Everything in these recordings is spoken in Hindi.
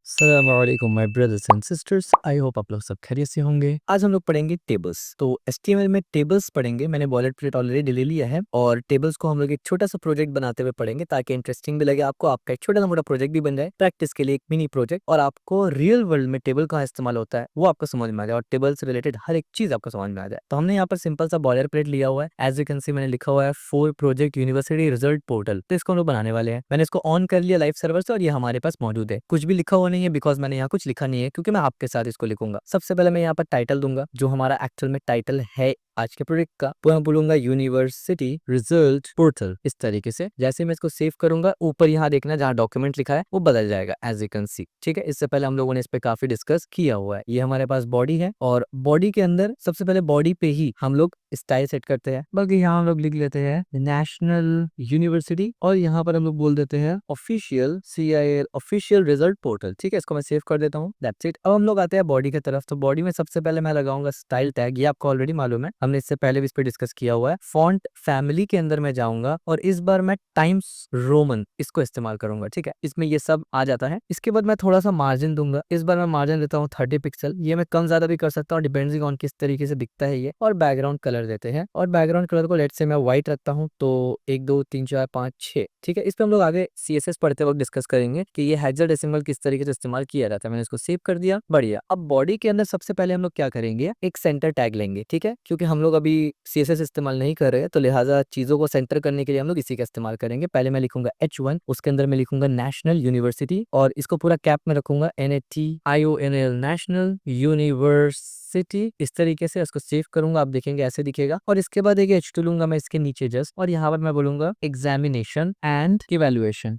अस्सलामुअलैकुम my brothers and sisters, I hope आप लोग सब खैरियत से होंगे। आज हम लोग पढ़ेंगे टेबल्स। तो एचटीएमएल में टेबल्स पढ़ेंगे। मैंने बॉयलर प्लेट ऑलरेडी ले लिया है और टेबल्स को हम लोग एक छोटा सा प्रोजेक्ट बनाते हुए पढ़ेंगे ताकि इंटरेस्टिंग भी लगे आपको। आपका एक छोटा सा मोटा प्रोजेक्ट भी बन जाए प्रैक्टिस के लिए, एक मिनी प्रोजेक्ट, और आपको रियल वर्ल्ड में टेबल कहाँ इस्तेमाल होता है वो आपको समझ में आ जाए और टेबल से रिलेटेड हर एक चीज आपको समझ में आ जाए। तो हमने यहाँ पर सिंपल सा बॉयलर प्लेट लिया हुआ है। एज यू कैन सी मैंने लिखा हुआ है for project university result portal. तो इसको हम लोग बनाने वाले हैं। मैंने इसको ऑन कर लिया लाइव सर्वर से और ये हमारे पास मौजूद है। कुछ भी लिखा हुआ नहीं है बिकॉज मैंने यहाँ कुछ लिखा नहीं है, क्योंकि मैं आपके साथ इसको लिखूंगा। सबसे पहले मैं यहाँ पर टाइटल दूंगा, जो हमारा एक्चुअल में टाइटल है आज के प्रोजेक्ट का। तो मैं बोलूंगा यूनिवर्सिटी रिजल्ट पोर्टल। इस तरीके से जैसे मैं इसको सेव करूंगा, ऊपर यहाँ देखना जहाँ डॉक्यूमेंट लिखा है वो बदल जाएगा एज यू कैन सी। ठीक है, इससे पहले हम लोगों ने इस पे काफी डिस्कस किया हुआ है। ये हमारे पास बॉडी है और बॉडी के अंदर सबसे पहले बॉडी पे ही हम लोग स्टाइल सेट करते हैं। बल्कि यहाँ हम लोग लिख लेते हैं नेशनल यूनिवर्सिटी और यहाँ पर हम लोग बोल देते हैं official CIL official result portal. ठीक है, इसको मैं सेव कर देता हूँ। That's it. अब हम लोग आते हैं बॉडी की तरफ। तो बॉडी में सबसे पहले मैं लगाऊंगा स्टाइल टैग। ये आपको ऑलरेडी मालूम है, हमने इससे पहले भी इस पे डिस्कस किया हुआ है। फॉन्ट फैमिली के अंदर मैं जाऊंगा और इस बार मैं टाइम्स रोमन इसको इस्तेमाल करूंगा। ठीक है, इसमें ये सब आ जाता है। इसके बाद मैं थोड़ा सा मार्जिन दूंगा। इस बार मैं मार्जिन देता हूँ 30 पिक्सल। ये मैं कम ज्यादा भी कर सकता हूँ, डिपेंडिंग ऑन किस तरीके से दिखता है ये। और बैकग्राउंड कलर देते हैं और बैकग्राउंड कलर को लेट से मैं व्हाइट रखता हूँ। तो 1 2 3 4 5 6। ठीक है, इस पे हम लोग आगे CSS पढ़ते वक्त डिस्कस करेंगे कि ये हेक्साडेसिमल किस तरीके से इस्तेमाल किया जाता है। मैंने इसको सेव कर दिया। बढ़िया। अब बॉडी के अंदर सबसे पहले हम लोग क्या करेंगे, एक सेंटर टैग लेंगे। ठीक है, क्योंकि हम लोग अभी CSS इस्तेमाल नहीं कर रहे हैं, तो लिहाजा चीजों को सेंटर करने के लिए हम लोग इसी का इस्तेमाल करेंगे। पहले मैं लिखूंगा H1, उसके अंदर मैं लिखूंगा नेशनल यूनिवर्सिटी और इसको पूरा कैप में रखूंगा NATIONL नेशनल यूनिवर्सिटी। इस तरीके से इसको सेव करूंगा, आप देखेंगे ऐसे दिखेगा। और इसके बाद एक H2 लूंगा मैं इसके नीचे जस्ट, और यहाँ पर मैं बोलूंगा examination and evaluation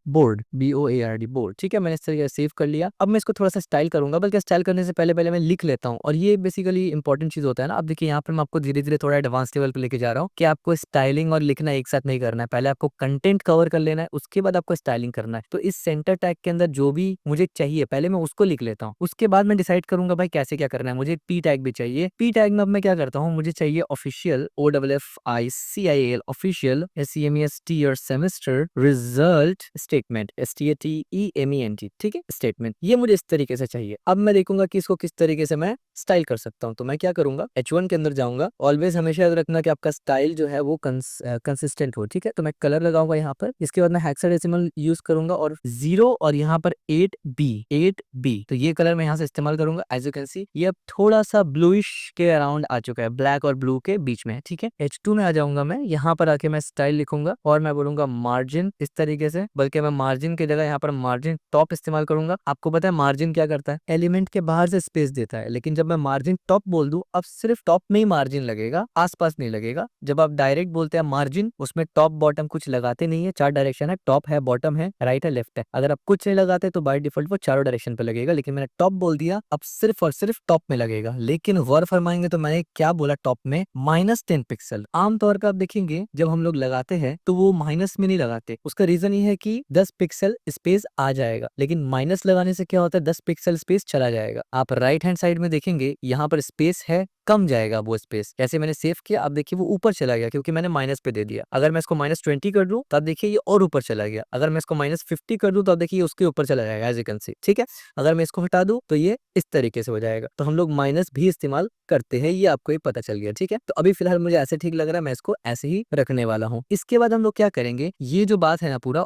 board, BOARD board. ठीक है, मैंने इस तरीके से सेव कर लिया। अब मैं इसको थोड़ा सा स्टाइल करूंगा, बल्कि स्टाइल करने से पहले पहले मैं लिख लेता हूँ। और ये बेसिकली इंपॉर्टेंट चीज होता है ना। अब देखिए यहाँ पर मैं आपको धीरे धीरे थोड़ा एडवांस लेवल पे लेके जा रहा हूँ कि आपको स्टाइलिंग और लिखना एक साथ नहीं करना है। पहले आपको कंटेंट कवर कर लेना है, उसके बाद आपको स्टाइलिंग करना है। तो इस सेंटर टैग के अंदर जो भी मुझे चाहिए पहले मैं उसको लिख लेता हूँ, उसके बाद मैं डिसाइड करूंगा भाई कैसे क्या करना है। मुझे P टैग भी चाहिए। P टैग में अब मैं क्या करता हूँ, मुझे चाहिए ऑफिशियल OFFICIAL ऑफिशियल SEMEST और सेमेस्टर रिजल्ट स्टेटमेंट STATEMENT। ठीक है, स्टेटमेंट ये मुझे इस तरीके से चाहिए। अब मैं देखूंगा कि इसको किस तरीके से मैं स्टाइल कर सकता हूँ। तो मैं क्या करूंगा, H1 के अंदर जाऊंगा। ऑलवेज हमेशा याद रखना कि आपका स्टाइल जो है वो कंसिस्टेंट हो। ठीक है, तो मैं कलर लगाऊंगा यहाँ पर। इसके बाद मैं हेक्साडेसिमल यूज करूंगा और 0 और यहाँ पर 8B। तो ये कलर मैं यहाँ से इस्तेमाल करूंगा। एज यू कैन सी ये अब थोड़ा सा ब्लूइश के अराउंड आ चुका है, ब्लैक और ब्लू के बीच में। ठीक है, H2 में आ जाऊंगा मैं। यहाँ पर आके मैं स्टाइल लिखूंगा और मैं बोलूंगा मार्जिन इस तरीके से, बल्कि मैं मार्जिन की जगह यहाँ पर मार्जिन टॉप इस्तेमाल करूंगा। आपको पता है मार्जिन क्या करता है, एलिमेंट के बाहर से स्पेस देता है। लेकिन जब मैं मार्जिन टॉप बोल दूं, अब सिर्फ टॉप में ही मार्जिन लगेगा, आसपास नहीं लगेगा। जब आप डायरेक्ट बोलते हैं मार्जिन, उसमें टॉप बॉटम कुछ लगाते नहीं है। 4 डायरेक्शन है, टॉप है, बॉटम है, राइट है, लेफ्ट है। अगर आप कुछ नहीं लगाते तो बाय डिफॉल्ट वो चारों डायरेक्शन पे लगेगा। लेकिन मैंने टॉप बोल दिया, अब सिर्फ और सिर्फ टॉप में लगेगा। लेकिन गौर फरमाएंगे तो मैंने क्या बोला, टॉप में -10 पिक्सल। आमतौर पर आप देखेंगे जब हम लोग लगाते हैं तो वो माइनस में नहीं लगाते। उसका रीजन ये है कि 10 पिक्सल स्पेस आ जाएगा, लेकिन माइनस लगाने से क्या होता है, 10 पिक्सल स्पेस चला जाएगा। आप राइट हैंड साइड में देखेंगे यहाँ पर स्पेस है, कम जाएगा वो स्पेस। जैसे मैंने सेव किया, अब देखिए वो ऊपर चला गया क्योंकि मैंने माइनस पे दे दिया। अगर मैं इसको -20 कर दूं तब देखिए ये और ऊपर चला गया। अगर मैं इसको -50 कर दूं तब देखिए उसके ऊपर चला जाएगा, एज यू कैन सी। ठीक है, अगर मैं इसको हटा दूं तो ये इस तरीके से हो जाएगा। तो हम लोग माइनस भी इस्तेमाल करते हैं, ये आपको ही पता चल गया। ठीक है, तो अभी फिलहाल मुझे ऐसे ठीक लग रहा है, मैं इसको ऐसे ही रखने वाला हूँ। इसके बाद हम लोग क्या करेंगे, ये जो बात है ना पूरा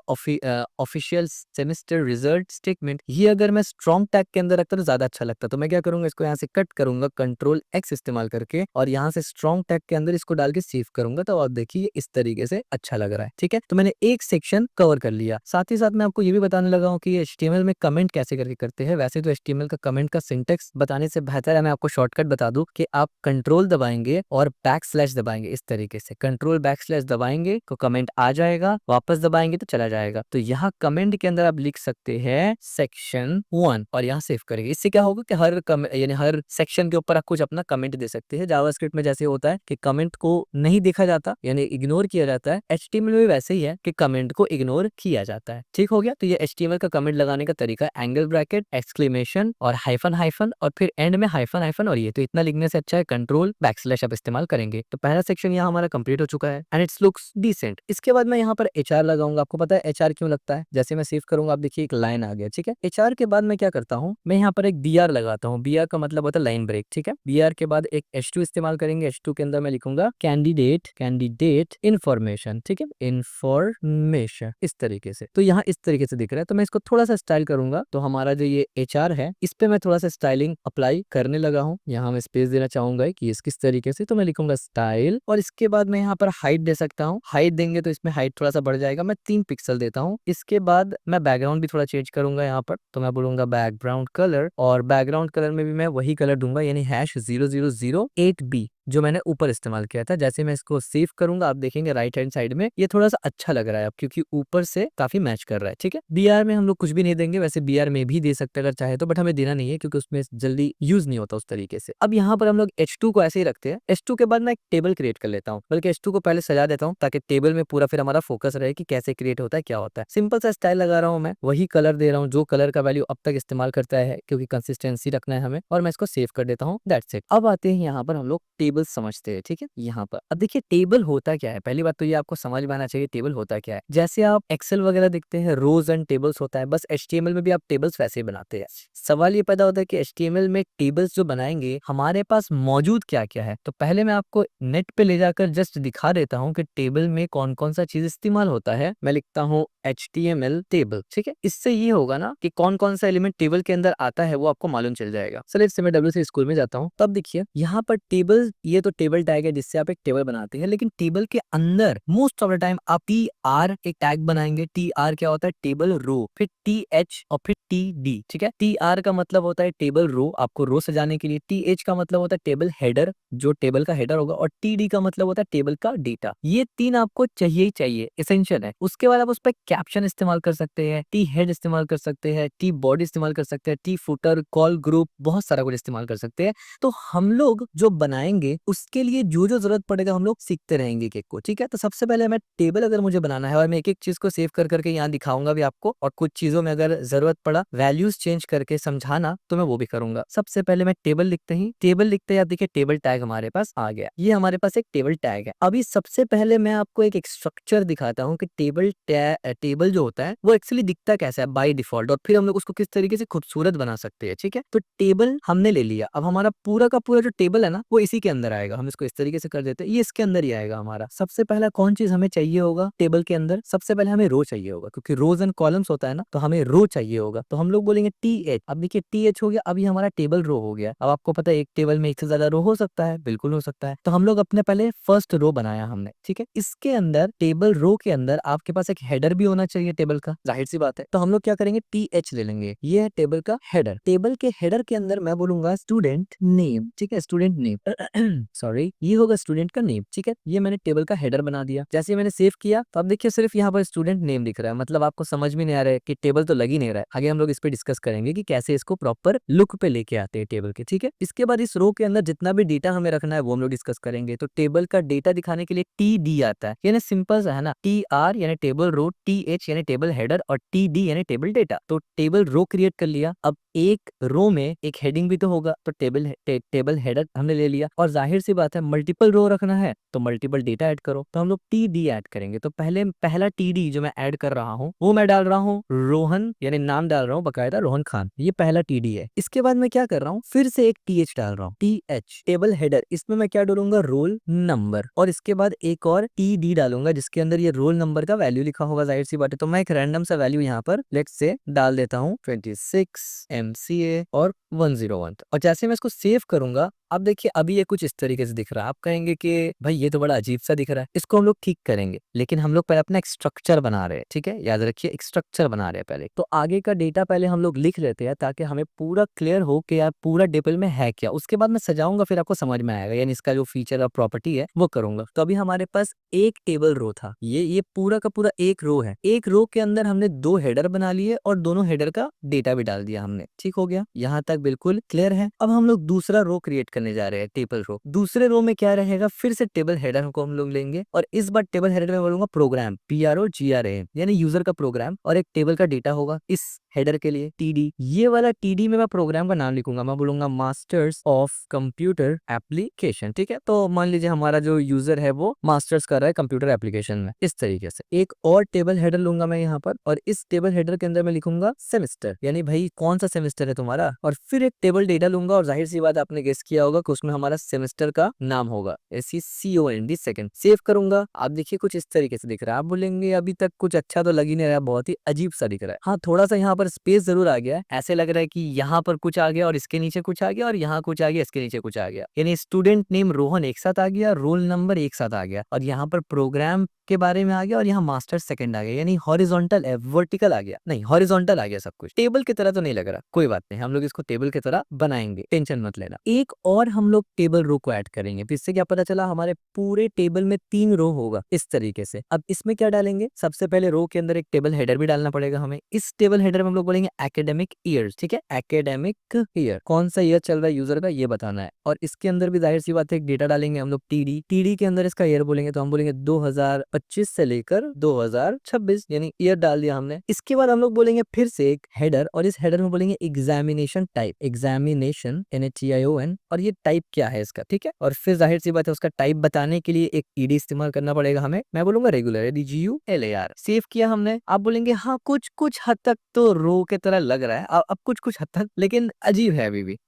ऑफिशियल सेमेस्टर रिजल्ट स्टेटमेंट, ये अगर मैं स्ट्रॉन्ग टैग के अंदर रखता तो ज्यादा अच्छा लगता। तो मैं क्या करूंगा, इसको यहाँ से कट करूंगा Ctrl+X इस्तेमाल करके और यहाँ से स्ट्रॉन्ग टैग के अंदर इसको डाल के सेव करूंगा। तो आप देखिए इस तरीके से अच्छा लग रहा है। ठीक है, तो मैंने एक सेक्शन कवर कर लिया। साथ ही साथ मैं आपको ये भी बताने लगा हूँ कि HTML में कमेंट कैसे करके करते हैं। वैसे तो HTML का कमेंट का सिंटेक्स बताने से बेहतर है मैं आपको शॉर्टकट बता दूं कि आप कंट्रोल दबाएंगे और बैकस्लैश दबाएंगे। इस तरीके से कंट्रोल बैकस्लैश दबाएंगे तो कमेंट आ जाएगा, वापस दबाएंगे तो चला जाएगा। तो यहाँ कमेंट के अंदर आप लिख सकते हैं सेक्शन 1 और यहाँ सेव करेंगे। इससे क्या होगा कि हर यानी हर सेक्शन के ऊपर आप कुछ अपना कमेंट कमेंट दे सकते हैं। जावास्क्रिप्ट में जैसे होता है कि कमेंट को नहीं देखा जाता यानी इग्नोर किया जाता है, HTML में भी वैसे ही है कि कमेंट को इग्नोर किया जाता है। ठीक हो गया। तो ये HTML का कमेंट लगाने का तरीका एंगल ब्रैकेट, एक्सक्लेमेशन और हाइफन हाइफन और फिर एंड में हाइफन हाइफन। और ये तो इतना लिखने से अच्छा है कंट्रोल बैकस्लैश आप इस्तेमाल करेंगे। तो पहला सेक्शन यहाँ हमारा कंप्लीट हो चुका है एंड इट्स लुक्स डिसेंट। इसके बाद मैं यहाँ पर HR लगाऊंगा। आपको पता है HR क्यों लगता है? जैसे मैं सेव करूंगा आप देखिए एक लाइन आ गया। ठीक है। HR के बाद मैं क्या करता हूँ, मैं यहाँ पर एक BR लगाता हूँ। BR का मतलब होता है लाइन ब्रेक। ठीक है। BR के बाद एक H2 इस्तेमाल करेंगे। H2 के अंदर मैं लिखूंगा कैंडिडेट इंफॉर्मेशन। ठीक है, इंफॉर्मेशन इस तरीके से। तो यहाँ इस तरीके से दिख रहा है। तो मैं इसको थोड़ा सा स्टाइल करूंगा। तो हमारा जो ये HR है इस पे मैं थोड़ा सा स्टाइलिंग अप्लाई करने लगा हूँ। यहाँ मैं स्पेस देना चाहूंगा कि इस किस तरीके से। तो मैं लिखूंगा स्टाइल और इसके बाद मैं यहाँ पर हाइट दे सकता हूँ। हाइट देंगे तो इसमें हाइट थोड़ा सा बढ़ जाएगा। मैं 3 पिक्सल देता हूँ। इसके बाद मैं बैकग्राउंड भी थोड़ा चेंज करूंगा यहाँ पर। तो मैं बोलूंगा बैकग्राउंड कलर और बैकग्राउंड कलर में भी मैं वही कलर दूंगा यानी #0008B जो मैंने ऊपर इस्तेमाल किया था। जैसे मैं इसको सेव करूंगा आप देखेंगे राइट हैंड साइड में ये थोड़ा सा अच्छा लग रहा है अब क्योंकि ऊपर से काफी मैच कर रहा है। ठीक है। BR में हम लोग कुछ भी नहीं देंगे, वैसे BR में भी दे सकते हैं अगर चाहे तो, बट हमें देना नहीं है क्योंकि उसमें जल्दी यूज नहीं होता उस तरीके से। अब यहाँ पर हम लोग H2 को ऐसे ही रखते हैं। H2 के बाद मैं एक टेबल क्रिएट कर लेता हूँ, बल्कि H2 को पहले सजा देता हूँ ताकि टेबल में पूरा फिर हमारा फोकस रहे कि कैसे क्रिएट होता है क्या होता है। सिंपल सा स्टाइल लगा रहा हूँ मैं, वही कलर दे रहा हूँ जो कलर का वैल्यू अब तक इस्तेमाल करता है क्योंकि कंसिस्टेंसी रखना है हमें। और मैं इसको सेव कर देता हूँ। That's it. अब आते हैं यहाँ पर हम लोग टेबल समझते हैं। ठीक है। यहाँ पर अब देखिए टेबल होता क्या है। पहली बात तो ये आपको समझ में आना चाहिए टेबल होता क्या है। जैसे आप एक्सेल वगैरह देखते हैं रोज एंड टेबल्स होता है, बस HTML में भी आप टेबल्स वैसे ही बनाते हैं। सवाल ये पैदा होता है कि HTML में टेबल्स जो बनाएंगे हमारे पास मौजूद क्या क्या है। तो पहले मैं आपको नेट पे ले जाकर जस्ट दिखा देता हूँ कि टेबल में कौन कौन सा चीज इस्तेमाल होता है। मैं लिखता हूँ HTML टेबल। ठीक है। इससे ये होगा ना कि कौन कौन सा एलिमेंट टेबल के अंदर आता है वो आपको मालूम चल जाएगा। चलिए इससे मैं WC स्कूल में जाता हूँ। तब देखिए यहाँ पर टेबल, ये तो टेबल टैग है जिससे आप एक टेबल बनाते हैं, लेकिन टेबल के अंदर मोस्ट ऑफ द टाइम आप TR एक टैग बनाएंगे। TR क्या होता है? टेबल रो, फिर TH और फिर TD। ठीक है। TR का मतलब होता है टेबल रो, आपको रो सजाने के लिए। TH का मतलब होता है टेबल हेडर, जो टेबल का हेडर होगा। और TD का मतलब होता है टेबल का डेटा। ये 3 आपको चाहिए ही चाहिए, एसेंशियल है। उसके बाद आप उस पर कैप्शन इस्तेमाल कर सकते हैं, T हेड इस्तेमाल कर सकते हैं, T बॉडी इस्तेमाल कर सकते हैं, T फुटर, कॉल ग्रुप, बहुत सारा कुछ इस्तेमाल कर सकते हैं। तो हम लोग जो बनाएंगे उसके लिए जो जो जरूरत पड़ेगा हम लोग सीखते रहेंगे एक एक को। ठीक है। तो सबसे पहले मैं टेबल अगर मुझे बनाना है और मैं एक एक चीज को सेव कर करके यहाँ दिखाऊंगा भी आपको, और कुछ चीजों में अगर जरूरत पड़ा वैल्यूज चेंज करके समझाना तो मैं वो भी करूंगा। सबसे पहले मैं टेबल लिखते ही आप देखिए टेबल टैग हमारे पास आ गया। ये हमारे पास एक टेबल टैग है। अभी सबसे पहले मैं आपको एक स्ट्रक्चर दिखाता हूँ कि टेबल जो होता है वो एक्चुअली दिखता कैसा है बाय डिफॉल्ट, और फिर हम लोग उसको किस तरीके से खूबसूरत बना सकते हैं। ठीक है। तो टेबल हमने ले लिया। अब हमारा पूरा का पूरा जो टेबल है ना वो इसी के अंदर आएगा। हम इसको इस तरीके से कर देते हैं, ये इसके अंदर ही आएगा हमारा। सबसे पहला कौन चीज हमें चाहिए होगा टेबल के अंदर? सबसे पहले हमें रो चाहिए होगा, क्योंकि रोज एंड कॉलम्स होता है ना, तो हमें रो चाहिए होगा। तो हम लोग बोलेंगे TH। अब देखिए TH हो गया, अभी हमारा टेबल रो हो गया। अब आपको पता है एक टेबल में एक से ज्यादा रो हो सकता है, बिल्कुल हो सकता है। तो हम लोग अपने पहले फर्स्ट रो बनाया हमने। ठीक है। इसके अंदर टेबल रो के अंदर आपके पास एक हेडर भी होना चाहिए टेबल का, जाहिर सी बात है। तो हम लोग क्या करेंगे TH ले लेंगे, ये है टेबल का हेडर। टेबल के हेडर के अंदर मैं बोलूंगा स्टूडेंट नेम। ठीक है, स्टूडेंट नेम सॉरी, ये होगा स्टूडेंट का नेम। ठीक है। ये मैंने टेबल का हेडर बना दिया। जैसे मैंने सेव किया तो अब देखिए सिर्फ यहाँ पर स्टूडेंट नेम दिख रहा है, मतलब आपको समझ में नहीं आ रहा है कि टेबल तो लग ही नहीं रहा है। आगे हम लोग इस पे डिस्कस करेंगे कि कैसे इसको प्रॉपर लुक पे लेके आते हैं टेबल के। ठीक है। इसके बाद इस रो के अंदर जितना भी डेटा हमें रखना है वो हम लोग डिस्कस करेंगे। तो टेबल का डेटा दिखाने के लिए TD आता है, यानी सिंपल सा है ना, TR यानी टेबल रो, TH यानी टेबल हेडर और TD यानी टेबल डेटा। तो टेबल रो क्रिएट कर लिया। अब एक रो में एक हेडिंग भी तो होगा, तो टेबल हेडर हमने ले लिया। और जाहिर सी बात है मल्टीपल रो रखना है तो मल्टीपल डेटा ऐड करो, तो हम लोग TD ऐड करेंगे। तो पहला TD जो मैं ऐड कर रहा हूँ वो मैं डाल रहा हूँ रोहन, यानी नाम डाल रहा हूँ बकायदा रोहन खान, ये पहला TD है। इसके बाद मैं क्या कर रहा हूँ, फिर से एक TH डाल रहा हूँ, TH टेबल हेडर। इसमें मैं क्या डालूंगा, रोल नंबर। और इसके बाद एक और TD डालूंगा जिसके अंदर ये रोल नंबर का वैल्यू लिखा होगा, जाहिर सी बात है। तो मैं एक रैंडम सा वैल्यू यहाँ पर लेट्स से डाल देता हूँ 26 MCA और 101। और जैसे मैं इसको सेव करूंगा अब देखिए अभी ये कुछ इस तरीके से दिख रहा है। आप कहेंगे कि भाई ये तो बड़ा अजीब सा दिख रहा है, इसको हम लोग ठीक करेंगे, लेकिन हम लोग पहले अपना एक स्ट्रक्चर बना रहे हैं। ठीक है, याद रखिए एक स्ट्रक्चर बना रहे हैं पहले। तो आगे का डेटा पहले हम लोग लिख लेते हैं ताकि हमें पूरा क्लियर हो कि यार पूरा टेबल में है क्या। उसके बाद मैं सजाऊंगा, फिर आपको समझ में आएगा, यानी इसका जो फीचर और प्रॉपर्टी है वो करूंगा। तो अभी हमारे पास एक टेबल रो था, ये पूरा का पूरा एक रो है। एक रो के अंदर हमने 2 हेडर बना लिए और दोनों हेडर का डेटा भी डाल दिया हमने। ठीक हो गया, यहाँ तक बिल्कुल क्लियर है। अब हम लोग दूसरा रो क्रिएट करने जा रहे हैं टेबल रो। दूसरे रो में क्या रहेगा, फिर से टेबल हेडर को हम लोग लेंगे और इस बार टेबल हेडर में बोलूंगा प्रोग्राम, PROGRAM, यानी यूजर का प्रोग्राम, और एक टेबल का डेटा होगा इस हेडर के लिए TD। ये वाला TD में मैं प्रोग्राम का नाम लिखूंगा, मैं बोलूंगा मास्टर्स ऑफ कंप्यूटर एप्लीकेशन। ठीक है, तो मान लीजिए हमारा जो यूजर है वो मास्टर्स कर रहा है कंप्यूटर एप्लीकेशन में। इस तरीके से एक और टेबल हेडर लूंगा मैं यहाँ पर, और इस टेबल हेडर के अंदर मैं लिखूंगा सेमेस्टर, यानी भाई कौन सा सेमेस्टर है तुम्हारा। और फिर एक टेबल डेटा लूंगा, और जाहिर सी बात आपने गेस किया होगा कि उसमें हमारा सेमेस्टर का नाम होगा, SECOND, सेकंड। सेव करूंगा, आप देखिए कुछ इस तरीके से दिख रहा है। आप बोलेंगे अभी तक कुछ अच्छा तो लग ही नहीं रहा, बहुत ही अजीब सा दिख रहा है। हाँ, थोड़ा सा यहाँ पर स्पेस जरूर आ गया है, ऐसे लग रहा है कि यहाँ पर कुछ आ गया और इसके नीचे कुछ आ गया, और यहाँ कुछ आ गया, इसके नीचे कुछ आ गया, यानी स्टूडेंट नेम रोहन एक साथ आ गया, रोल नंबर एक साथ आ गया, और यहाँ पर प्रोग्राम के बारे में आ गया, और यहाँ मास्टर सेकंड आ गया, यानी हॉरिजॉन्टल वर्टिकल आ गया, नहीं हॉरिजॉन्टल आ गया सब कुछ। टेबल की तरह तो नहीं लग रहा, कोई बात नहीं, हम लोग इसको टेबल की तरह बनाएंगे, टेंशन मत लेना। एक और हम लोग टेबल रो को ऐड करेंगे, तो इससे क्या पता चला, हमारे पूरे टेबल में 3 रो होगा इस तरीके से। अब इसमें क्या डालेंगे, सबसे पहले रो के अंदर एक टेबल हेडर भी डालना पड़ेगा हमें। इस टेबल हेडर में हम लोग बोलेंगे एकेडमिक ईयर। ठीक है, एकेडमिक ईयर, कौन सा ईयर चल रहा है यूजर का ये बताना है। और इसके अंदर भी जाहिर सी बात है एक डेटा डालेंगे हम लोग, TD के अंदर इसका ईयर बोलेंगे, तो हम बोलेंगे 2025 से लेकर 2026, यानी ईयर डाल दिया हमने। इसके बाद हम लोग बोलेंगे फिर से एक हेडर, और इस हेडर में बोलेंगे एग्जामिनेशन टाइप, एग्जामिनेशन NHEION, और ये टाइप क्या है इसका। ठीक है, और फिर जाहिर सी बात है उसका टाइप बताने के लिए एक ED इस्तेमाल करना पड़ेगा हमें, मैं बोलूंगा रेगुलर, REGULAR। सेव किया हमने। आप बोलेंगे हाँ कुछ कुछ हद तक तो रो के तरह लग रहा है, अब कुछ कुछ हद तक, लेकिन अजीब है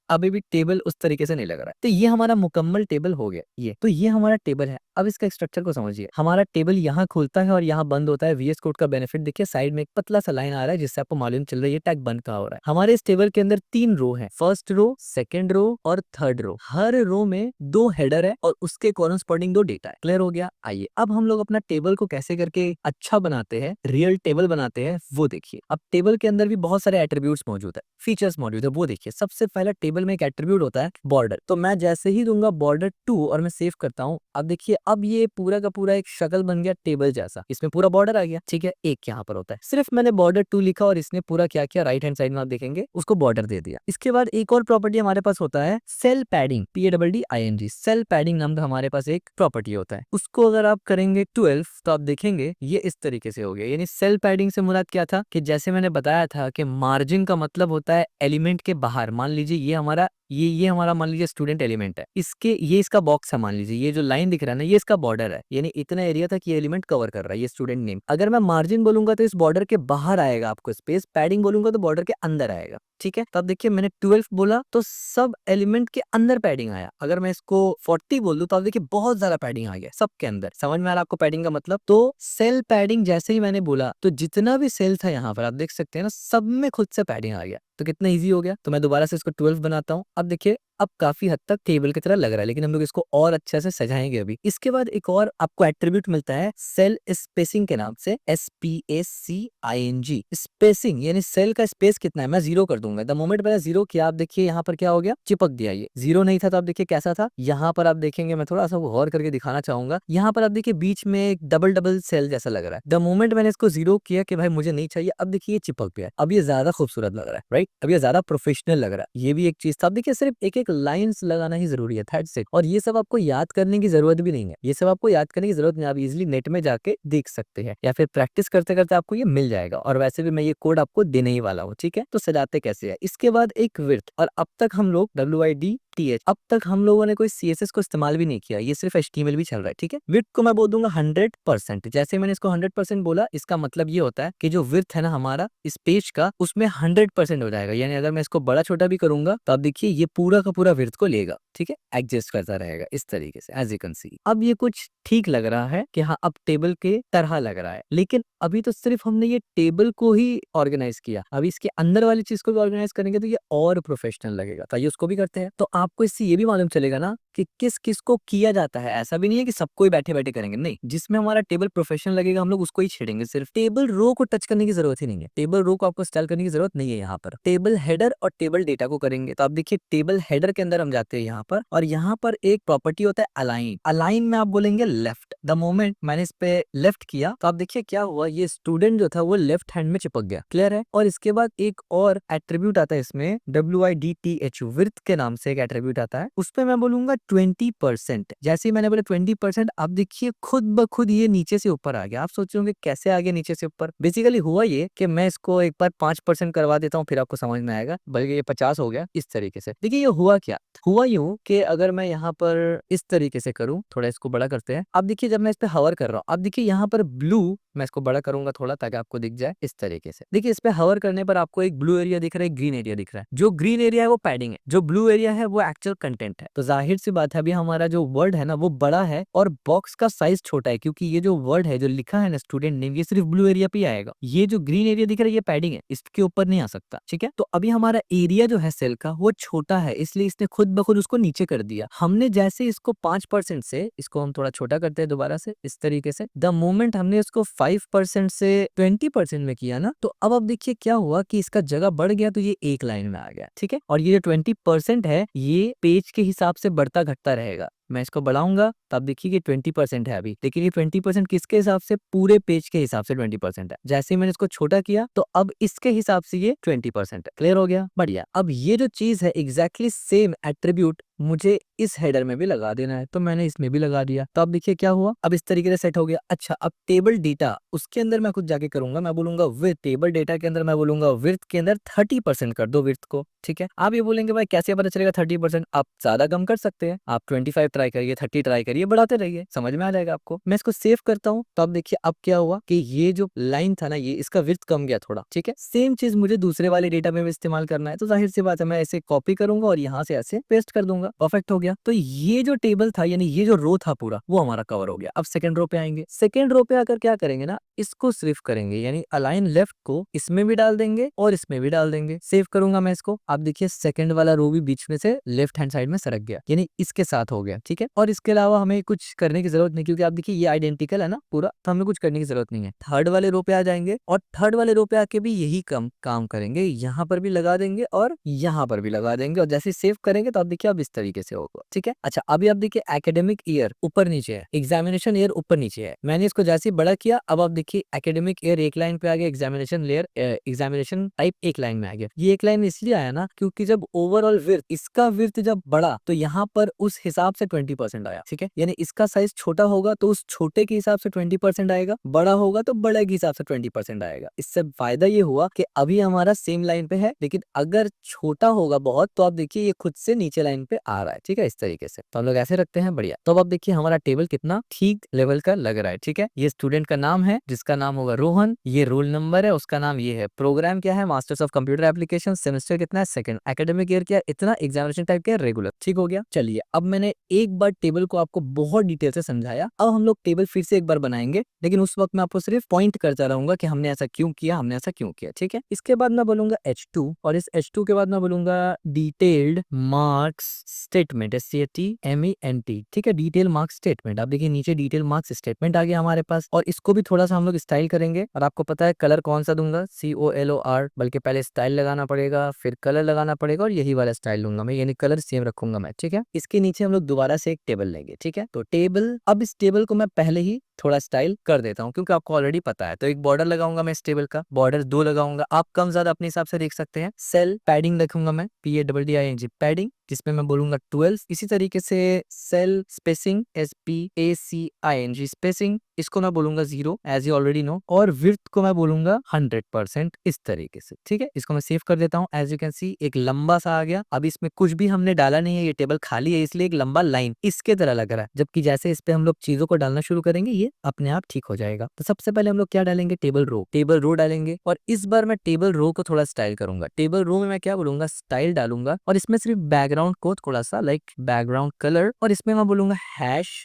अभी भी टेबल उस तरीके से नहीं लग रहा है। तो ये हमारा मुकम्मल टेबल हो गया, ये तो ये हमारा टेबल है। अब इसका स्ट्रक्चर को समझिए, हमारा टेबल यहाँ खुलता है और यहाँ बंद होता है। VS कोड का बेनिफिट देखिए, साइड में एक पतला सा लाइन आ रहा है जिससे आपको मालूम चल रहा है ये टैग बंद कहाँ हो रहा है। हमारे इस टेबल के अंदर 3 रो है, फर्स्ट रो, सेकंड रो और थर्ड रो। हर रो में 2 हेडर है और उसके कॉरस्पॉन्डिंग 2 डेटा है। क्लियर हो गया। आइए अब हम लोग अपना टेबल को कैसे करके अच्छा बनाते हैं, रियल टेबल बनाते हैं, वो देखिए। अब टेबल के अंदर भी बहुत सारे एट्रीब्यूट्स मौजूद है, फीचर्स मौजूद है, वो देखिए। सबसे पहला टेबल में एक एट्रीब्यूट होता है बॉर्डर, तो मैं जैसे ही दूंगा बॉर्डर 2 और मैं सेव करता हूँ, अब देखिए अब ये पूरा का पूरा एक शक्ल बन गया टेबल जैसा, इसमें पूरा बॉर्डर आ गया। ठीक है, एक यहाँ पर होता है, सिर्फ मैंने बॉर्डर 2 लिखा और इसने पूरा क्या किया, राइट हैंड साइड में आप देखेंगे उसको बॉर्डर दे दिया। इसके बाद एक और प्रॉपर्टी हमारे पास होता है cell padding, PADDING, cell padding नाम का हमारे पास एक प्रॉपर्टी होता है। उसको अगर आप करेंगे 12 तो आप देखेंगे ये इस तरीके से हो गया। यानी सेल पैडिंग से मुराद क्या था कि जैसे मैंने बताया था कि मार्जिन का मतलब होता है एलिमेंट के बाहर। मान लीजिए ये हमारा ये हमारा मान लीजिए स्टूडेंट एलिमेंट है, इसके ये इसका बॉक्स है, मान लीजिए ये जो लाइन दिख रहा है ना ये इसका बॉर्डर है, यानी इतना एरिया तक ये एलिमेंट कवर कर रहा है, ये स्टूडेंट नेम। अगर मैं मार्जिन बोलूंगा तो इस बॉर्डर के बाहर आएगा आपको स्पेस, पैडिंग बोलूंगा तो बॉर्डर के अंदर आएगा। ठीक है, तब देखिए मैंने 12 बोला तो सब एलिमेंट के अंदर पैडिंग आया। अगर मैं इसको 40 बोल दूं तो आप देखिए बहुत ज्यादा पैडिंग आ गया सबके अंदर। समझ में आ रहा आपको पैडिंग का मतलब। तो सेल पैडिंग जैसे ही मैंने बोला तो जितना भी सेल था यहाँ पर आप देख सकते हैं ना, सब में खुद से पैडिंग आ गया। तो कितना इजी हो गया। तो मैं दोबारा से इसको 12 बनाता हूँ। अब देखिए अब काफी हद तक टेबल की तरह लग रहा है, लेकिन हम लोग इसको और अच्छे से सजाएंगे अभी। इसके बाद एक और आपको एट्रीब्यूट मिलता है सेल स्पेसिंग के नाम से, SPACING, स्पेसिंग, यानी सेल का स्पेस कितना है मैं 0 कर दूंगा। द मोमेंट मैंने 0 किया आप देखिए यहाँ पर क्या हो गया, चिपक दिया। ये 0 नहीं था तो आप देखिए कैसा था। यहाँ पर आप देखेंगे, मैं थोड़ा सा गौर करके दिखाना चाहूंगा, यहाँ पर आप देखिए बीच में एक डबल सेल जैसा लग रहा है। द मोमेंट मैंने इसको 0 किया कि भाई मुझे नहीं चाहिए, अब देखिए ये चिपक गया। अब ये ज्यादा खूबसूरत लग रहा है, राइट। अब ये ज्यादा प्रोफेशनल लग रहा है। ये भी एक चीज था। अब देखिए सिर्फ एक एक लाइंस लगाना ही जरूरी है, दैट्स इट। और ये सब आपको याद करने की जरूरत भी नहीं है, ये सब आपको याद करने की जरूरत नहीं, आप इजिली नेट में जाके देख सकते हैं या फिर प्रैक्टिस करते करते आपको ये मिल जाएगा। और वैसे भी मैं ये कोड आपको देने ही वाला हूँ, ठीक है। तो सजाते कैसे है। इसके बाद एक विड्थ, और अब तक हम लोग WIDTH, अब तक हम लोगों ने कोई CSS को इस्तेमाल भी नहीं किया, ये सिर्फ HTML भी चल रहा है, ठीक है। विड्थ को मैं बोल दूंगा 100%। जैसे मैंने इसको 100% बोला, इसका मतलब ये होता है कि जो विड्थ है ना हमारा इस पेज का, उसमें 100% हो जाएगा। यानी अगर मैं इसको बड़ा छोटा भी करूंगा तो आप देखिए ये पूरा का पूरा विड्थ को लेगा, ठीक है, एडजस्ट करता रहेगा इस तरीके से, एज यू कैन सी। अब ये कुछ ठीक लग रहा है कि हाँ अब टेबल के तरह लग रहा है, लेकिन अभी तो सिर्फ हमने ये टेबल को ही ऑर्गेनाइज किया। अभी इसके अंदर वाली चीज को भी ऑर्गेनाइज करेंगे तो ये और प्रोफेशनल लगेगा। तो ये उसको भी करते हैं। तो आपको इससे ये भी मालूम चलेगा ना कि किस किस को किया जाता है। ऐसा भी नहीं है कि सबको ही बैठे बैठे करेंगे, नहीं, जिसमें हमारा टेबल प्रोफेशनल लगेगा हम लोग उसको ही छेड़ेंगे। सिर्फ टेबल रो को टच करने की जरूरत ही नहीं है, टेबल रो को आपको स्टाइल करने की जरूरत नहीं है। यहाँ पर टेबल हेडर और टेबल डेटा को करेंगे। तो आप देखिए टेबल हेडर के अंदर हम जाते हैं यहाँ पर, और यहाँ पर एक प्रॉपर्टी होता है अलाइन। अलाइन में आप बोलेंगे लेफ्ट, द मोमेंट मैंने इस पे लेफ्ट किया तो आप देखिए क्या हुआ, ये स्टूडेंट जो था वो लेफ्ट हैंड में चिपक गया। क्लियर है। और इसके बाद एक और एट्रीब्यूट आता है इसमें, WIDTH, विड्थ के नाम से एक एट्रीब्यूट आता है, उस पे मैं बोलूंगा 20%। जैसे ही मैंने बोला 20%, आप देखिए खुद ब खुद ये नीचे से ऊपर आ गया। आप सोच रहे होंगे कैसे आ गया नीचे से ऊपर। बेसिकली हुआ ये कि मैं इसको एक बार 5% करवा देता हूँ, फिर आपको समझ में आएगा, बल्कि ये 50 हो गया इस तरीके से। देखिए ये हुआ क्या, हुआ यूं कि अगर मैं यहाँ पर इस तरीके से करूं, थोड़ा इसको बड़ा करते हैं। अब देखिए जब मैं इस पे हवर कर रहा हूँ, अब देखिए यहाँ पर ब्लू, मैं इसको बड़ा करूंगा थोड़ा ताकि आपको दिख जाए इस तरीके से। देखिए इस पे हवर करने पर आपको एक ब्लू एरिया दिख रहा है, ग्रीन एरिया दिख रहा है। जो ग्रीन एरिया है वो पैडिंग है, जो ब्लू एरिया है वो एक्चुअल कंटेंट है। तो जाहिर सी बात है अभी हमारा जो वर्ड है ना वो बड़ा है और बॉक्स का साइज छोटा है, क्योंकि ये जो वर्ड है जो लिखा है ना स्टूडेंट नेम, ये सिर्फ ब्लू एरिया पे ही आएगा। ये जो ग्रीन एरिया दिख रहा है ये पैडिंग है, इसके ऊपर नहीं आ सकता। ठीक है, तो अभी हमारा एरिया जो है सेल का वो छोटा है, इसलिए इसने खुद ब खुद उसको नीचे कर दिया। हमने जैसे इसको 5% से, इसको हम थोड़ा छोटा करते हैं दोबारा से इस तरीके से, द मोमेंट हमने इसको 5% से 20% में किया ना, तो अब देखिए क्या हुआ कि इसका जगह बढ़ गया, तो ये एक लाइन में आ गया। ठीक है, और ये जो 20% है ये पेज के हिसाब से बढ़ता घटता रहेगा। मैं इसको बढ़ाऊंगा तब देखिए कि 20% है अभी, लेकिन ये 20% किसके हिसाब से, पूरे पेज के हिसाब से 20% है। जैसे ही मैंने इसको छोटा किया तो अब इसके हिसाब से ये 20% है। क्लियर हो गया, बढ़िया। अब ये जो चीज है एग्जैक्टली सेम एट्रीब्यूट मुझे इस हेडर में भी लगा देना है, तो मैंने इसमें भी लगा दिया। तो अब देखिए क्या हुआ, अब इस तरीके से सेट हो गया। अच्छा, अब टेबल डेटा, उसके अंदर मैं कुछ जाके करूंगा, मैं बोलूंगा विड्थ, टेबल डेटा के अंदर मैं बोलूंगा विड्थ के अंदर 30% कर दो विड्थ को। ठीक है, आप ये बोलेंगे भाई कैसे पता चलेगा 30%, आप ज्यादा कम कर सकते हैं, आप 25 ट्राई करिए, 30 ट्राई करिए, बढ़ाते रहिए, समझ में आ जाएगा आपको। मैं इसको सेव करता हूँ, तो अब देखिए अब क्या हुआ कि ये जो लाइन था ना, ये इसका विड्थ कम गया थोड़ा। ठीक है, सेम चीज मुझे दूसरे वाले डेटा में भी इस्तेमाल करना है, तो जाहिर सी बात है मैं ऐसे कॉपी करूंगा और यहाँ से ऐसे पेस्ट कर दूंगा। परफेक्ट हो गया। तो ये जो टेबल था यानी ये जो रो था पूरा, वो हमारा कवर हो गया। अब सेकंड रो पे आएंगे, सेकंड रो पे आकर क्या करेंगे ना, इसको सिर्फ करेंगे, यानी अलाइन लेफ्ट को इसमें भी डाल देंगे और इसमें भी डाल देंगे। सेव करूंगा मैं इसको, आप देखिए सेकंड वाला रो भी बीच में से लेफ्ट हैंड साइड में सरक गया, यानी इसके साथ हो गया। ठीक है, और इसके अलावा हमें कुछ करने की जरूरत नहीं, क्योंकि आप देखिए ये आइडेंटिकल है ना पूरा, तो हमें कुछ करने की जरूरत नहीं है। थर्ड वाले रो पे आ जाएंगे और थर्ड वाले रो पे आके भी यही काम करेंगे, यहाँ पर भी लगा देंगे और यहाँ पर भी लगा देंगे, और जैसे सेव करेंगे तो आप देखिए अब इस तरीके से होगा। ठीक है, अच्छा अभी आप देखिए एकेडमिक ईयर ऊपर नीचे है, एग्जामिनेशन ईयर ऊपर नीचे है। मैंने इसको जैसे बड़ा किया, अब आप देखिए एकेडमिक ईयर एक लाइन पे आ गया, एग्जामिनेशन लेयर एग्जामिनेशन टाइप एक लाइन में आ गया। ये एक लाइन इसलिए आया ना क्योंकि जब ओवरऑल विड्थ, इसका विड्थ जब बढ़ा तो यहाँ पर उस हिसाब से 20% आया। ठीक है, यानी इसका साइज छोटा होगा तो उस छोटे के हिसाब से 20% आएगा, बड़ा होगा तो बड़े के हिसाब से 20% आएगा। इससे फायदा ये हुआ कि अभी हमारा सेम लाइन पे है, लेकिन अगर छोटा होगा बहुत तो आप देखिए ये खुद से नीचे लाइन पे आ रहा है। ठीक है, इस तरीके से तो हम लोग ऐसे रखते हैं, बढ़िया। तो अब आप देखिए हमारा टेबल कितना ठीक लेवल का लग रहा है। ठीक है, ये स्टूडेंट का नाम है जिसका नाम होगा रोहन, ये रोल नंबर है, उसका नाम ये है, प्रोग्राम क्या है, masters of computer application, semester कितना है सेकंड, एकेडमिक ईयर क्या इतना, एग्जामिनेशन टाइप क्या रेगुलर। ठीक हो गया, चलिए अब मैंने एक बार टेबल को आपको बहुत डिटेल से समझाया, अब हम लोग टेबल फिर से एक बार बनाएंगे, लेकिन उस वक्त मैं आपको सिर्फ पॉइंट करता रहूंगा कि हमने ऐसा क्यों किया, हमने ऐसा क्यों किया। ठीक है, इसके बाद मैं बोलूंगा H2 और इस H2 के बाद मैं बोलूंगा डिटेल्ड मार्क्स स्टेटमेंट, STATMENT। ठीक है, डिटेल मार्क्स स्टेटमेंट। आप देखिए नीचे डिटेल मार्क्स स्टेटमेंट आ गया हमारे पास, और इसको भी थोड़ा सा हम लोग स्टाइल करेंगे, और आपको पता है कलर कौन सा दूंगा, COLOR, बल्कि पहले स्टाइल लगाना पड़ेगा फिर कलर लगाना पड़ेगा, और यही वाला स्टाइल लूंगा मैं, यानी कलर सेम रखूंगा मैं। ठीक है, इसके नीचे हम लोग दोबारा से एक टेबल लेंगे। ठीक है, तो टेबल, अब इस टेबल को मैं पहले ही थोड़ा स्टाइल कर देता हूँ क्योंकि आपको ऑलरेडी पता है। तो एक बॉर्डर लगाऊंगा मैं इस टेबल का, बॉर्डर 2 लगाऊंगा, आप कम ज्यादा अपने हिसाब से देख सकते हैं। सेल पैडिंग रखूंगा मैं, PADDING पैडिंग, जिसमें मैं बोलूंगा 12। इसी तरीके से सेल स्पेसिंग, SPACING स्पेसिंग, इसको मैं बोलूंगा 0 एज यू ऑलरेडी नो, और विड्थ को मैं बोलूंगा 100% इस तरीके से। ठीक है, इसको मैं सेव कर देता हूँ। एज यू कैन सी एक लंबा सा आ गया, अब इसमें कुछ भी हमने डाला नहीं है, ये टेबल खाली है, इसलिए एक लंबा लाइन इसके तरह लग रहा है, जबकि जैसे इस पे हम लोग चीजों को डालना शुरू करेंगे ये अपने आप ठीक हो जाएगा। तो सबसे पहले हम लोग क्या डालेंगे, टेबल रो डालेंगे, और इस बार मैं टेबल रो को थोड़ा स्टाइल करूंगा। टेबल रो में मैं क्या बोलूंगा, स्टाइल डालूंगा, और इसमें सिर्फ बैकग्राउंड को थोड़ा सा लाइक बैकग्राउंड कलर, और इसमें मैं बोलूंगा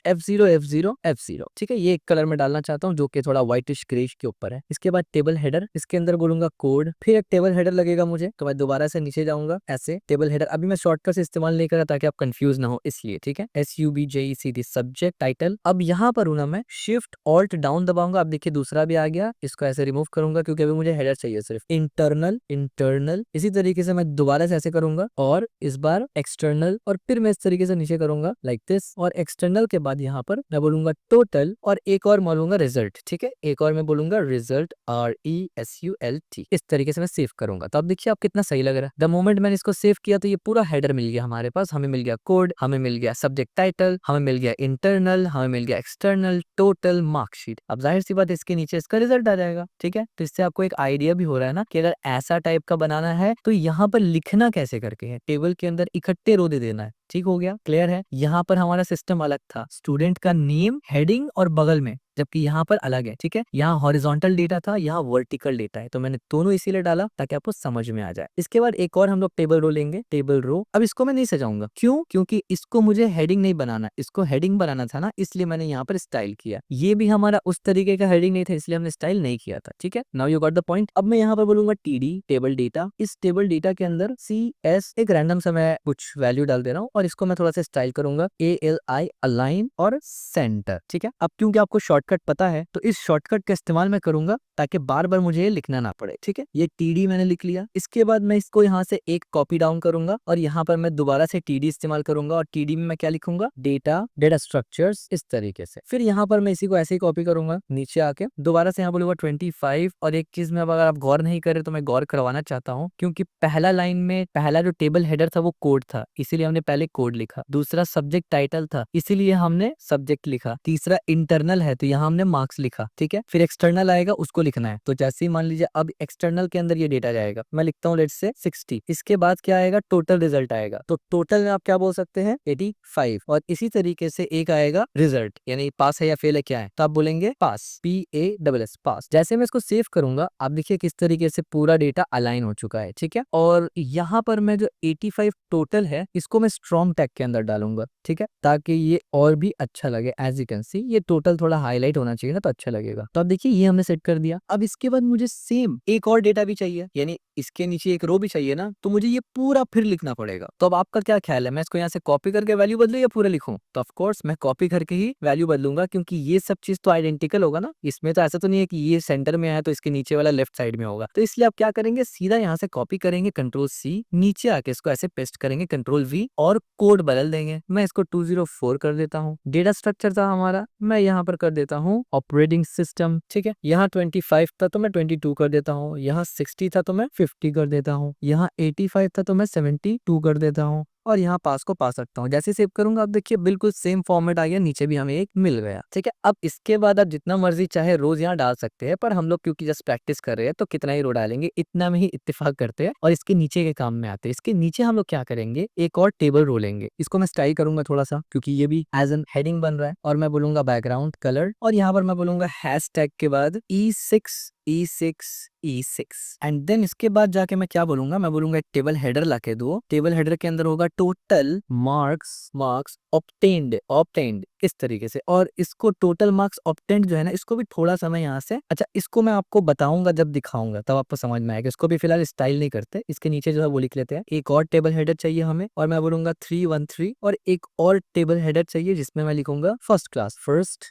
#F0 ठीक है, ये एक कलर में डालना चाहता हूँ जो कि थोड़ा व्हाइटिश ग्रेश के ऊपर है। इसके बाद टेबल हेडर, इसके अंदर बोलूंगा कोड, फिर एक टेबल हेडर लगेगा मुझे, तो मैं दोबारा से नीचे जाऊंगा ऐसे टेबल हेडर। अभी मैं शॉर्टकट इस्तेमाल नहीं कर रहा ताकि आप कंफ्यूज ना हो इसलिए। ठीक है, SUBJECT सब्जेक्ट टाइटल। अब यहाँ पर हूं ना मैं, शिफ्ट ऑल्ट डाउन दबाऊंगा, अब देखिए दूसरा भी आ गया, इसको ऐसे रिमूव करूंगा क्योंकि अभी मुझे हेडर चाहिए सिर्फ। इंटरनल, इसी तरीके से मैं दोबारा से ऐसे करूंगा, और इस बार एक्सटर्नल, और फिर मैं इस तरीके से नीचे करूंगा लाइक दिस, और एक्सटर्नल के बाद यहाँ पर मैं बोलूंगा टोटल, और एक और बोलूंगा रिजल्ट। ठीक है, एक और मैं बोलूंगा रिजल्ट, RESULT। इस तरीके से मैं सेव करूंगा। तो अब देखिए आप कितना सही लग रहा है। द मोमेंट मैंने इसको सेव किया तो ये पूरा हेडर मिल गया हमारे पास। हमें मिल गया कोड, हमें मिल गया सब्जेक्ट टाइटल, हमें मिल गया इंटरनल, हमें मिल गया एक्सटर्नल, टोटल, मार्कशीट। अब जाहिर सी बात इसके नीचे इसका रिजल्ट आ जाएगा। ठीक है, तो इससे आपको एक आइडिया भी हो रहा है ना कि अगर ऐसा टाइप का बनाना है तो यहाँ पर लिखना कैसे करके है, टेबल के अंदर इकट्ठे रो दे देना है। ठीक हो गया, क्लियर है। यहाँ पर हमारा सिस्टम अलग था, स्टूडेंट का नेम, हेडिंग और बगल में, जबकि यहाँ पर अलग है। ठीक है, यहाँ हॉरिजॉन्टल डेटा था, यहाँ वर्टिकल डेटा है, तो मैंने दोनों इसीलिए डाला ताकि आपको समझ में आ जाए। इसके बाद एक और हम लोग टेबल रो लेंगे, टेबल रो। अब इसको मैं नहीं सजाऊंगा, क्यों? क्योंकि इसको मुझे हेडिंग नहीं बनाना, इसको हेडिंग बनाना था ना, इसलिए मैंने यहाँ पर स्टाइल किया। ये भी हमारा उस तरीके का हेडिंग नहीं था, इसलिए हमने स्टाइल नहीं किया था। ठीक है, now you got the point. अब मैं यहाँ पर बोलूंगा TD, टेबल डेटा। इस टेबल डेटा के अंदर CS एक रैंडम सा मैं कुछ वैल्यू डाल दे रहा हूँ, और इसको मैं थोड़ा सा स्टाइल करूंगा, ALI, अलाइन और सेंटर। ठीक है, अब क्योंकि आपको शॉर्टकट पता है तो इस शॉर्टकट का इस्तेमाल मैं करूंगा ताकि बार बार मुझे ये लिखना ना पड़े। ठीक है, ये TD मैंने लिख लिया। इसके बाद मैं इसको यहाँ से एक कॉपी डाउन करूंगा, और यहाँ पर मैं दोबारा से TD इस्तेमाल करूंगा, और TD में मैं क्या लिखूंगा, डेटा स्ट्रक्चर्स, इस तरीके से। फिर यहाँ पर मैं इसी को ऐसे ही कॉपी करूंगा, नीचे आके दोबारा से यहाँ बोलूंगा 25। और एक चीज में अब अगर आप गौर नहीं करे तो मैं गौर करवाना चाहता हूँ, क्योंकि पहला लाइन में पहला जो टेबल हेडर था वो कोड था, इसीलिए हमने पहले कोड लिखा। दूसरा सब्जेक्ट टाइटल था, इसीलिए हमने सब्जेक्ट लिखा। तीसरा इंटरनल है तो यहाँ हमने मार्क्स लिखा। ठीक है, फिर एक्सटर्नल आएगा, उसको लिखना है। तो जैसे ही मान लीजिए अब एक्सटर्नल के अंदर ये डेटा जाएगा, मैं लिखता हूँ लेट्स से 60। इसके बाद क्या आएगा, टोटल रिजल्ट आएगा। तो टोटल में आप क्या बोल सकते हैं, 85। और इसी तरीके से एक आएगा रिजल्ट, यानी पास है या फेल है क्या है, तो आप बोलेंगे पास, PASS, पास। जैसे मैं इसको सेव करूंगा, आप देखिए किस तरीके से पूरा डेटा अलाइन हो चुका है। ठीक है, और यहाँ पर मैं जो 85 टोटल है, इसको मैं स्ट्रॉन्ग टैग के अंदर डालूंगा। ठीक है, ताकि ये और भी अच्छा लगे। एज यू कैन सी ये टोटल थोड़ा हाईलाइट होना चाहिए ना, तो अच्छा लगेगा। तो अब देखिए ये हमने सेट कर दिया। अब इसके बाद मुझे सेम एक और डेटा भी चाहिए, यानी इसके नीचे एक रो भी चाहिए ना, तो मुझे ये पूरा फिर लिखना पड़ेगा। तो अब आपका क्या ख्याल है, मैं इसको यहाँ से कॉपी करके वैल्यू बदलूं या पूरा लिखूं? तो ऑफ कोर्स मैं कॉपी करके ही वैल्यू बदलूंगा, क्योंकि ये सब चीज तो आइडेंटिकल होगा ना। इसमें तो ऐसा तो नहीं है कि ये सेंटर में है तो इसके नीचे वाला लेफ्ट साइड में होगा। तो इसलिए आप क्या करेंगे, सीधा यहाँ से कॉपी करेंगे, Ctrl+C, नीचे आके इसको ऐसे पेस्ट करेंगे, Ctrl+V, और कोड बदल देंगे। मैं इसको 204 कर देता हूँ। डेटा स्ट्रक्चर था हमारा, मैं यहाँ पर कर देता हूँ ऑपरेटिंग सिस्टम। ठीक है, यहाँ 25 था तो मैं 22 कर देता हूँ, यहाँ 60 था तो मैं 50 कर देता हूँ, यहाँ 85 था तो मैं 72 कर देता हूँ, और यहाँ पास को पा सकता हूँ। जैसे सेव करूंगा, अब देखिए बिल्कुल सेम फॉर्मेट आ गया, नीचे भी हमें एक मिल गया। ठीक है, अब इसके बाद आप जितना मर्जी चाहे रोज यहाँ डाल सकते हैं, पर हम लोग क्योंकि जस्ट प्रैक्टिस कर रहे हैं तो कितना ही रो डालेंगे, इतना में ही इत्तेफाक करते हैं, और इसके नीचे के काम में आते हैं। इसके नीचे हम लोग क्या करेंगे, एक और टेबल रो लेंगे। इसको मैं स्टाइल करूंगा थोड़ा सा, क्योंकि ये भी एज एन हेडिंग बन रहा है, और मैं बोलूंगा बैकग्राउंड कलर, और यहाँ पर मैं बोलूंगा हैशटैग के बाद E6 एंड देन इसके बाद जाके मैं क्या बोलूंगा, मैं बोलूंगा एक टेबल हेडर लाके दो। टेबल हेडर के अंदर होगा टोटल मार्क्स ऑब्टेन्ड, इस तरीके से। और इसको टोटल मार्क्स ऑब्टेन्ड जो है ना, इसको भी थोड़ा सा मैं यहाँ से, अच्छा इसको मैं आपको बताऊंगा जब दिखाऊंगा तब आपको समझ में आएगा। इसको भी फिलहाल स्टाइल नहीं करते, इसके नीचे जो है वो लिख लेते हैं। एक और टेबल हेडर चाहिए हमें, और मैं बोलूंगा 313, और एक और टेबल हेडर चाहिए जिसमें मैं लिखूंगा फर्स्ट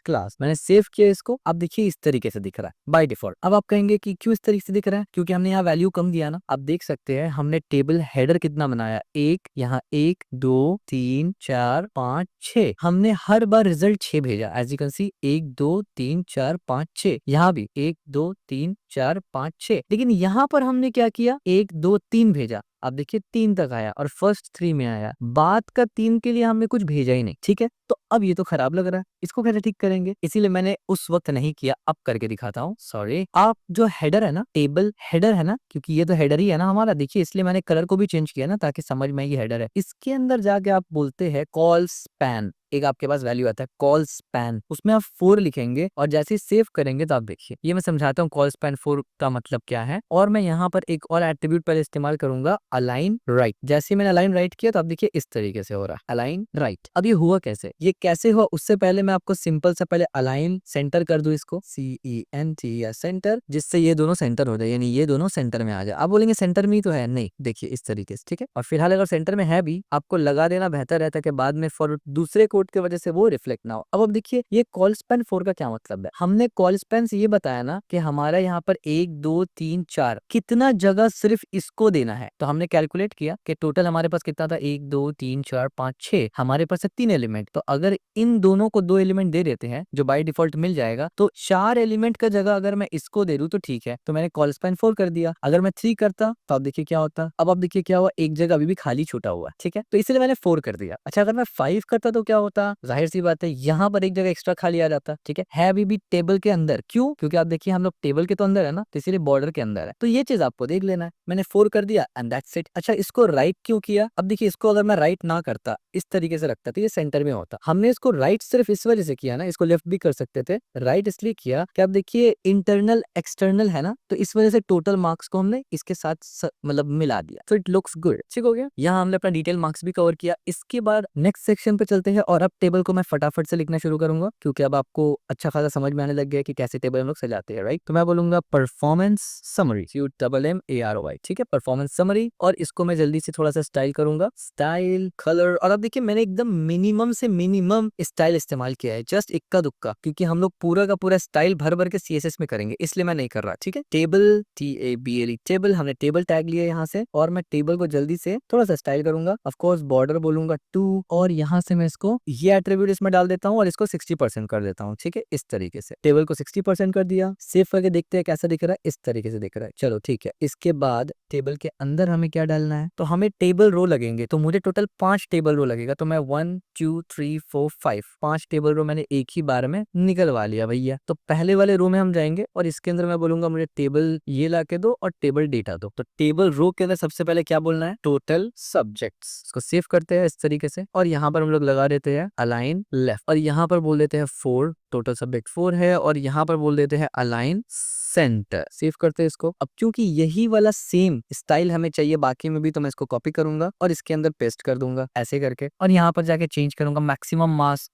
क्लास। मैंने सेव किया इसको, अब देखिए इस तरीके से दिख रहा है बाय डिफॉल्ट। अब आप कहेंगे कि क्यों इस तरीके से दिख रहा है, क्योंकि हमने यहाँ वैल्यू कम दिया ना। आप देख सकते हैं हमने टेबल हेडर कितना बनाया, एक, यहाँ 1 2 3 4 5 6, हमने हर बार रिजल्ट 6 भेजा। एज यू कैन सी 1 2 3 4 5 6, यहाँ भी 1 2 3 4 5 6, लेकिन यहाँ पर हमने क्या किया, 1 2 3 भेजा। अब देखिए 3 तक आया और फर्स्ट 3 में आया, बाद का 3 के लिए हमने कुछ भेजा ही नहीं। ठीक है, तो अब ये तो खराब लग रहा है, इसको कैसे ठीक करेंगे, इसीलिए मैंने उस वक्त नहीं किया, अब करके दिखाता हूँ। सॉरी, आप जो हेडर है ना, टेबल हेडर है ना, क्योंकि ये तो हेडर ही है ना हमारा, देखिए इसलिए मैंने कलर को भी चेंज किया ना, ताकि समझ में ये हेडर है। इसके अंदर जाके आप बोलते हैं कॉल स्पैन, एक आपके पास वैल्यू आता है कॉल स्पैन, उसमें आप 4 लिखेंगे, और जैसे ही सेव करेंगे तो आप देखिए ये मैं समझाता हूँ कॉल स्पैन 4 का मतलब क्या है। और मैं यहाँ पर एक और एट्रीब्यूट पहले इस्तेमाल करूंगा, अलाइन राइट। जैसे ही मैंने अलाइन राइट किया तो आप देखिए इस तरीके से हो रहा है अलाइन राइट। अब ये हुआ कैसे, ये कैसे हुआ उससे पहले मैं आपको सिंपल सा पहले अलाइन सेंटर कर दूं इसको, CENT या सेंटर, जिससे ये दोनों सेंटर हो जाए, यानी ये दोनों सेंटर में आ जाए। आप बोलेंगे सेंटर में ही तो है, नहीं, देखिए इस तरीके से, ठीक है। और फिलहाल अगर सेंटर में है भी, आपको लगा देना बेहतर रहता है कि बाद में फॉर दूसरे कोड की वजह से वो रिफ्लेक्ट ना हो। अब देखिए ये कॉल स्पैन 4 का क्या मतलब है। हमने कॉल स्पैन से ये बताया ना कि हमारा यहाँ पर 1 2 3 4 कितना जगह सिर्फ इसको देना है, तो हमने कैलकुलेट किया कि टोटल हमारे पास कितना था, 1 2 3 4 5 6, हमारे पास है 3 एलिमेंट। तो अगर इन दोनों को 2 एलिमेंट दे देते हैं जो बाय डिफॉल्ट मिल जाएगा, तो 4 एलिमेंट का जगह अगर मैं इसको दे दूं तो ठीक है, तो मैंने कॉल स्पैन 4 कर दिया। अगर मैं 3 करता तो आप देखिए क्या होता, अब आप देखिए क्या हुआ, एक जगह अभी भी खाली छूटा हुआ है, ठीक है, तो इसलिए मैंने 4 कर दिया। अच्छा अगर मैं 5 करता तो क्या होता, जाहिर सी बात है यहाँ पर एक जगह एक्स्ट्रा खाली आ जाता, ठीक है अभी भी टेबल के अंदर, क्यों, क्योंकि आप देखिए हम लोग टेबल के तो अंदर है ना, तो इसीलिए बॉर्डर के अंदर है, तो ये चीज आपको देख लेना है। मैंने 4 कर दिया एंड दैट्स इट। अच्छा इसको राइट क्यों किया, अब देखिए इसको अगर मैं राइट ना करता, इस तरीके से रखता, तो ये सेंटर में होता। हमने इसको राइट सिर्फ इस वजह से किया ना, इसको लेफ्ट भी कर सकते थे, राइट इसलिए किया कि आप देखिए इंटरनल एक्सटर्नल है ना, तो इस वजह से टोटल मार्क्स को हमने इसके साथ मतलब मिला दिया, तो इट लुक्स गुड, ठीक हो गया। यहाँ हमने अपना डिटेल मार्क्स भी कवर किया। इसके बाद नेक्स्ट सेक्शन पे चलते हैं और अब टेबल को मैं फटाफट से लिखना शुरू करूंगा, क्योंकि अब आपको अच्छा खासा समझ में आने लग गया कि कैसे टेबल हम लोग सजाते हैं, राइट। तो मैं बोलूंगा परफॉर्मेंस समरी, CUMMARY, ठीक है, परफॉर्मेंस समरी। और इसको मैं जल्दी से थोड़ा सा स्टाइल करूंगा, स्टाइल कलर। और अब देखिए मैंने एकदम मिनिमम से मिनिमम स्टाइल इस्तेमाल किया है, जस्ट इक्का दुक्का, क्योंकि हम लोग पूरा का पूरा स्टाइल भर भर के CSS में करेंगे, इसलिए मैं नहीं कर रहा, ठीक है। टेबल, TABLE टेबल, हमने टेबल टैग लिया यहाँ से, और मैं टेबल को जल्दी से थोड़ा सा स्टाइल करूंगा। ऑफ कोर्स बॉर्डर बोलूंगा 2, और यहाँ से मैं इसको ये एट्रीब्यूट इसमें डाल देता हूँ और इसको 60% कर देता हूँ, ठीक है। इस तरीके से टेबल को 60% कर दिया, सेव करके देखते हैं कैसा दिख रहा है, इस तरीके से दिख रहा है, चलो ठीक है। इसके बाद टेबल के अंदर हमें क्या डालना है, तो हमें टेबल रो लगेंगे, तो मुझे टोटल 5 टेबल रो लगेगा, तो मैं 1 2 3 4 5 टेबल रो मैंने एक ही बार में निकलवा लिया भैया। तो पहले वाले रो में हम जाएंगे और इसके अंदर मैं बोलूंगा मुझे टेबल ये ला के दो और टेबल डेटा दो। तो टेबल रो के अंदर सबसे पहले क्या बोलना है, टोटल सब्जेक्ट्स। इसको सेव करते हैं इस तरीके से, और यहाँ पर हम लोग लगा देते हैं अलाइन लेफ्ट, और यहाँ पर बोल देते हैं 4, टोटल सब्जेक्ट 4 है, और यहाँ पर बोल देते हैं अलाइन सेंटर। सेव करते हैं इसको। अब क्योंकि यही वाला सेम स्टाइल हमें चाहिए बाकी में भी, तो मैं इसको कॉपी करूंगा और इसके अंदर पेस्ट कर दूंगा ऐसे करके, और यहाँ पर जाके चेंज करूंगा मैक्सिमम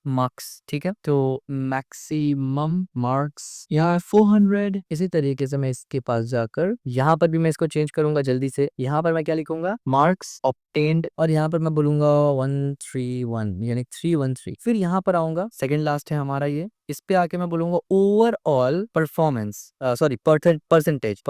मार्क्स, ठीक है। तो मैक्सिमम मार्क्स यहाँ 400, इसी तरीके से मैं इसके पास जाकर यहाँ पर भी मैं इसको चेंज करूंगा जल्दी से। यहाँ पर मैं क्या लिखूंगा, मार्क्स ऑब्टेन्ड, और यहाँ पर मैं बोलूंगा 131, यानी 313। फिर यहाँ पर आऊंगा, सेकंड लास्ट है हमारा ये, इस पे आके मैं बोलूंगा overall performance, sorry percentage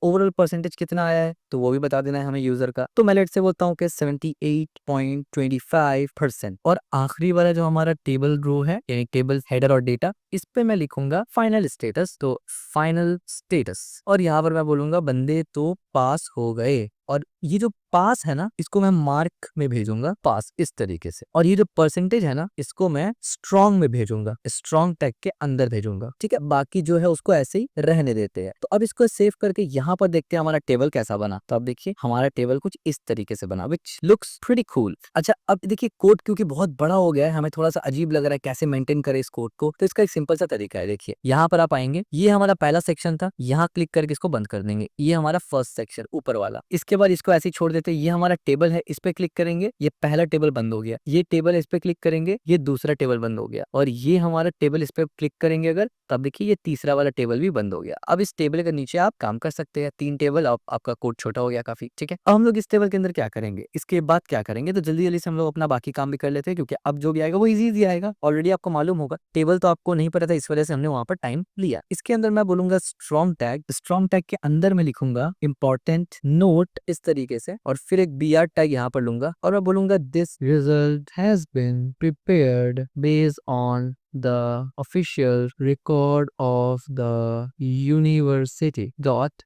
overall percentage कितना आया है, तो वो भी बता देना है हमें यूजर का। तो मैं लेट से बोलता हूँ कि 78.25%। और आखिरी वाला जो हमारा टेबल रो है, यानी टेबल हेडर और डेटा, इस पे मैं लिखूंगा फाइनल स्टेटस, तो फाइनल स्टेटस। और यहाँ पर मैं बोलूंगा बंदे तो पास हो गए, और ये जो पास है ना, इसको मैं मार्क में भेजूंगा पास, इस तरीके से। और ये जो परसेंटेज है ना, इसको मैं स्ट्रॉन्ग में भेजूंगा, स्ट्रॉन्ग टैग के अंदर भेजूंगा, ठीक है। बाकी जो है उसको ऐसे ही रहने देते हैं। तो अब इसको सेव करके यहाँ पर देखते हैं हमारा टेबल कैसा बना। तो अब देखिए हमारा टेबल कुछ इस तरीके से बना, विच लुक्स प्रीटी कूल। अच्छा अब देखिए कोड क्योंकि बहुत बड़ा हो गया है, हमें थोड़ा सा अजीब लग रहा है कैसे मेंटेन करें इस कोड को, तो इसका एक सिंपल सा तरीका है। देखिए यहाँ पर आप आएंगे, ये हमारा पहला सेक्शन था, यहाँ क्लिक करके इसको बंद कर देंगे, ये हमारा फर्स्ट सेक्शन ऊपर वाला। इसके बाद इसको ऐसे ही छोड़ देते हैं, ये हमारा टेबल है, इस पे क्लिक करेंगे, ये पहला टेबल बंद हो गया। ये टेबल, इस पे क्लिक करेंगे, ये दूसरा टेबल बंद हो गया। और ये हमारा टेबल, इस पे क्लिक करेंगे अगर, तब देखिए ये तीसरा वाला टेबल भी बंद हो गया। अब इस टेबल के नीचे आप काम कर सकते हैं, 3 टेबल, आपका कोड छोटा हो गया काफी, ठीक है। अब हम लोग इस टेबल के अंदर क्या करेंगे, इसके बाद क्या करेंगे, तो जल्दी जल्दी से हम लोग अपना बाकी काम भी कर लेते हैं, क्योंकि अब जो भी आएगा वो इजी आएगा। ऑलरेडी आपको मालूम होगा, टेबल तो आपको नहीं पता था, इस वजह से हमने वहां पर टाइम लिया। इसके अंदर मैं बोलूंगा स्ट्रॉन्ग टैग के अंदर मैं लिखूंगा इंपॉर्टेंट नोट, इस तरीके से, और फिर एक BR टैग यहाँ पर लूंगा, और मैं बोलूंगा this result has been prepared based on the official record of the university.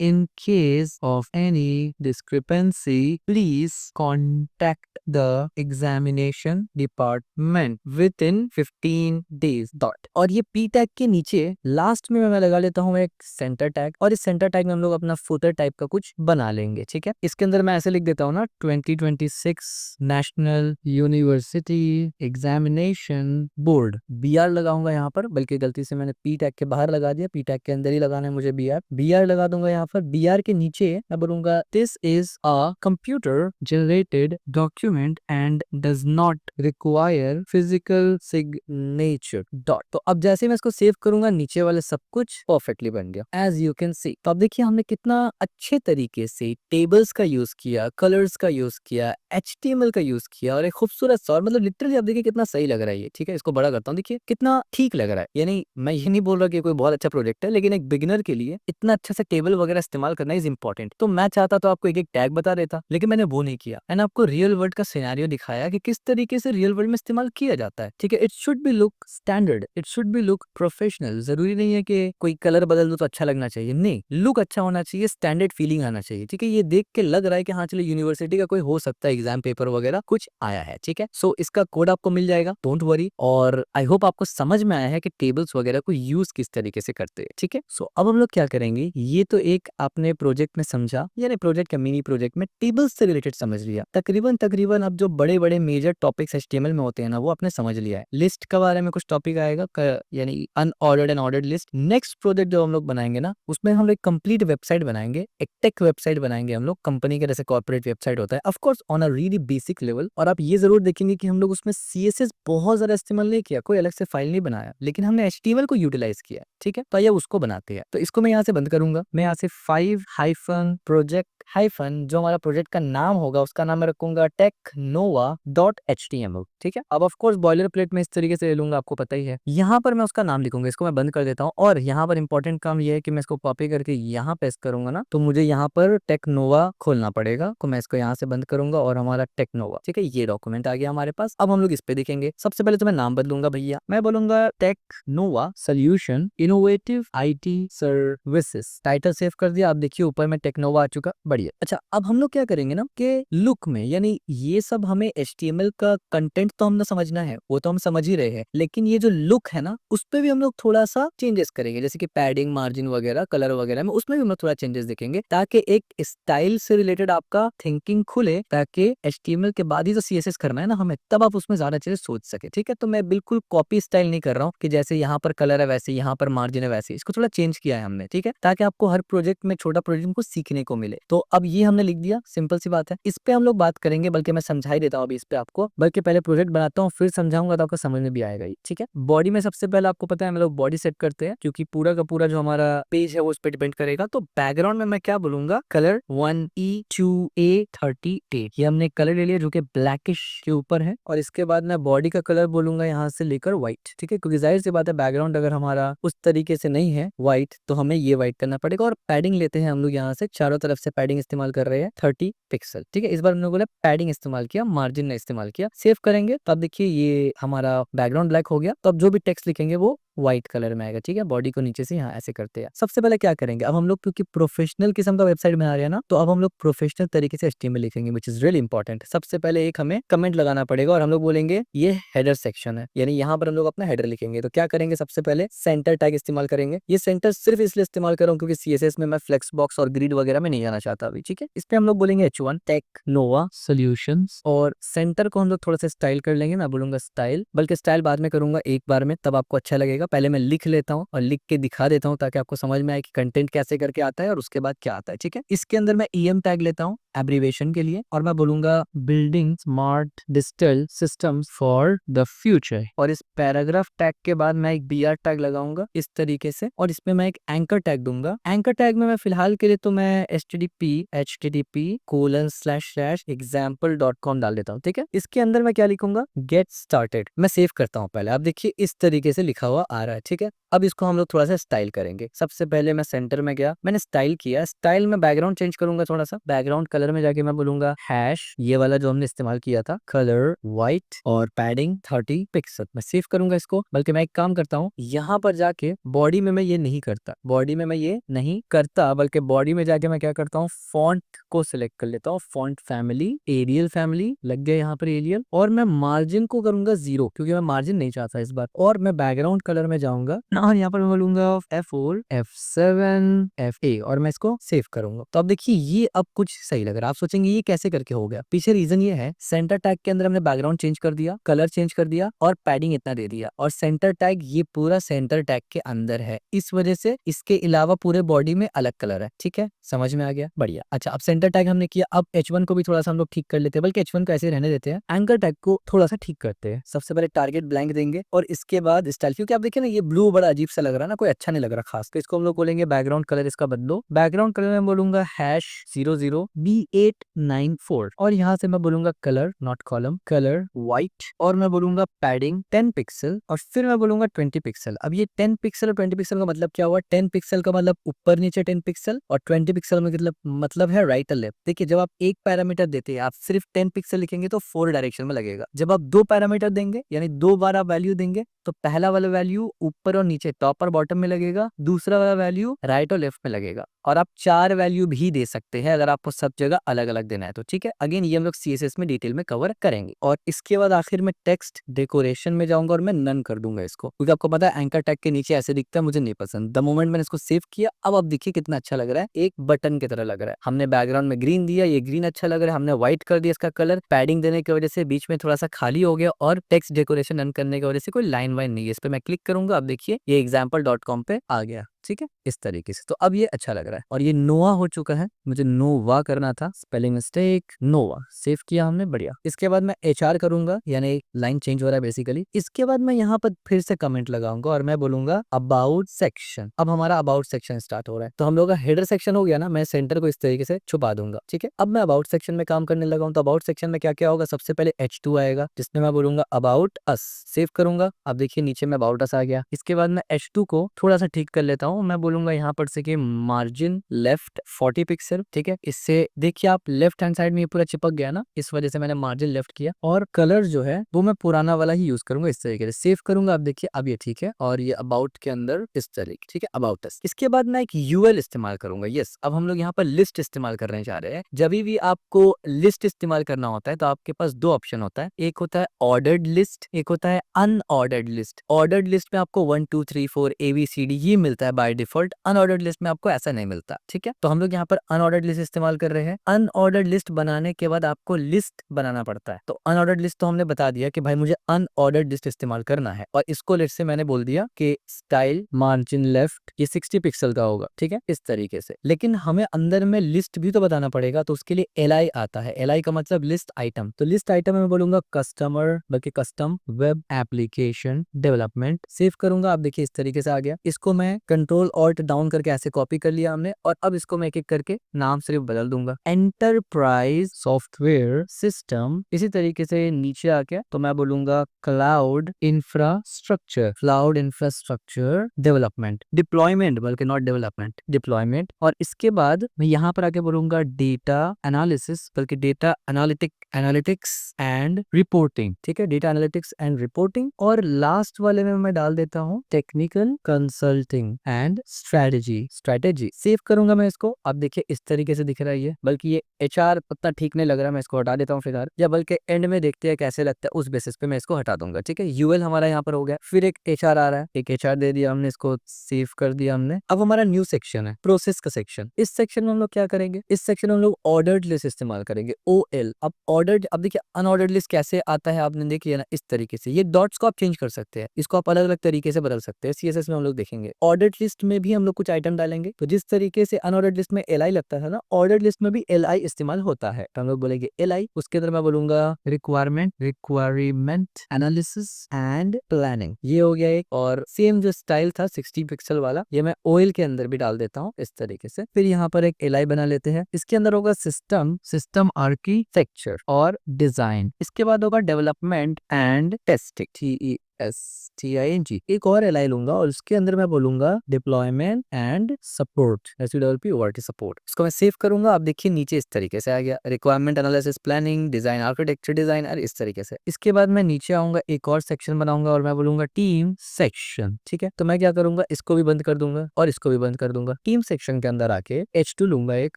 In case of any discrepancy, please contact the examination department within 15 days. और ये P टैग के नीचे लास्ट में मैं लगा लेता हूँ एक सेंटर टैग, और इस सेंटर टैग में हम लोग अपना फुटर टाइप का कुछ बना लेंगे, ठीक है। इसके अंदर मैं ऐसे लिख देता हूँ ना, 2026 national university examination board, BR लगाऊंगा यहाँ पर, बल्कि गलती से मैंने पी टैग के बाहर लगा दिया, पी टैग के अंदर ही लगाना है मुझे बी आर लगा दूंगा यहाँ पर। बी आर के नीचे मैं बोलूंगा this is a computer generated document and does not require physical signature dot. तो अब जैसे मैं इसको सेव करूंगा नीचे वाले सब कुछ परफेक्टली बन गया एज यू कैन सी। तो अब देखिए हमने कितना अच्छे तरीके से टेबल्स का यूज किया, कलर्स का यूज किया, HTML का यूज किया और एक खूबसूरत सा, और मतलब लिटरली आप देखिए कितना सही लग रहा है ये। ठीक है, इसको बड़ा करता हूँ, देखिए कितना ठीक लग रहा है। यानी मैं ये नहीं बोल रहा कि कोई बहुत अच्छा प्रोजेक्ट है, लेकिन एक बिगिनर के लिए इतना अच्छा सा टेबल वगैरह इस्तेमाल करना इज इंपॉर्टेंट। तो मैं चाहता तो आपको एक एक टैग बता देता, लेकिन मैंने वो नहीं किया। मैंने आपको रियल वर्ल्ड का सिनेरियो दिखाया कि किस तरीके से रियल वर्ल्ड में इस्तेमाल किया जाता है। ठीक है, it should be look standard, it should be look professional. जरूरी नहीं है कि कोई कलर बदल दो तो अच्छा लगना चाहिए, नहीं, लुक अच्छा होना चाहिए, स्टैंडर्ड फीलिंग आना चाहिए। ठीक है, ये देख के लग रहा है कि हाँ चलो यूनिवर्सिटी का कोई हो सकता है एग्जाम पेपर वगैरह कुछ आया है। ठीक है, सो इसका कोड आपको मिल जाएगा, डोंट वरी। और आई होप आपको समझ में आया है कि टेबल्स वगैरह को यूज किस तरीके से करते हैं। ठीक है, सो अब हम लोग क्या करेंगे, ये तो एक आपने प्रोजेक्ट में समझा, यानी प्रोजेक्ट का मिनी प्रोजेक्ट में टेबल्स से रिलेटेड समझ लिया। तकरीबन तकरीबन अब जो बड़े बड़े मेजर टॉपिक्स HTML में होते हैं ना, वो आपने समझ लिया है। लिस्ट के बारे में कुछ टॉपिक आएगा, यानी unordered and ordered list. Next project जो हम लोग बनाएंगे ना, उसमें हम लोग एक कंप्लीट वेबसाइट बनाएंगे, एक टेक वेबसाइट बनाएंगे हम लोग, कंपनी के जैसे कॉर्पोरेट वेबसाइट होता है, of course on a really basic level. और आप ये जरूर देखेंगे कि हम लोग उसमें CSS बहुत ज्यादा इस्तेमाल नहीं किया, कोई अलग से फाइल नहीं बनाया, लेकिन हमने HTML को यूटिलाइज किया। ठीक है, तो ये उसको बनाते हैं। तो इसको मैं यहाँ से बंद करूंगा, मैं यहाँ से 5 प्रोजेक्ट हाइफन जो हमारा प्रोजेक्ट का नाम होगा उसका नाम मैं रखूंगा technova.html। ठीक है, अब ऑफ कोर्स बॉयलर प्लेट में इस तरीके से ले लूंगा, आपको पता ही है। यहाँ पर मैं उसका नाम लिखूंगा, इसको मैं बंद कर देता हूँ। और यहाँ पर इंपॉर्टेंट काम ये है कि मैं इसको कॉपी करके यहाँ पेस्ट करूंगा ना, तो मुझे यहाँ पर टेक्नोवा खोलना पड़ेगा। तो मैं इसको यहाँ से बंद करूंगा और हमारा टेक्नोवा, ठीक है, ये डॉक्यूमेंट आ गया हमारे पास। अब हम लोग इस पे देखेंगे। सबसे पहले तो मैं नाम बदलूंगा भैया, मैं बोलूंगा Technova solution innovative IT services. Title save कर दिया। आप देखिए ऊपर में टेक्नोवा आ चुका, बढ़िया। अच्छा, अब हम लोग क्या करेंगे ना कि लुक में, यानी ये सब हमें HTML का कंटेंट तो हमने समझना है, वो तो हम समझ ही रहे हैं, लेकिन ये जो लुक है ना, उस पे भी हम लोग थोड़ा सा चेंजेस करेंगे, जैसे कि पैडिंग, मार्जिन वगैरह, कलर वगैरह में, उसमें भी हम लोग थोड़ा चेंजेस देखेंगे, ताकि एक स्टाइल से रिलेटेड आपका थिंकिंग खुले, ताकि HTML के बाद ही तो CSS करना है ना हमें, तब आप उसमें ज्यादा चीजें सोच सके। ठीक है, तो मैं बिल्कुल कॉपी स्टाइल नहीं कर रहा हूँ कि जैसे यहाँ पर कलर है वैसे यहाँ पर मार्जिन है वैसे, इसको थोड़ा चेंज किया है हमने। ठीक है, ताकि आपको हर प्रोजेक्ट में, छोटा प्रोजेक्ट को सीखने को मिले। तो अब ये हमने लिख दिया, सिंपल सी बात है। इस पे हम लोग बात करेंगे, बल्कि मैं समझा ही देता हूँ अभी इस पे आपको, बल्कि पहले प्रोजेक्ट बनाता हूँ फिर समझाऊंगा, तो आपको समझ में भी आएगा ही। ठीक है, बॉडी में सबसे पहले आपको पता है हम लोग बॉडी सेट करते हैं, क्योंकि पूरा का पूरा जो हमारा पेज है वो उस पर डिपेंड करेगा। तो बैकग्राउंड में मैं क्या बोलूंगा, कलर 1E2A38, ये हमने कलर ले लिया जो कि ब्लैकिश के ऊपर है। और इसके बाद मैं बॉडी का कलर बोलूंगा यहाँ से लेकर व्हाइट। ठीक है, क्योंकि जाहिर सी बात है बैकग्राउंड अगर हमारा उस तरीके से नहीं है व्हाइट, तो हमें ये व्हाइट करना पड़ेगा। और पैडिंग लेते हैं हम लोग यहाँ से, चारों तरफ से पैडिंग इस्तेमाल कर रहे हैं 30 पिक्सल। ठीक है, इस बार हमने बोला पैडिंग इस्तेमाल किया, मार्जिन ने इस्तेमाल किया। सेव करेंगे तो अब देखिए ये हमारा बैकग्राउंड ब्लैक हो गया। तो अब जो भी टेक्स्ट लिखेंगे वो व्हाइट कलर में आएगा। ठीक है, बॉडी को नीचे से यहाँ ऐसे करते हैं। सबसे पहले क्या करेंगे, अब हम लोग क्योंकि प्रोफेशनल किस्म का वेबसाइट बना रहे हैं ना, तो अब हम लोग प्रोफेशनल तरीके से HTML लिखेंगे, विच इज रियली इंपॉर्टेंट। सबसे पहले एक हमें कमेंट लगाना पड़ेगा और हम लोग बोलेंगे ये हेडर सेक्शन है, यानी यहाँ पर हम लोग अपना हेडर लिखेंगे। तो क्या करेंगे, सबसे पहले सेंटर टैग इस्तेमाल करेंगे। ये सेंटर सिर्फ इसलिए इस्तेमाल कर रहा हूँ क्योंकि CSS में मैं फ्लेक्स बॉक्स और ग्रिड वगैरह में नहीं जाना चाहता अभी। ठीक है, इस पे हम लोग बोलेंगे H1 टेक्नोवा सॉल्यूशंस, और सेंटर को हम लोग थोड़ा सा स्टाइल कर लेंगे। मैं बोलूंगा स्टाइल, बल्कि स्टाइल बाद में करूंगा एक बार में, तब आपको अच्छा लगेगा। पहले मैं लिख लेता हूँ और लिख के दिखा देता हूँ ताकि आपको समझ में आए कि कंटेंट कैसे करके आता है और उसके बाद क्या आता है। ठीक है, इसके अंदर मैं EM टैग लेता हूँ एब्रीवेशन के लिए, और मैं बोलूंगा building smart digital systems for the future. और इस पैराग्राफ टैग के बाद मैं एक BR टैग लगाऊंगा इस तरीके से, और इसमें मैं एक एंकर टैग दूंगा। एंकर टैग में मैं फिलहाल के लिए तो मैं http://example.com डाल देता हूँ। ठीक है, इसके अंदर मैं क्या लिखूंगा, गेट स्टार्टेड। मैं सेव करता हूँ पहले, आप देखिए इस तरीके से लिखा हुआ आ रहा है। ठीक है, अब इसको हम लोग थोड़ा सा स्टाइल करेंगे। सबसे पहले मैं सेंटर में गया, मैंने स्टाइल किया, स्टाइल में बैकग्राउंड चेंज करूंगा थोड़ा सा। बैकग्राउंड कलर में जाके मैं बोलूंगा हैश, ये वाला जो हमने इस्तेमाल किया था, कलर व्हाइट और पैडिंग 30 पिक्सल। मैं सेव करूंगा इसको, बल्कि मैं एक काम करता हूँ, यहाँ पर जाके बॉडी में मैं ये नहीं करता, बॉडी में मैं ये नहीं करता, बल्कि बॉडी में जाके मैं क्या करता हूँ, फॉन्ट को सिलेक्ट कर लेता हूँ। फॉन्ट फैमिली, एरियल फैमिली लग गया यहाँ पर, एरियल। और मैं मार्जिन को करूंगा 0, क्योंकि मैं मार्जिन नहीं चाहता इस बार। और मैं बैकग्राउंड कलर में जाऊंगा, और यहाँ पर मैं बोलूंगा F4 F7 FA और मैं इसको सेव करूंगा। तो अब देखिए ये अब कुछ सही लग रहा है। आप सोचेंगे ये कैसे करके हो गया, पीछे रीजन ये है, सेंटर टैग के अंदर हमने बैकग्राउंड चेंज कर दिया, कलर चेंज कर दिया और पैडिंग इतना दे दिया, और सेंटर टैग ये पूरा सेंटर टैग के अंदर है, इस वजह से इसके अलावा पूरे बॉडी में अलग कलर है। ठीक है, समझ में आ गया, बढ़िया। अच्छा, अब सेंटर टैग हमने किया, अब H1 को भी थोड़ा सा हम लोग ठीक कर लेते हैं, बल्कि H1 को ऐसे रहने देते हैं, एंकर टैग को थोड़ा सा ठीक करते हैं। सबसे पहले टारगेट ब्लैंक देंगे और इसके बाद स्टाइल, क्योंकि आप देखिए ना ये ब्लू बड़ा अजीब सा लग रहा है ना, कोई अच्छा नहीं लग रहा खास, तो इसको हम लोग बोलेंगे बैकग्राउंड कलर इसका बदलो। बैकग्राउंड कलर में बोलूंगा #00B894 और यहाँ से मैं बोलूंगा colour not column, colour white, और मैं बोलूंगा पैडिंग 10 पिक्सल और फिर मैं बोलूंगा 20 पिक्सल। अब ये 10 पिक्सल और 20 पिक्सल का मतलब क्या हुआ, 10 पिक्सल का मतलब ऊपर नीचे 10 पिक्सल और 20 पिक्सल में मतलब है राइट और लेफ्ट। देखिए जब आप एक पैरामीटर देते हैं, आप सिर्फ 10 पिक्सल लिखेंगे तो 4 डायरेक्शन में लगेगा। जब आप दो पैरामीटर देंगे यानी दो बार आप वैल्यू देंगे तो पहला वाला वैल्यू ऊपर और नीचे टॉप और बॉटम में लगेगा, दूसरा वाला वैल्यू राइट और लेफ्ट में लगेगा, और आप 4 वैल्यू भी दे सकते हैं अगर आपको सब जगह अलग अलग देना है तो। ठीक है, अगेन ये हम लोग CSS में डिटेल में कवर करेंगे। और इसके बाद आखिर में टेक्स्ट डेकोरेशन में जाऊंगा और मैं नन कर दूंगा इसको, क्योंकि आपको पता है एंकर टैग के नीचे ऐसे दिखता है, मुझे नहीं पसंद। द मोमेंट मैंने इसको सेव किया, अब आप देखिए कितना अच्छा लग रहा है, एक बटन की तरह लग रहा है। हमने बैकग्राउंड में ग्रीन दिया, ये ग्रीन अच्छा लग रहा है, हमने व्हाइट कर दिया इसका कलर, पैडिंग देने की वजह से बीच में थोड़ा सा खाली हो गया, और टेक्स्ट डेकोरेशन नन करने की वजह से कोई लाइन वाइन नहीं है। इस पे मैं क्लिक करूंगा, अब देखिए ये example.com पे आ गया। ठीक है, इस तरीके से तो अब ये अच्छा लग रहा है, और ये नोवा हो चुका है, मुझे नोवा करना था, स्पेलिंग मिस्टेक, नोवा सेव किया हमने, बढ़िया। इसके बाद मैं HR करूंगा, यानी लाइन चेंज हो रहा है बेसिकली। इसके बाद मैं यहाँ पर फिर से कमेंट लगाऊंगा और मैं बोलूंगा अबाउट सेक्शन। अब हमारा अबाउट सेक्शन स्टार्ट हो रहा है, तो हम लोग का हेडर सेक्शन हो गया ना, मैं सेंटर को इस तरीके से छुपा दूंगा। ठीक है, अब मैं अबाउट सेक्शन में काम करने लगा हूँ। तो अबाउट सेक्शन में क्या क्या होगा, सबसे पहले H2 आएगा जिसमें मैं बोलूंगा अबाउट अस, सेव करूंगा। अब देखिए नीचे में अबाउट अस आ गया। इसके बाद मैं H2 को थोड़ा सा ठीक कर लेता हूँ, मैं बोलूंगा यहाँ पर से कि मार्जिन लेफ्ट 40 पिक्सल। ठीक है, इससे देखिए आप लेफ्ट हैंड साइड में ये पूरा चिपक गया ना, इस वजह से मैंने मार्जिन लेफ्ट किया, और कलर जो है वो मैं पुराना वाला ही यूज करूंगा इस तरीके से। सेव करूंगा, अब देखिए अब ये ठीक है, और ये अबाउट के अंदर इस तरीके, ठीक है, अबाउट अस। इसके बाद मैं एक UL इस्तेमाल करूंगा। यस, अब हम लोग यहाँ पर लिस्ट इस्तेमाल करने जा रहे हैं। जब भी आपको लिस्ट इस्तेमाल करना होता है तो आपके पास दो ऑप्शन होता है, एक होता है ऑर्डर्ड लिस्ट, एक होता है अनऑर्डर्ड लिस्ट। ऑर्डर्ड लिस्ट में आपको 1 2 3 4 ABCD ये मिलता है बाय डिफॉल्ट, अनऑर्डर्ड लिस्ट में आपको ऐसा नहीं मिलता। ठीक है, तो हम लोग यहाँ पर अनऑर्डर्ड लिस्ट इस्तेमाल कर रहे हैं। अनऑर्डर्ड लिस्ट बनाने के बाद आपको लिस्ट बनाना पड़ता है, तो अनऑर्डर्ड लिस्ट तो हमने बता दिया कि भाई मुझे अनऑर्डर्ड लिस्ट इस्तेमाल करना है, और इसको लिस्ट से मैंने बोल दिया कि स्टाइल मार्जिन लेफ्ट ये 60 पिक्सल का होगा। ठीक है, इस तरीके से। लेकिन हमें अंदर में लिस्ट भी तो बताना पड़ेगा, तो उसके लिए LI आता है। LI का मतलब लिस्ट आइटम, तो लिस्ट आइटम में बोलूंगा कस्टमर, बल्कि custom web application development. Save करूंगा, आप देखिए इस तरीके से आ गया। इसको मैं कंट्रोल ऑल्ट डाउन करके ऐसे कॉपी कर लिया हमने, और अब इसको मैं एक एक करके नाम सिर्फ बदल दूंगा, एंटरप्राइज सॉफ्टवेयर सिस्टम। इसी तरीके से नीचे आके तो मैं बोलूंगा cloud infrastructure, cloud infrastructure development, deployment बल्कि नॉट डेवलपमेंट, डिप्लॉयमेंट। और इसके बाद मैं यहाँ पर आके बोलूंगा डेटा एनालिसिस, बल्कि डेटा एनालिटिक्स एंड रिपोर्टिंग। ठीक है, डेटा एनालिटिक्स एंड रिपोर्टिंग। और लास्ट वाले में मैं डाल देता हूँ technical consulting and strategy. Save करूंगा मैं इसको, अब देखिए इस तरीके से दिख रहा है ये, बल्कि ये HR उतना ठीक नहीं लग रहा, मैं इसको हटा देता हूँ फिलहाल, या बल्कि एंड में देखते हैं कैसे लगता है, उस बेसिस पे मैं इसको हटा दूंगा। ठीक है, UL हमारा यहाँ पर हो गया। फिर एक HR आ रहा है, एक HR दे दिया हमने, इसको सेव कर दिया हमने। अब हमारा न्यू सेक्शन है, प्रोसेस का सेक्शन। इस सेक्शन में हम लोग क्या करेंगे, इस सेक्शन में हम लोग ऑर्डर्ड लिस्ट इस्तेमाल करेंगे, OL। अब ऑर्डर्ड, अब देखिए अनऑर्डर्ड लिस्ट कैसे आता है आपने देख लिया ना, इस तरीके से। ये डॉट्स को आप चेंज कर सकते हैं, इसको आप अलग अलग तरीके से बदल सकते हैं, CSS में हम लोग देखेंगे। ऑर्डर्ड लिस्ट में भी हम लोग कुछ आइटम डालेंगे, तो जिस तरीके से अनऑर्डर्ड लिस्ट में LI लगता है ना, ऑर्डर्ड लिस्ट में भी LI इस्तेमाल होता है, तो हम लोग बोलेंगे LI। उसके अंदर मैं बोलूंगा रिक्वायरमेंट एनालिसिस एंड प्लानिंग, ये हो गया एक। और सेम जो स्टाइल था 60 पिक्सल वाला, ये मैं OL के अंदर भी डाल देता हूँ इस तरीके से। फिर यहाँ पर एक LI बना लेते हैं, इसके अंदर होगा सिस्टम आर्किटेक्चर और डिजाइन। इसके बाद होगा डेवलपमेंट एंड टेस्टिंग, TESTING। एक और LI लूंगा और उसके अंदर मैं बोलूंगा deployment and support, SWORT support. इसको मैं सेव करूंगा, आप देखिए नीचे इस तरीके से आ गया, requirement analysis, planning, design, architecture, design, और इस तरीके से। इसके बाद मैं नीचे आऊंगा, एक और सेक्शन बनाऊंगा और मैं बोलूंगा टीम सेक्शन। ठीक है, तो मैं क्या करूंगा, इसको भी बंद कर दूंगा और इसको भी बंद कर दूंगा। टीम सेक्शन के अंदर आके H2 लूंगा एक,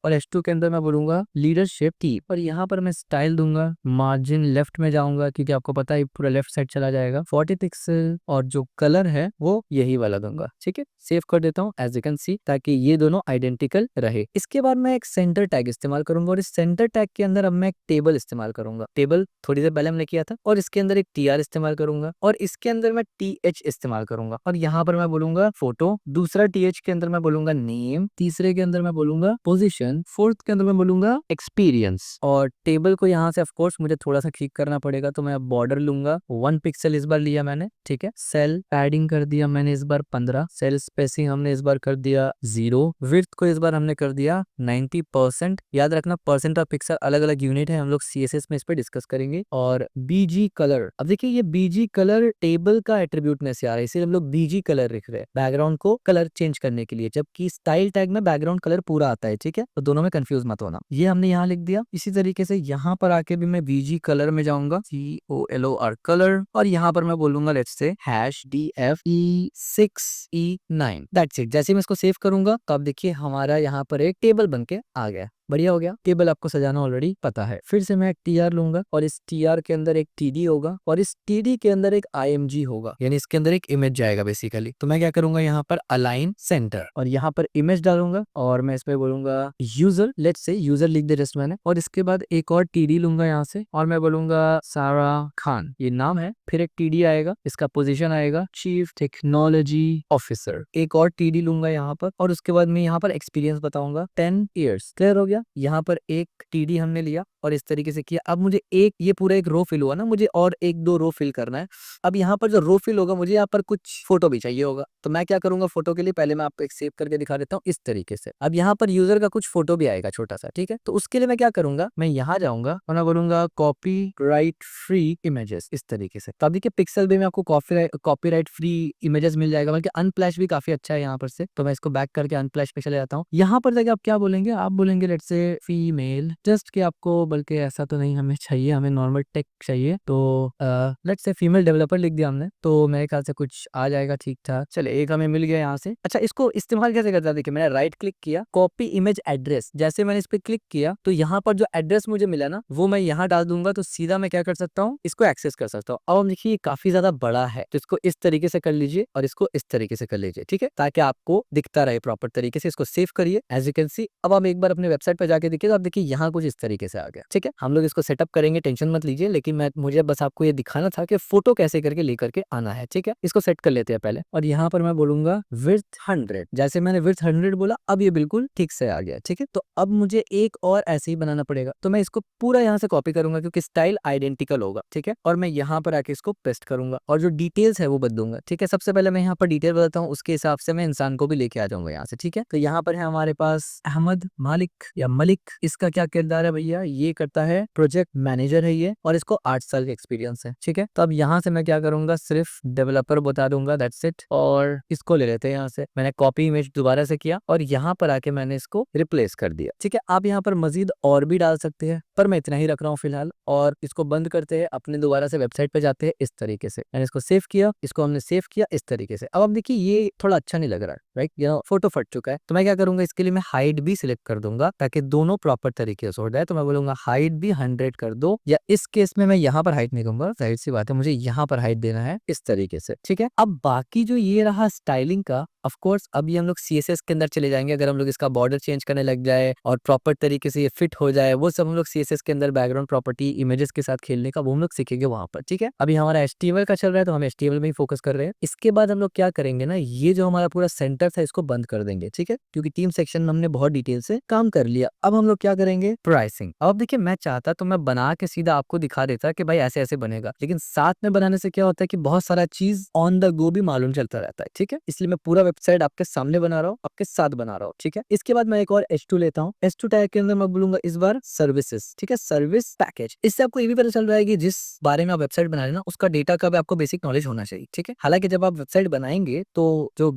और H2 के अंदर मैं बोलूंगा लीडरशिप टीम, और यहाँ पर मैं स्टाइल दूंगा, मार्जिन लेफ्ट में जाऊंगा क्योंकि आपको पता है पूरा लेफ्ट साइड चला जाएगा, 40 पिक्सल और जो कलर है वो यही वाला दूंगा। ठीक है, सेव कर देता हूँ एज यू कैन सी, ताकि ये दोनों आइडेंटिकल रहे। इसके बाद मैं एक सेंटर टैग इस्तेमाल करूंगा और इस सेंटर टैग के अंदर अब मैं एक टेबल इस्तेमाल करूंगा। टेबल थोड़ी देर पहले हमने किया था, और इसके अंदर एक टीआर इस्तेमाल करूंगा और इसके अंदर मैं टीएच इस्तेमाल करूंगा और यहाँ पर मैं बोलूंगा फोटो, दूसरा टीएच के अंदर मैं बोलूंगा नेम, तीसरे के अंदर मैं बोलूंगा पोजीशन, फोर्थ के अंदर मैं बोलूंगा एक्सपीरियंस। और टेबल को यहाँ से ऑफकोर्स मुझे थोड़ा सा ठीक करना पड़ेगा, तो मैं बॉर्डर लूंगा 1 पिक्सल इस बार लिया मैंने। ठीक है, सेल पैडिंग कर दिया मैंने इस बार 15, सेल स्पेसिंग हमने इस बार कर दिया 0, विड्थ को इस बार हमने कर दिया 90%। याद रखना परसेंट ऑफ पिक्सल अलग अलग यूनिट है, हम लोग सीएसएस में इस पे डिस्कस करेंगे। और बीजी कलर, अब देखिए ये बीजी कलर टेबल का एट्रीब्यूट में से आ रहा है, इसीलिए हम लोग बीजी कलर लिख रहे हैं बैकग्राउंड को कलर चेंज करने के लिए, जबकि स्टाइल टैग में बैकग्राउंड कलर पूरा आता है। ठीक है, तो दोनों में कंफ्यूज मत होना। ये हमने यहाँ लिख दिया। इसी तरीके से यहाँ पर आके भी मैं बीजी कलर में जाऊंगा, COLOR कलर, और यहाँ पर मैं बोलूंगा let's say #DFE6E9। That's it. जैसे मैं इसको सेव करूंगा तो आप देखिए हमारा यहाँ पर एक टेबल बनके आ गया। बढ़िया हो गया। टेबल आपको सजाना ऑलरेडी पता है। फिर से मैं एक टीआर लूंगा और इस टीआर के अंदर एक टीडी होगा और इस टीडी के अंदर एक IMG होगा, यानी इसके अंदर एक इमेज जाएगा बेसिकली। तो मैं क्या करूंगा, यहाँ पर अलाइन सेंटर और यहाँ पर इमेज डालूंगा और मैं इस पे बोलूंगा यूजर, लेट्स से यूजर लिख दे जस्ट मैंने। और इसके बाद एक और टीडी लूंगा यहाँ से और मैं बोलूंगा सारा खान, ये नाम है। फिर एक टीडी आएगा, इसका पोजीशन आएगा चीफ टेक्नोलॉजी ऑफिसर। एक और टीडी लूंगा यहाँ पर और उसके बाद मैं यहाँ पर एक्सपीरियंस बताऊंगा 10 ईयर्स। क्लियर हो गया। यहाँ पर एक टीडी हमने लिया और इस तरीके से किया। अब मुझे एक ये पूरा एक रो फिल हुआ ना, मुझे और एक दो रो फिल करना है। अब यहाँ पर जो रो फिल होगा मुझे यहाँ पर कुछ फोटो भी चाहिए होगा, तो मैं क्या करूंगा, फोटो के लिए पहले मैं आपको एक सेव करके दिखा देता हूँ इस तरीके से। अब यहाँ पर यूजर का कुछ फोटो भी आएगा छोटा सा। ठीक है, तो उसके लिए मैं क्या करूंगा, मैं यहाँ जाऊंगा और मैं बोलूंगा कॉपी राइट फ्री इमेजेस, इस तरीके से। तो अभी के पिक्सल भी में आपको कॉपी राइट फ्री इमेजेस मिल जाएगा, बल्कि अनप्लैश भी काफी अच्छा है यहाँ पर से। तो मैं इसको बैक करके अनप्लैश पे चले जाता हूँ। यहाँ पर जाके आप क्या बोलेंगे, आप बोलेंगे लेट्स से फीमेल, जस्ट कि आपको, बल्कि ऐसा तो नहीं हमें चाहिए, हमें नॉर्मल टेक चाहिए, तो लेट्स से फीमेल डेवलपर लिख दिया हमने, तो मेरे ख्याल से कुछ आ जाएगा ठीक ठाक। चले, एक हमें मिल गया यहाँ से। अच्छा, इसको इस्तेमाल कैसे करता है, देखिए मैंने राइट क्लिक किया, कॉपी इमेज एड्रेस, जैसे मैंने इस पे क्लिक किया तो यहाँ पर जो एड्रेस मुझे मिला ना वो मैं यहाँ डाल दूंगा, तो सीधा मैं क्या कर सकता हूँ, इसको एक्सेस कर सकता हूँ। अब देखिए काफी ज्यादा बड़ा है, तो इसको इस तरीके से कर लीजिए और इसको इस तरीके से कर लीजिए। ठीक है, ताकि आपको दिखता रहे प्रॉपर तरीके से। इसको सेव करिए एज यू कैन सी। अब आप एक बार अपने वेबसाइट पर जाके देखिए, तो आप देखिए यहाँ कुछ इस तरीके से आ गया। ठीक है, हम लोग इसको सेटअप करेंगे, टेंशन मत लीजिए, लेकिन मुझे बस आपको ये दिखाना था कि फोटो कैसे करके लेकर के आना है। ठीक है, इसको सेट कर लेते हैं पहले और यहाँ पर मैं बोलूंगा विड्थ 100। जैसे मैंने विड्थ 100 बोला, अब ये बिल्कुल ठीक से आ गया। ठीक है, तो अब मुझे एक और ऐसे ही बनाना पड़ेगा, तो मैं इसको पूरा यहाँ से कॉपी करूंगा क्योंकि स्टाइल आइडेंटिकल होगा। ठीक है, और मैं यहाँ पर आके इसको पेस्ट करूंगा और जो डिटेल्स है वो बदलूंगा। ठीक है, सबसे पहले मैं यहाँ पर डिटेल बताता हूँ, उसके हिसाब से मैं इंसान को भी लेके आ जाऊंगा यहाँ से। ठीक है, तो यहाँ पर है हमारे पास अहमद मालिक या मलिक। इसका क्या किरदार है भैया, ये करता है प्रोजेक्ट मैनेजर है ये, और इसको 8 साल का एक्सपीरियंस है। ठीक है, तो अब यहाँ से मैं क्या करूंगा, सिर्फ डेवलपर बता दूंगा, दैट्स इट। और इसको ले लेते हैं यहाँ से। मैंने कॉपी इमेज दोबारा से किया और यहाँ पर आके मैंने इसको रिप्लेस कर दिया। ठीक है, आप यहाँ पर मजीद और भी डाल सकते हैं, पर मैं इतना ही रख रहा हूँ फिलहाल। और इसको बंद करते हैं, अपने दोबारा से वेबसाइट पे जाते हैं। इस तरीके से मैंने इसको सेव किया, इसको हमने सेव किया इस तरीके से। अब देखिए ये थोड़ा अच्छा नहीं लग रहा है, राइट, ये फोटो फट चुका है। तो मैं क्या करूंगा, इसके लिए मैं हाइट भी सिलेक्ट कर दूंगा ताकि दोनों प्रॉपर तरीके से हो जाए। तो मैं बोलूंगा हाइट भी 100 कर दो, या इस केस में मैं यहाँ पर हाइट नहीं दूंगा, जाहिर सी बात है मुझे यहाँ पर हाइट देना है इस तरीके से। ठीक है, अब बाकी जो ये रहा स्टाइलिंग का, ऑफ कोर्स अभी हम लोग CSS के अंदर चले जाएंगे। अगर हम लोग इसका बॉर्डर चेंज करने लग जाए और प्रॉपर तरीके से ये फिट हो जाए, वो सब हम लोग CSS के अंदर बैकग्राउंड प्रॉपर्टी इमेजेस के साथ खेलने का वो हम लोग सीखेंगे वहां पर। ठीक है, अभी हमारा HTML का चल रहा है तो हम HTML में ही फोकस कर रहे हैं। इसके बाद हम लोग क्या करेंगे ना, ये जो हमारा पूरा सेंटर था इसको बंद कर देंगे। ठीक है, क्योंकि टीम सेक्शन में हमने बहुत डिटेल से काम कर लिया। अब हम लोग क्या करेंगे, प्राइसिंग। अब देखिए मैं चाहता तो मैं बना के सीधा आपको दिखा देता कि भाई ऐसे ऐसे बनेगा, लेकिन साथ में बनाने से क्या होता है कि बहुत सारा चीज ऑन द गो भी मालूम चलता रहता है। ठीक है, इसलिए मैं पूरा वेबसाइट आपके सामने बना रहा हूँ, आपके साथ बना रहा हूँ। ठीक है, इसके बाद मैं एक और H2 लेता हूँ। H2 टैग के अंदर मैं बोलूंगा इस बार सर्विसेज। ठीक है, सर्विस पैकेज। इससे आपको ये भी पता चल रहा है कि जिस बारे में आप वेबसाइट बना रहे हैं ना, उसका डेटा का भी आपको बेसिक नॉलेज होना चाहिए। ठीक है, हालांकि जब आप वेबसाइट बनाएंगे तो जो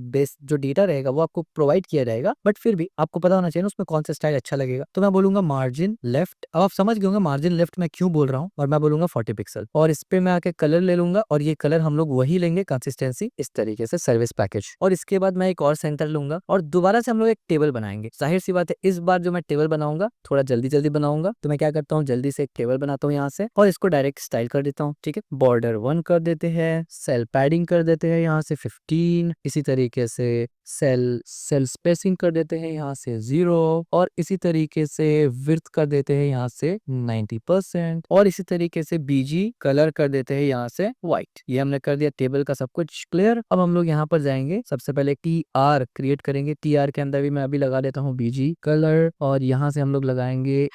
डेटा रहेगा वो आपको प्रोवाइड किया जाएगा, बट फिर भी आपको पता होना चाहिए ना उसमें कौन सा स्टाइल अच्छा लगेगा। तो मैं बोलूंगा मार्जिन लेफ्ट। अब आप समझ गए होंगे मार्जिन लेफ्ट मैं क्यों बोल रहा हूँ, और मैं बोलूंगा 40 पिक्सल। और इस पे मैं आके कलर ले लूंगा और ये कलर हम लोग वही लेंगे, कंसिस्टेंसी इस तरीके से सर्विस पैकेज। और इसके बाद मैं एक और सेंटर लूंगा और दोबारा से हम लोग एक टेबल बनाएंगे। जाहिर सी बात है इस बार जो मैं टेबल बनाऊंगा थोड़ा जल्दी जल्दी बनाऊंगा, तो मैं क्या करता हूँ जल्दी से एक टेबल बनाता हूँ यहाँ से और इसको डायरेक्ट स्टाइल कर देता हूँ। ठीक है, बॉर्डर 1 कर देते हैं, सेल पैडिंग कर देते हैं यहाँ से 15, इसी तरीके से सेल स्पेसिंग कर देते हैं यहाँ से 0 और इसी तरीके से विड्थ कर देते हैं यहाँ से 90% और इसी तरीके से बीजी कलर कर देते हैं यहाँ से व्हाइट। ये हमने कर दिया, टेबल का सब कुछ क्लियर। अब हम लोग यहाँ पर जाएंगे, सबसे पहले TR क्रिएट करेंगे। TR के अंदर भी मैं अभी लगा देता हूँ बीजी कलर और यहाँ से हम लोग लगाएंगे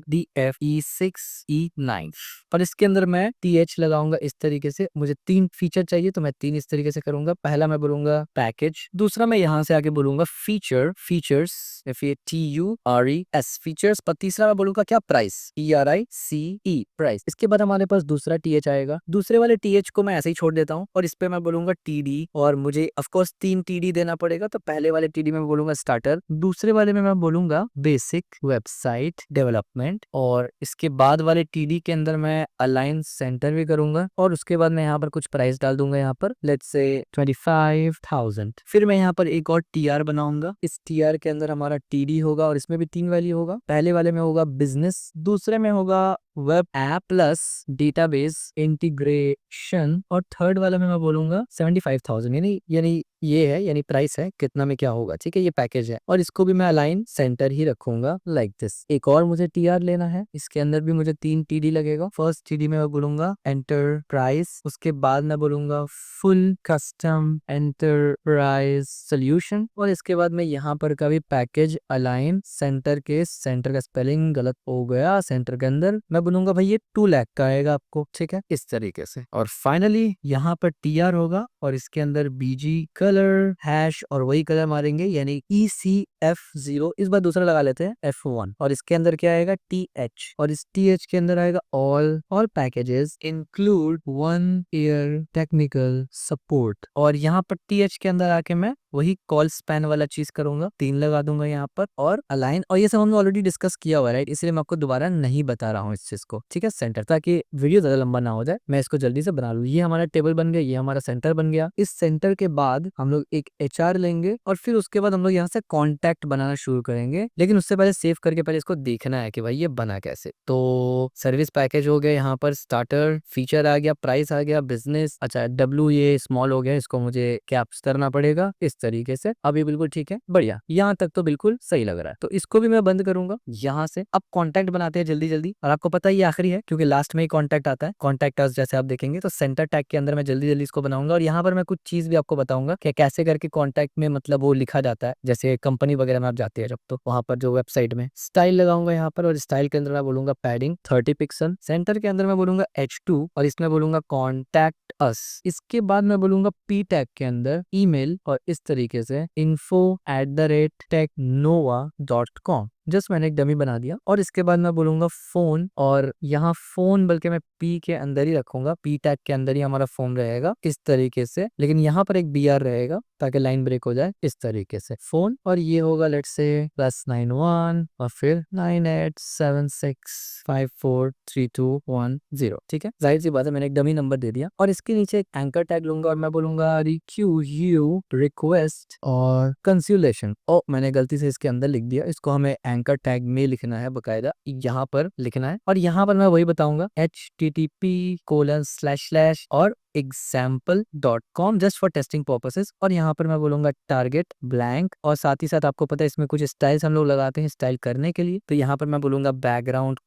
#DFE6E9 और इसके अंदर मैं TH लगाऊंगा इस तरीके से। मुझे 3 फीचर चाहिए तो मैं 3 इस तरीके से करूंगा। पहला मैं बोलूंगा पैकेज, दूसरा मैं यहाँ से आगे बोलूंगा फीचर्स FATURES फीचर्स, पर तीसरा मैं बोलूंगा क्या, प्राइस PRICE प्राइस। इसके बाद हमारे पास दूसरा TH आएगा, दूसरे वाले TH को मैं ऐसे ही छोड़ देता हूँ और इस पे मैं बोलूंगा TD और मुझे ऑफकोर्स 3 TD देना पड़ेगा। तो पहले वाले TD में बोलूंगा स्टार्टर, दूसरे वाले में मैं बोलूंगा बेसिक वेबसाइट डेवलपमेंट और इसके बाद वाले TD के अंदर मैं अलाइन सेंटर भी करूंगा और उसके बाद मैं यहाँ पर कुछ प्राइस डाल दूंगा, यहाँ पर लेट्स से 25,000। फिर मैं यहाँ पर एक और TR बनाऊंगा, इस TR के अंदर हमारा TD होगा और इसमें भी 3 वैल्यू होगा। पहले वाले में होगा बिजनेस, दूसरे में होगा web app plus database integration और थर्ड वाला में मैं बोलूंगा 75,000। यानी ये है, यानी प्राइस है कितना में क्या होगा। ठीक है, ये पैकेज है और इसको भी मैं अलाइन सेंटर ही रखूंगा लाइक दिस। एक और मुझे TR लेना है, इसके अंदर भी मुझे 3 TD लगेगा। फर्स्ट TD में मैं बोलूंगा एंटरप्राइज, उसके बाद मैं बोलूंगा फुल कस्टम एंटरप्राइज सोल्यूशन और इसके बाद मैं यहाँ पर का भी पैकेज अलाइन सेंटर के, सेंटर का स्पेलिंग गलत हो गया, सेंटर के अंदर मैं बोलूंगा भाई ये 2 लाख का आएगा आपको। ठीक है, इस तरीके से। और फाइनली यहाँ पर TR होगा और इसके अंदर BG कलर हैश और वही कलर मारेंगे यानी ECF0, इस बार दूसरा लगा लेते हैं F1 और इसके अंदर क्या आएगा TH और इस TH के अंदर आएगा all packages include 1 year technical support और यहाँ पर TH के अंदर आके मैं वही कॉल स्पैन वाला चीज करूंगा, 3 लगा दूंगा यहाँ पर और अलाइन। और ये सब हमने ऑलरेडी डिस्कस किया हुआ है राइट, इसलिए मैं आपको दोबारा नहीं बता रहा हूँ इस चीज को। ठीक है, सेंटर, ताकि वीडियो ज्यादा लंबा ना हो जाए, मैं इसको जल्दी से बना लूँ। ये हमारा टेबल बन गया, ये हमारा सेंटर बन गया। इस सेंटर के बाद हम लोग एक HR लेंगे और फिर उसके बाद हम लोग यहाँ से कॉन्टैक्ट बनाना शुरू करेंगे, लेकिन उससे पहले सेव करके पहले इसको देखना है कि भाई ये बना कैसे। तो सर्विस पैकेज हो गया, यहाँ पर स्टार्टर फीचर आ गया, प्राइस आ गया, बिजनेस, अच्छा W ये स्मॉल हो गया, इसको मुझे कैप्स करना पड़ेगा इस तरीके से। अभी बिल्कुल ठीक है, बढ़िया, यहाँ तक तो बिल्कुल सही लग रहा है। तो इसको भी मैं बंद करूंगा यहाँ से। अब कॉन्टैक्ट बनाते हैं जल्दी जल्दी, और आपको पता है ये आखिरी है क्योंकि लास्ट में ही कॉन्टैक्ट आता है। कॉन्टैक्ट अस जैसे आप देखेंगे तो सेंटर टैग के अंदर मैं जल्दी जल्दी इसको बनाऊंगा और यहाँ पर मैं कुछ चीज भी आपको बताऊंगा कि कैसे करके कॉन्टैक्ट में मतलब वो लिखा जाता है। जैसे कंपनी वगैरह में आप जाते हैं जब, तो वहां पर जो वेबसाइट में स्टाइल लगाऊंगा यहाँ पर, और स्टाइल के अंदर मैं बोलूंगा पैडिंग 30 पिक्सल, सेंटर के अंदर मैं बोलूंगा H2 और इसमें बोलूंगा कॉन्टैक्ट अस। इसके बाद मैं बोलूंगा P टैग के अंदर ईमेल और इस तरीके से info@technova.com। जस्ट मैंने एक डमी बना दिया और इसके बाद मैं बोलूंगा फोन, और यहाँ फोन बल्कि मैं P के अंदर ही रखूंगा, P टैग के अंदर ही हमारा फोन रहेगा इस तरीके से, लेकिन यहाँ पर एक BR रहेगा ताकि लाइन ब्रेक हो जाए इस तरीके से फोन। और ये होगा लेट्स से +91 और फिर 9876543210। ठीक है, जाहिर सी बात है मैंने एक डमी नंबर दे दिया और इसके नीचे एक एंकर टैग लूंगा और मैं बोलूंगा रिक्यू रिक्वेस्ट और कंसुलेशन। ओ मैंने गलती से इसके अंदर लिख दिया, इसको हमें एंकर टैग में लिखना है, बकायदा यहाँ पर लिखना है। और यहाँ पर मैं वही बताऊंगा http:// और example.com just for testing purposes. और यहाँ पर मैं बोलूंगा टारगेट ब्लैंक, और साथ ही साथ आपको पता है इसमें कुछ स्टाइल्स हम लोग लगाते हैं स्टाइल करने के लिए, तो यहाँ पर मैं बोलूंगा बैकग्राउंड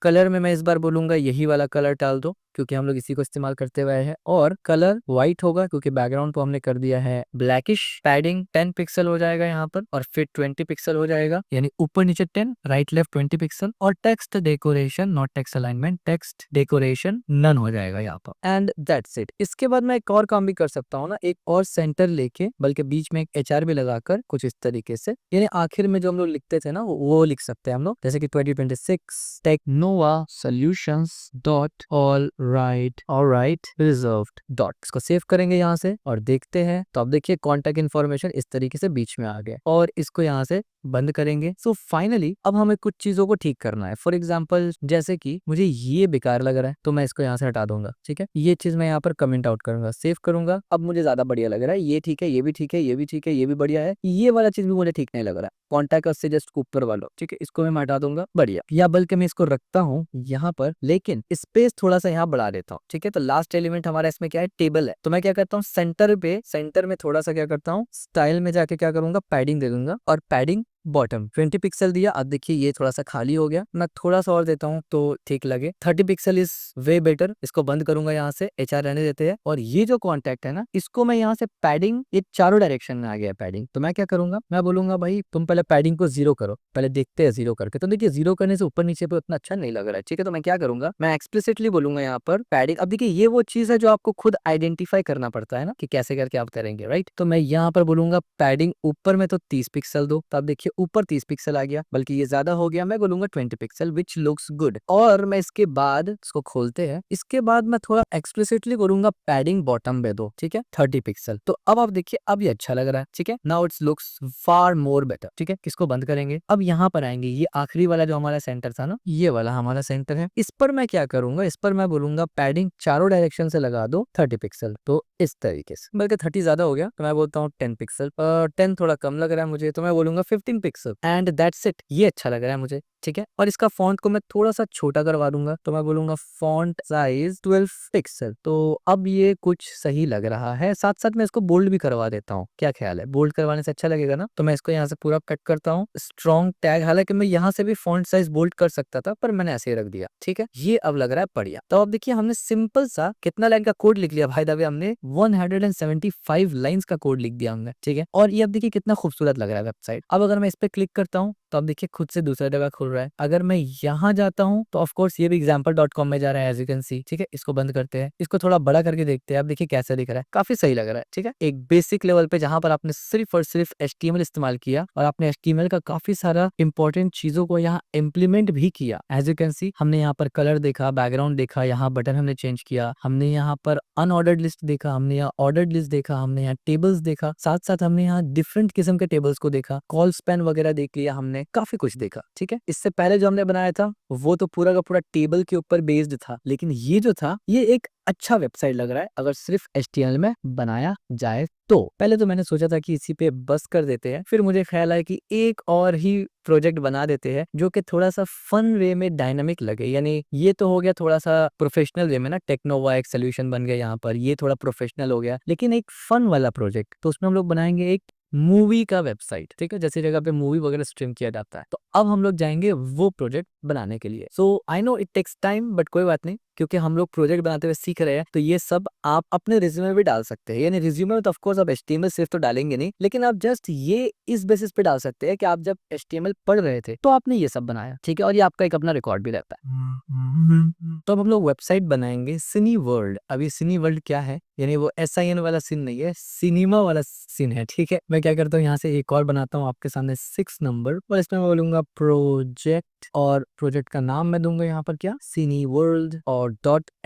कलर में मैं इस बार बोलूंगा यही वाला कलर डाल दो क्योंकि हम लोग इसी को इस्तेमाल करते हुए हैं। और कलर व्हाइट होगा क्योंकि बैकग्राउंड को हमने कर दिया है ब्लैकिश। पैडिंग 10 पिक्सल हो जाएगा यहाँ पर और फिर 20 पिक्सल हो जाएगा, यानी ऊपर नीचे 10 राइट लेफ्ट 20 पिक्सल। और text decoration not text alignment, text decoration none हो जाएगा यहाँ पर, एंड दैट्स इट। इसके बाद मैं एक और काम भी कर सकता हूँ ना, एक और सेंटर लेके बल्कि बीच में एक HR भी लगाकर कुछ इस तरीके से, यानी आखिर में जो हम लोग लिखते थे ना वो लिख सकते हैं हम लोग, जैसे कि 2026 Technova solutions dot all right reserved dot. इसको सेव करेंगे यहाँ से और देखते हैं, तो अब देखिए कॉन्टैक्ट इन्फॉर्मेशन इस तरीके से बीच में आ गया और इसको यहाँ से बंद करेंगे। सो फाइनली अब हमें कुछ चीजों को ठीक करना है। फॉर एग्जाम्पल जैसे कि मुझे ये बेकार लग रहा है तो मैं इसको यहाँ से हटा दूंगा। ठीक है, ये चीज मैं यहाँ पर कमेंट आउट करूंगा, सेव करूंगा। अब मुझे ज्यादा बढ़िया लग रहा है, ये ठीक है, ये भी ठीक है, ये भी ठीक है, ये भी बढ़िया है, ये वाला चीज भी मुझे ठीक नहीं लग रहा है। कॉन्टैक्ट से जस्ट ऊपर वाला, ठीक है, इसको मैं हटा दूंगा, बढ़िया। या बल्कि मैं इसको रखता हूँ यहाँ पर, लेकिन स्पेस थोड़ा सा यहाँ बढ़ा देता हूँ, ठीक है। तो लास्ट एलिमेंट हमारा इसमें क्या है, टेबल है। तो मैं क्या करता हूँ, सेंटर में थोड़ा सा क्या करता हूँ, स्टाइल में जाके क्या करूंगा, पैडिंग दे दूंगा, और पैडिंग बॉटम 20 पिक्सल दिया। अब देखिए ये थोड़ा सा खाली हो गया, मैं थोड़ा सा और देता हूँ तो ठीक लगे। 30 पिक्सल इज वे बेटर। इसको बंद करूंगा, यहाँ से HR रहने देते हैं। और ये जो कॉन्टैक्ट है ना, इसको मैं यहाँ से पैडिंग, ये चारों डायरेक्शन में आ गया पैडिंग। तो मैं क्या करूंगा, मैं बोलूंगा भाई तुम पहले पैडिंग को 0 करो, पहले देखते हैं 0 करके। तो देखिए 0 करने से ऊपर नीचे पे उतना अच्छा नहीं लग रहा है, ठीक है। तो मैं क्या करूंगा, मैं एक्सप्लिसिटली बोलूंगा यहाँ पर पैडिंग। अब देखिए ये वो चीज है जो आपको खुद आइडेंटिफाई करना पड़ता है ना, कि कैसे करके आप करेंगे, राइट। तो मैं यहाँ पर बोलूंगा पैडिंग ऊपर में तो 30 पिक्सल दो। तो अब देखिए ऊपर 30 पिक्सल आ गया, बल्कि ये ज्यादा हो गया, मैं बोलूंगा 20 पिक्सल विच लुक्स गुड। और मैं इसके बाद इसको खोलते हैं, इसके बाद मैं थोड़ा एक्सप्लिसिटली बोलूंगा पैडिंग बॉटम में दो, ठीक है, 30 पिक्सल। तो अब आप देखिए अब ये अच्छा लग रहा है, ठीक है। Now it's looks far more better, ठीक है। किसको बंद करेंगे, अब यहाँ पर आएंगे, ये आखिरी वाला जो हमारा सेंटर था ना, ये वाला हमारा सेंटर है। इस पर मैं क्या करूंगा, इस पर मैं बोलूंगा पैडिंग चारों डायरेक्शन से लगा दो 30 पिक्सल। तो इस तरीके से, बल्कि 30 ज्यादा हो गया तो मैं बोलता हूँ 10 पिक्सल। 10 थोड़ा कम लग रहा है मुझे, तो मैं बोलूंगा 15 पिक्सल एंड दैट्स इट। ये अच्छा लग रहा है मुझे, ठीक है। और इसका फॉन्ट को मैं थोड़ा सा छोटा करवा दूंगा, तो मैं बोलूंगा फॉन्ट साइज 12 पिक्सल। तो अब ये कुछ सही लग रहा है। साथ साथ मैं इसको बोल्ड भी करवा देता हूँ, क्या ख्याल है, बोल्ड करवाने से अच्छा लगेगा ना। तो मैं इसको यहाँ से पूरा कट करता हूँ, स्ट्रॉन्ग टैग। हालांकि मैं यहाँ से भी फॉन्ट साइज बोल्ड कर सकता था, पर मैंने ऐसे ही रख दिया, ठीक है। ये अब लग रहा है बढ़िया। तो अब देखिए हमने सिंपल सा कितना लाइन का कोड लिख लिया भाई दबे, हमने 175 लाइन्स का कोड लिख दिया हमने, ठीक है। और ये अब देखिए कितना खूबसूरत लग रहा है वेबसाइट। अब अगर मैं इस पे क्लिक करता हूँ तो अब देखिए खुद से दूसरा जगह खुल रहा है। अगर मैं यहाँ जाता हूँ तो ऑफ कोर्स ये भी example.com में जा रहा है, एज यू कैन सी, ठीक है। इसको बंद करते हैं, इसको थोड़ा बड़ा करके देखते हैं। अब देखिए कैसा दिख रहा है, काफी सही लग रहा है, ठीक है। एक बेसिक लेवल पे जहां पर आपने सिर्फ और सिर्फ HTML इस्तेमाल किया, और आपने HTML का काफी सारा इंपॉर्टेंट चीजों को यहाँ इम्प्लीमेंट भी किया। एज यू कैन सी हमने यहाँ पर कलर देखा, बैकग्राउंड देखा, यहाँ बटन हमने चेंज किया, हमने यहाँ पर अनऑर्डर्ड लिस्ट देखा, हमने यहाँ ऑर्डर्ड लिस्ट देखा, हमने यहाँ टेबल्स देखा, साथ साथ हमने यहाँ डिफरेंट किस्म के टेबल्स को देखा, कॉल स्पैन वगैरह देख लिया, हमने काफी कुछ देखा, ठीक है। इससे पहले जो हमने बनाया था वो तो पूरा का पूरा टेबल के ऊपर बेस्ड था, लेकिन ये जो था ये एक अच्छा वेबसाइट लग रहा है अगर सिर्फ HTML में बनाया जाए तो। पहले तो मैंने सोचा था कि इसी पे बस कर देते हैं, फिर मुझे ख्याल आया कि एक और ही प्रोजेक्ट बना देते हैं जो कि थोड़ा सा फन वे में डायनामिक लगे। यानी ये तो हो गया थोड़ा सा प्रोफेशनल वे में ना, टेक्नोवा एक सोल्यूशन बन गया यहाँ पर, ये थोड़ा प्रोफेशनल हो गया, लेकिन एक फन वाला प्रोजेक्ट। तो उसमें हम लोग बनाएंगे एक मूवी का वेबसाइट, ठीक है, जैसी जगह पे मूवी वगैरह स्ट्रीम किया जाता है। तो अब हम लोग जाएंगे वो प्रोजेक्ट बनाने के लिए। So I know it takes time, but कोई बात नहीं, क्योंकि हम लोग प्रोजेक्ट बनाते हुए सीख रहे हैं, तो ये सब आप अपने रिज्यूमे में भी डाल सकते हैं। यानी रिज्यूमे में तो ऑफकोर्स आप HTML सिर्फ तो डालेंगे नहीं, लेकिन आप जस्ट ये इस बेसिस पे डाल सकते हैं कि आप जब HTML पढ़ रहे थे तो आपने ये सब बनाया, ठीक है, और ये आपका एक अपना रिकॉर्ड भी रहता है। तो अब हम लोग वेबसाइट बनाएंगे सिनी वर्ल्ड। अभी सिनी वर्ल्ड क्या है, यानी वो SIN वाला सीन नहीं है, सिनेमा वाला सीन है, ठीक है। मैं क्या करता हूँ, यहाँ से एक और बनाता हूँ आपके सामने 6 नंबर, और इसमें मैं बोलूंगा प्रोजेक्ट, और प्रोजेक्ट का नाम मैं दूंगा यहाँ पर क्या, सिनी वर्ल्ड और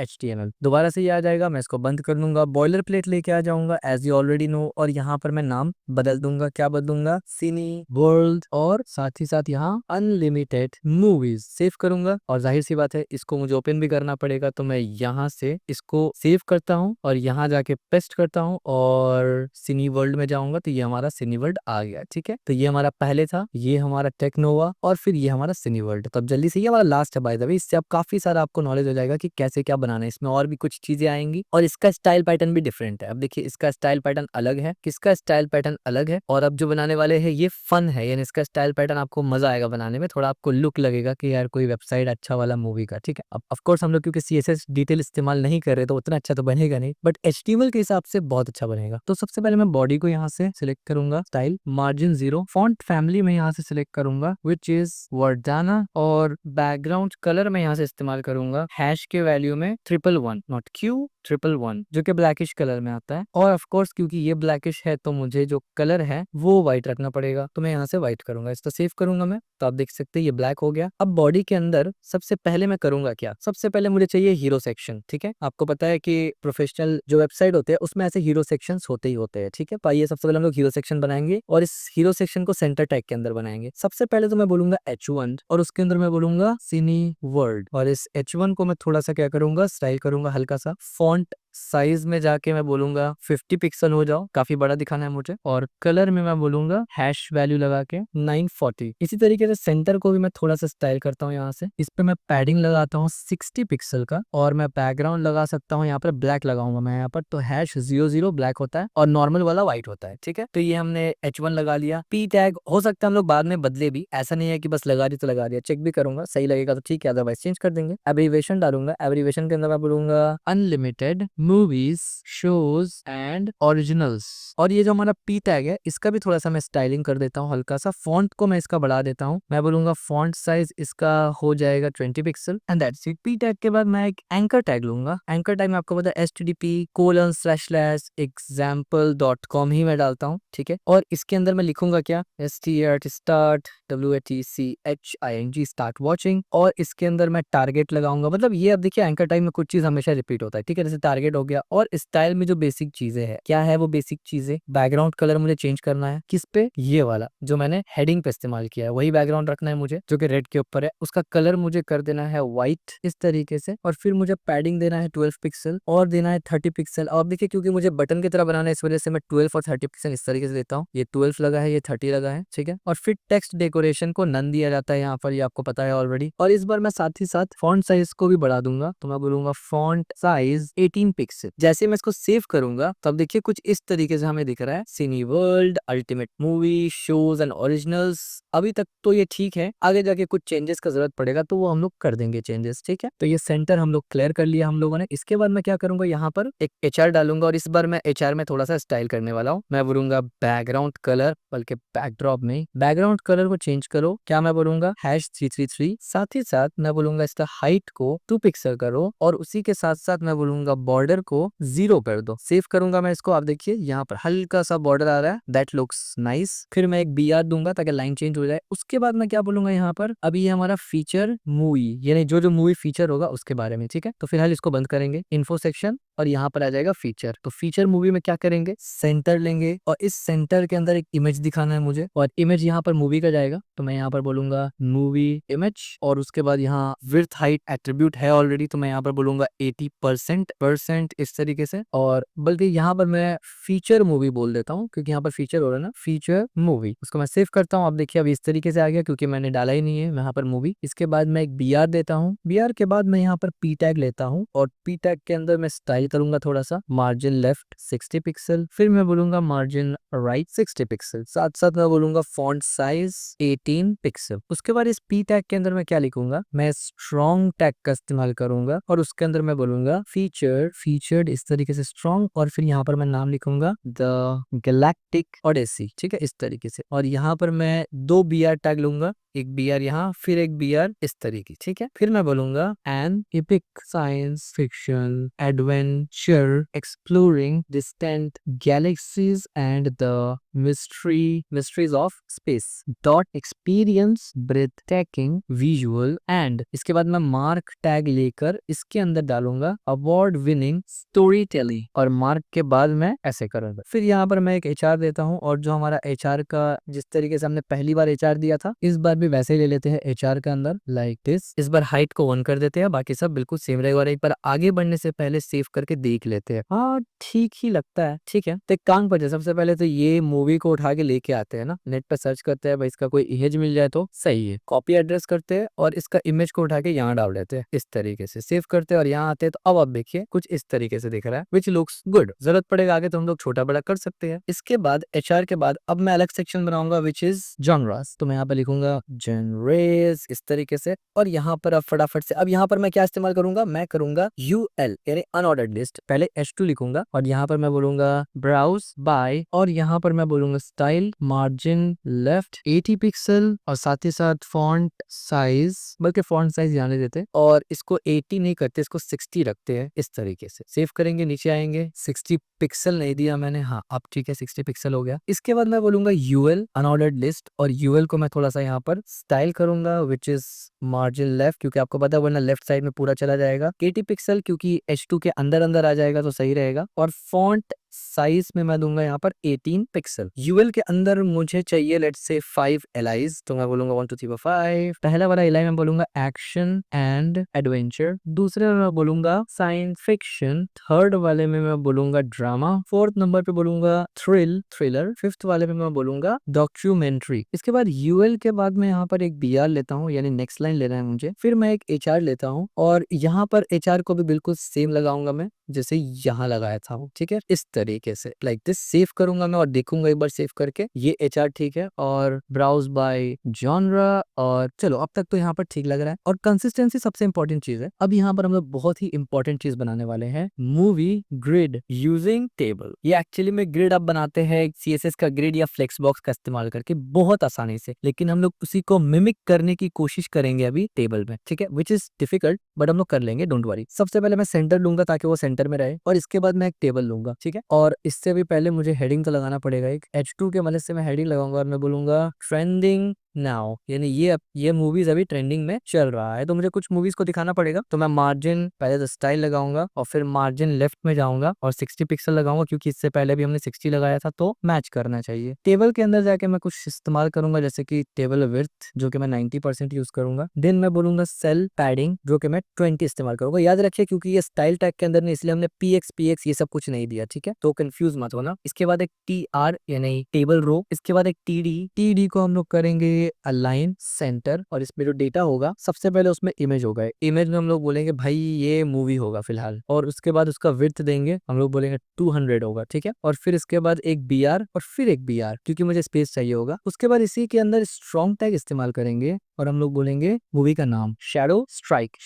.html। दोबारा से ये आ जाएगा, मैं इसको बंद कर दूंगा, बॉयलर प्लेट लेके आ जाऊंगा एज यू ऑलरेडी नो, और यहाँ पर मैं नाम बदल दूंगा, क्या बदलूंगा, सिनी वर्ल्ड, और साथ ही साथ यहाँ अनलिमिटेड मूवीज सेव करूंगा। और जाहिर सी बात है इसको मुझे ओपन भी करना पड़ेगा, तो मैं यहाँ से इसको सेव करता हूँ और यहाँ जाके पेस्ट करता हूँ और सिनी वर्ल्ड में जाऊंगा, तो ये हमारा सिनी वर्ल्ड आ गया, ठीक है। तो ये हमारा पहले था, ये हमारा टेक्नोवा, और फिर ये हमारा सिनी वर्ल्ड। तो अब जल्दी से ये हमारा लास्ट है बाय द वे, इससे अब काफी सारा आपको नॉलेज हो जाएगा कि कैसे क्या बनाना है। इसमें और भी कुछ चीजें आएंगी, और इसका स्टाइल पैटर्न भी डिफरेंट है। अब देखिए इसका स्टाइल पैटर्न अलग है, किसका स्टाइल पैटर्न अलग है, और अब जो बनाने वाले हैं ये फन है, यानी इसका स्टाइल पैटर्न आपको मजा आएगा बनाने में, थोड़ा आपको लुक लगेगा कि यार कोई वेबसाइट अच्छा वाला मूवी का, ठीक है। अब ऑफकोर्स हम लोग क्योंकि CSS डिटेल इस्तेमाल नहीं कर रहे तो उतना अच्छा तो बनेगा नहीं, बट HTML के हिसाब से बहुत अच्छा बनेगा। तो सबसे पहले मैं बॉडी को यहाँ से सिलेक्ट करूंगा, स्टाइल मार्जिन 0, फॉन्ट फैमिली में यहाँ से सिलेक्ट करूंगा विच इज वर्डाना, और बैकग्राउंड कलर में यहाँ से इस्तेमाल करूंगा हैश के वैल्यू में 111, नॉट Q111, जो कि ब्लैकिश कलर में आता है। और ऑफ कोर्स क्योंकि ये ब्लैकिश है तो मुझे जो कलर है वो व्हाइट रखना पड़ेगा, तो मैं यहाँ से व्हाइट करूंगा। इसको सेव करूंगा मैं, तो आप देख सकते हैं ये ब्लैक हो गया। अब बॉडी के अंदर सबसे पहले मैं करूंगा क्या, सबसे पहले मुझे चाहिए हीरो सेक्शन, ठीक है। आपको पता है कि प्रोफेशनल जो वेबसाइट होते हैं उसमें ऐसे हीरो सेक्शंस होते ही होते हैं, ठीक है। तो आइए सबसे पहले हम लोग हीरो सेक्शन बनाएंगे, और इस हीरो सेक्शन को सेंटर टैग के अंदर बनाएंगे। सबसे पहले तो मैं बोलूंगा H1, और उसके अंदर मैं बोलूंगा सिनी वर्ल्ड, और इस H1 को मैं थोड़ा सा क्या करूंगा, स्टाइल करूंगा हल्का सा, फॉन्ट साइज में जाके मैं बोलूंगा 50 पिक्सल हो जाओ, काफी बड़ा दिखाना है मुझे। और कलर में मैं बोलूंगा हैश वैल्यू लगा के 940। इसी तरीके से सेंटर को भी मैं थोड़ा सा स्टाइल करता हूँ यहाँ से। इस पे मैं पैडिंग लगाता हूँ 60 पिक्सल का, और मैं बैकग्राउंड लगा सकता हूँ यहाँ पर ब्लैक लगाऊंगा मैं यहाँ पर, तो हैश 00 ब्लैक होता है और नॉर्मल वाला व्हाइट होता है। ठीक है, तो ये हमने H1 लगा लिया। पी टैग हो सकता है हम लोग बाद में बदले भी, ऐसा नहीं है कि बस लगा दी तो लगा दिया, चेक भी करूंगा, सही लगेगा तो ठीक है, अदरवाइज चेंज कर देंगे। एब्रीवेशन डालूंगा, एब्रीवेशन के अंदर मैं बोलूंगा unlimited movies shows and originals. और ये जो हमारा पी टैग है इसका भी थोड़ा सा मैं स्टाइलिंग कर देता हूँ हल्का सा, फॉन्ट को मैं इसका बढ़ा देता हूँ, मैं बोलूंगा फॉन्ट साइज इसका हो जाएगा 20 pixel and that's it. P tag के बाद मैं एक एंकर टैग लूंगा। एंकर टैग में आपको पता है http://example.com ही मैं डालता हूँ। ठीक है, और इसके अंदर मैं लिखूंगा क्या, start WATCHING स्टार्ट वॉचिंग, और इसके अंदर मैं टारगेट लगाऊंगा। मतलब ये अब देखिए एंकर टाइम में कुछ चीज हमेशा रिपीट होता है, ठीक है, जैसे टारगेट हो गया। और स्टाइल में जो बेसिक चीजें हैं, क्या है वो बेसिक चीजें, बैकग्राउंड कलर मुझे चेंज करना है, किस पे, ये वाला जो मैंने हेडिंग पे इस्तेमाल किया है वही बैकग्राउंड रखना है मुझे, जो कि रेड के ऊपर है। उसका कलर मुझे कर देना है व्हाइट इस तरीके से, और फिर मुझे पैडिंग देना है 12 पिक्सल और देना है 30 पिक्सल। और देखिए क्योंकि मुझे बटन की तरह बनाना है इस वजह से मैं 12 और 30 पिक्सल इस तरीके से देता हूँ। ये 12 लगा है, ये 30 लगा है, ठीक है। और फिर टेक्स्ट डेकोरेशन को नन दिया जाता है यहाँ पर, ये आपको पता है ऑलरेडी। और इस बार मैं साथ ही साथ फॉन्ट साइज को भी बढ़ा दूंगा, तो मैं बोलूंगा फॉन्ट साइज 18 पिक्सल। जैसे मैं इसको सेव करूंगा तब देखिए कुछ इस तरीके से हमें दिख रहा है, सिनी world, ultimate movie, shows and originals. अभी तक तो ये ठीक है, आगे जाके कुछ चेंजेस का जरूरत पड़ेगा तो वो हम लोग कर देंगे चेंजेस, ठीक है। तो ये सेंटर हम लोग क्लियर कर लिया हम लोगों ने। इसके बाद मैं क्या करूंगा, यहाँ पर एक HR डालूंगा, और इस बार मैं HR में थोड़ा सा स्टाइल करने वाला हूँ। मैं बोलूंगा बैकग्राउंड कलर, बल्कि बैकड्रॉप में बैकग्राउंड कलर को चेंज करो, क्या मैं बोलूंगा #333। साथ ही साथ मैं बोलूंगा इसका हाइट को 2 पिक्सल करो, और उसी के साथ साथ मैं बोलूंगा बॉर्डर को 0 कर दो। सेव करूंगा मैं इसको, आप देखिए यहाँ पर हल्का सा बॉर्डर आ रहा है, दैट लुक्स नाइस। फिर मैं एक BR दूंगा ताकि लाइन चेंज हो जाए। उसके बाद मैं क्या बोलूंगा यहाँ पर, अभी ये हमारा फीचर मूवी, यानी जो जो मूवी फीचर होगा उसके बारे में, ठीक है। तो फिलहाल इसको बंद करेंगे, इन्फो सेक्शन, और यहाँ पर आ जाएगा फीचर। तो फीचर मूवी में क्या करेंगे, सेंटर लेंगे, और इस सेंटर के अंदर एक इमेज दिखाना है मुझे, और इमेज यहाँ पर मूवी का जाएगा। तो मैं यहाँ पर बोलूंगा मूवी इमेज, और उसके बाद यहाँ विड्थ हाइट एट्रीब्यूट है ऑलरेडी, तो मैं यहाँ पर बोलूंगा 80% इस तरीके से। और बल्कि यहाँ पर मैं फीचर मूवी बोल देता हूँ, क्योंकि यहाँ पर फीचर हो रहा है ना, फीचर मूवी। उसको मैं सेव करता हूँ, आप देखिए अभी इस तरीके से आ गया, क्योंकि मैंने डाला ही नहीं है यहाँ पर मूवी। इसके बाद मैं एक BR देता हूँ, BR के बाद मैं यहाँ पर पी टैग लेता हूँ, और पी टैग के अंदर मैं स्टाइल करूंगा थोड़ा सा, मार्जिन लेफ्ट 60 पिक्सल, फिर मैं बोलूंगा मार्जिन राइट 60 पिक्सल, साथ साथ मैं बोलूंगा फॉन्ट साइज 18 पिक्सल। उसके बाद इस पी टैग के अंदर मैं क्या लिखूंगा, मैं स्ट्रॉन्ग टैग का इस्तेमाल करूंगा, और उसके अंदर मैं बोलूंगा फीचर्ड इस तरीके से स्ट्रॉन्ग, और फिर यहाँ पर मैं नाम लिखूंगा द गैलेक्टिक ओडेसी, ठीक है, इस तरीके से। और यहाँ पर मैं 2 BR टैग लूंगा, एक BR यहाँ, फिर एक BR इस तरीके, ठीक है। फिर मैं बोलूंगा an epic science fiction adventure exploring distant galaxies and the mysteries of space dot experience breathtaking visual end. इसके बाद मैं मार्क टैग लेकर इसके अंदर डालूंगा अवार्ड विनिंग स्टोरी टेलिंग, और मार्क के बाद मैं ऐसे करूंगा। फिर यहाँ पर मैं एक HR देता हूँ, और जो हमारा HR का जिस तरीके से हमने पहली बार HR दिया था, इस बार भी वैसे ही ले लेते हैं HR के अंदर लाइक दिस। इस बार हाइट को 1 कर देते हैं, बाकी सब बिल्कुल सेम रहेगा। और एक बार आगे बढ़ने से पहले सेव करके देख लेते हैं, हाँ ठीक ही लगता है, ठीक है। तो एक काम करते हैं, सबसे पहले तो ये मूवी को उठा के लेके आते हैं ना, नेट पे सर्च करते हैं भाई, इसका कोई इमेज मिल जाए तो सही है, कॉपी एड्रेस करते हैं, और इसका इमेज को उठा के यहाँ डाल देते हैं, इस तरीके से सेव करते हैं, और यहाँ आते हैं। तो अब आप देखिए कुछ इस तरीके से दिख रहा है, विच लुक्स गुड। जरूरत पड़ेगा आगे तो हम लोग छोटा बड़ा कर सकते हैं। इसके बाद HR के बाद अब मैं अलग सेक्शन बनाऊंगा विच इज जॉनरास, तो मैं यहाँ पे लिखूंगा जनरेस इस तरीके से। और यहाँ पर अब फटाफट से, अब यहाँ पर मैं क्या इस्तेमाल करूंगा, मैं करूंगा UL यानी अनऑर्डर्ड लिस्ट, पहले H2 लिखूंगा, और यहाँ पर मैं बोलूंगा ब्राउज बाय, और यहाँ पर मैं बोलूंगा स्टाइल मार्जिन लेफ्ट 80 पिक्सल, और साथ ही साथ फॉन्ट साइज, बल्कि फॉन्ट साइज जाने देते, और इसको 80 नहीं करते, इसको 60 रखते हैं, इस तरीके से सेव करेंगे। नीचे आएंगे, 60 पिक्सल नहीं दिया मैंने, हाँ अब ठीक है 60 पिक्सल हो गया। इसके बाद मैं बोलूंगा UL अनऑर्डर्ड लिस्ट, और UL को मैं थोड़ा सा यहाँ पर स्टाइल करूंगा विच इज मार्जिन लेफ्ट, क्योंकि आपको पता है वरना लेफ्ट साइड में पूरा चला जाएगा। 80 पिक्सल क्योंकि H2 के अंदर अंदर आ जाएगा तो सही रहेगा। और फॉन्ट साइज में मैं दूंगा यहाँ पर 18 पिक्सल। यूएल के अंदर मुझे चाहिए लेट्स से 5 एलाइज, तो मैं बोलूंगा 1 2 3 4 5। पहला वाला एलाई मैं बोलूंगा एक्शन एंड एडवेंचर, दूसरे में मैं बोलूंगा साइंस फिक्शन, थर्ड वाले में मैं बोलूंगा ड्रामा, फोर्थ नंबर पे बोलूंगा थ्रिलर, फिफ्थ वाले में मैं बोलूंगा डॉक्यूमेंट्री। इसके बाद यूएल के बाद मैं यहाँ पर एक बीआर लेता हूँ, यानी नेक्स्ट लाइन लेना है मुझे, फिर मैं एक एचआर लेता हूँ और यहाँ पर एचआर को भी बिल्कुल सेम लगाऊंगा मैं जैसे यहाँ लगाया था, ठीक है, इस तरीके से लाइक दिस। सेव करूंगा मैं और देखूंगा एक बार सेव करके, ये एचआर ठीक है, और ब्राउज बाय जॉनरा, और चलो अब तक तो यहाँ पर ठीक लग रहा है। और कंसिस्टेंसी सबसे इंपॉर्टेंट चीज है। अब यहाँ पर हम लोग बहुत ही इंपॉर्टेंट चीज बनाने वाले हैं, मूवी ग्रिड यूजिंग टेबल। ये एक्चुअली में ग्रिड आप बनाते हैं सीएसएस का ग्रिड या फ्लेक्स बॉक्स का इस्तेमाल करके बहुत आसानी से, लेकिन हम लोग उसी को मिमिक करने की कोशिश करेंगे अभी टेबल में, ठीक है, विच इज डिफिकल्ट बट हम लोग कर लेंगे, डोंट वरी। सबसे पहले मैं सेंटर लूंगा ताकि वो सेंटर में रहे, और इसके बाद मैं एक टेबल लूंगा, ठीक है, और इससे भी पहले मुझे हेडिंग तो लगाना पड़ेगा। एक H2 के मदद से मैं हेडिंग लगाऊंगा और मैं बोलूंगा ट्रेंडिंग नाउ, यानी ये मूवीज अभी ट्रेंडिंग में चल रहा है, तो मुझे कुछ मूवीज को दिखाना पड़ेगा। तो मैं मार्जिन पहले तो स्टाइल लगाऊंगा और फिर मार्जिन लेफ्ट में जाऊंगा और 60 पिक्सल लगाऊंगा, क्योंकि इससे पहले भी हमने 60 लगाया था तो मैच करना चाहिए। टेबल के अंदर जाके मैं कुछ इस्तेमाल करूंगा जैसे कि टेबल विड्थ, जो कि मैं 90% यूज करूंगा। देन मैं बोलूंगा सेल पैडिंग, जो कि मैं 20 इस्तेमाल करूंगा। याद रखिए क्योंकि ये स्टाइल टैग के अंदर नहीं, इसलिए हमने PX ये सब कुछ नहीं दिया, ठीक है, तो कंफ्यूज मत होना। इसके बाद एक TR यानी टेबल रो, इसके बाद एक TD को हम लोग करेंगे अलाइन सेंटर, और इसमें जो डेटा होगा सबसे पहले उसमें इमेज होगा, इमेज में हम लोग बोलेंगे भाई ये मूवी होगा फिलहाल, और उसके बाद उसका विड्थ देंगे, हम लोग बोलेंगे 200 होगा, ठीक है, और फिर इसके बाद एक BR और फिर एक BR, क्योंकि मुझे स्पेस चाहिए होगा। उसके बाद इसी के अंदर स्ट्रॉन्ग टैग इस्तेमाल करेंगे और हम लोग बोलेंगे मूवी का नाम शैडो स्ट्राइक।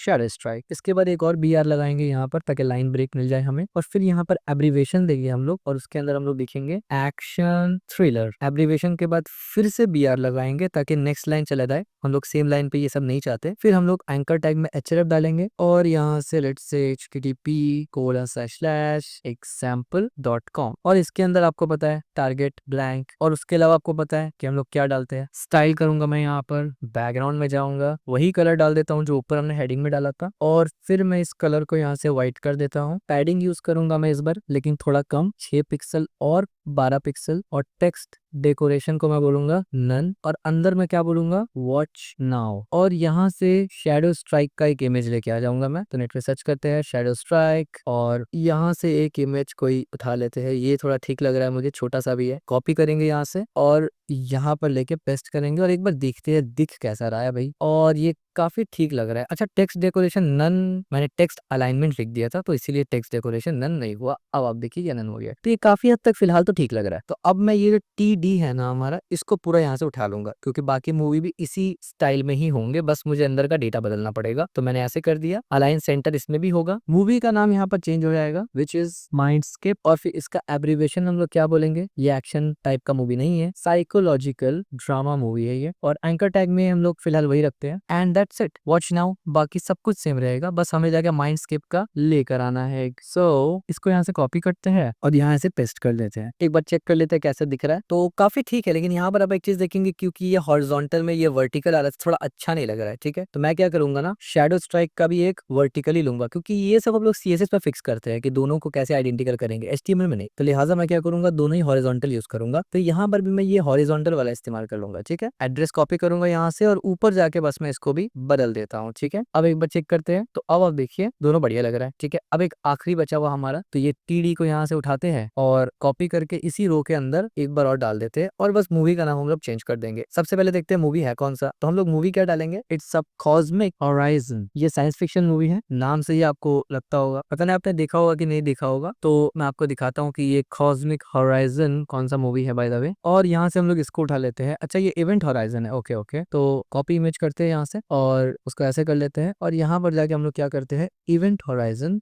इसके बाद एक और BR लगाएंगे यहाँ पर ताकि लाइन ब्रेक मिल जाए हमें, और फिर यहाँ पर एब्रीवेशन देंगे हम लोग, और उसके अंदर हम लोग लिखेंगे एक्शन थ्रिलर। एब्रीवेशन के बाद फिर से BR लगाएंगे ताकि नेक्स्ट लाइन चला जाए, हम लोग सेम लाइन पे ये सब नहीं चाहते। फिर हम लोग एंकर टैग में HRF डालेंगे और यहाँ से लेट्स से http://example.com, और इसके अंदर आपको पता है टारगेट ब्लैंक, और उसके अलावा आपको पता है कि हम लोग क्या डालते हैं। स्टाइल करूंगा मैं यहाँ पर, बैकग्राउंड में जाऊंगा, वही कलर डाल देता हूँ जो ऊपर हमने हेडिंग में डाला था, और फिर मैं इस कलर को यहाँ से व्हाइट कर देता हूँ। पैडिंग यूज करूंगा मैं इस बार, लेकिन थोड़ा कम, 6 पिक्सल और 12 पिक्सल, और टेक्स्ट डेकोरेशन को मैं बोलूंगा नन, और अंदर मैं क्या बोलूंगा वॉच नाउ, और यहाँ से शैडो स्ट्राइक का एक इमेज लेके आ जाऊंगा मैं। तो नेट पे सर्च करते हैं शैडो स्ट्राइक, और यहाँ से एक इमेज कोई उठा लेते हैं, ये थोड़ा ठीक लग रहा है मुझे, छोटा सा भी है, कॉपी करेंगे यहाँ से और यहाँ पर लेके पेस्ट करेंगे, और एक बार देखते हैं दिख कैसा रहा है भाई, और ये काफी ठीक लग रहा है। अच्छा, टेक्स्ट डेकोरेशन नन, मैंने टेक्स्ट अलाइनमेंट लिख दिया था तो इसीलिए टेक्स्ट डेकोरेशन नन नहीं हुआ, अब आप देखिए ये नन हो गया, तो ये काफी हद तक फिलहाल तो ठीक लग रहा है। तो अब मैं ये जो TD है ना हमारा, इसको पूरा यहाँ से उठा लूंगा, क्योंकि बाकी मूवी भी इसी स्टाइल में ही होंगे, बस मुझे अंदर का डेटा बदलना पड़ेगा। तो मैंने ऐसे कर दिया, अलाइन सेंटर इसमें भी होगा, मूवी का नाम यहाँ पर चेंज हो जाएगा विच इज माइंडस्केप, और फिर इसका एब्रीवेशन हम लोग क्या बोलेंगे, ये एक्शन टाइप का मूवी नहीं है, साइकोलॉजिकल ड्रामा मूवी है ये, और एंकर टैग में हम लोग फिलहाल वही रखते हैं, and that's it, watch now. बाकी सब कुछ सेम रहेगा, बस हमें जाके माइंडस्केप का लेकर आना है। सो इसको यहाँ से कॉपी करते हैं और यहाँ से पेस्ट कर लेते हैं, एक बार चेक कर लेते हैं कैसे दिख रहा है। तो काफी ठीक है, लेकिन यहाँ पर आप एक चीज देखेंगे, क्योंकि ये हॉरिजॉन्टल में, ये वर्टिकल आ रहा है, थोड़ा अच्छा नहीं लग रहा है, ठीक है, तो मैं क्या करूंगा ना, शैडो स्ट्राइक का भी एक वर्टिकली लूंगा, क्योंकि ये सब हम लोग CSS पे फिक्स करते हैं कि दोनों को कैसे आइडेंटिकल करेंगे, HTML में नहीं, तो लिहाजा मैं क्या करूंगा, दोनों ही हॉरिजॉन्टल यूज करूंगा। तो यहाँ पर भी मैं ये हॉरिजॉन्टल वाला इस्तेमाल कर लूंगा, ठीक है, एड्रेस कॉपी करूंगा यहाँ से और ऊपर जाके बस मैं इसको भी बदल देता हूँ, ठीक है। अब एक बार चेक करते हैं, तो अब आप देखिए दोनों बढ़िया लग रहा है, ठीक है। अब एक आखिरी बचा हुआ हमारा, तो ये TD को यहाँ से उठाते हैं और कॉपी करके इसी रो के अंदर एक बार और डाल देते हैं, और बस मूवी का नाम हम लोग चेंज कर देंगे। सबसे पहले देखते हैं मूवी है कौन सा, तो हम लोग मूवी क्या डालेंगे, इट्स अ कॉस्मिक हॉराइजन। ये साइंस फिक्शन मूवी है, नाम से ही आपको लगता होगा, पता नहीं आपने देखा होगा कि नहीं देखा होगा, तो मैं आपको दिखाता हूँ कि ये कॉस्मिक हॉराइजन कौन सा मूवी है बाय द वे, और यहाँ से हम लोग इसको उठा लेते हैं। अच्छा, ये इवेंट हॉराइजन है, ओके ओके, तो कॉपी इमेज करते हैं यहाँ से और उसको ऐसे कर लेते हैं, और यहाँ पर जाके हम लोग क्या करते हैं, इवेंट हॉराइजन।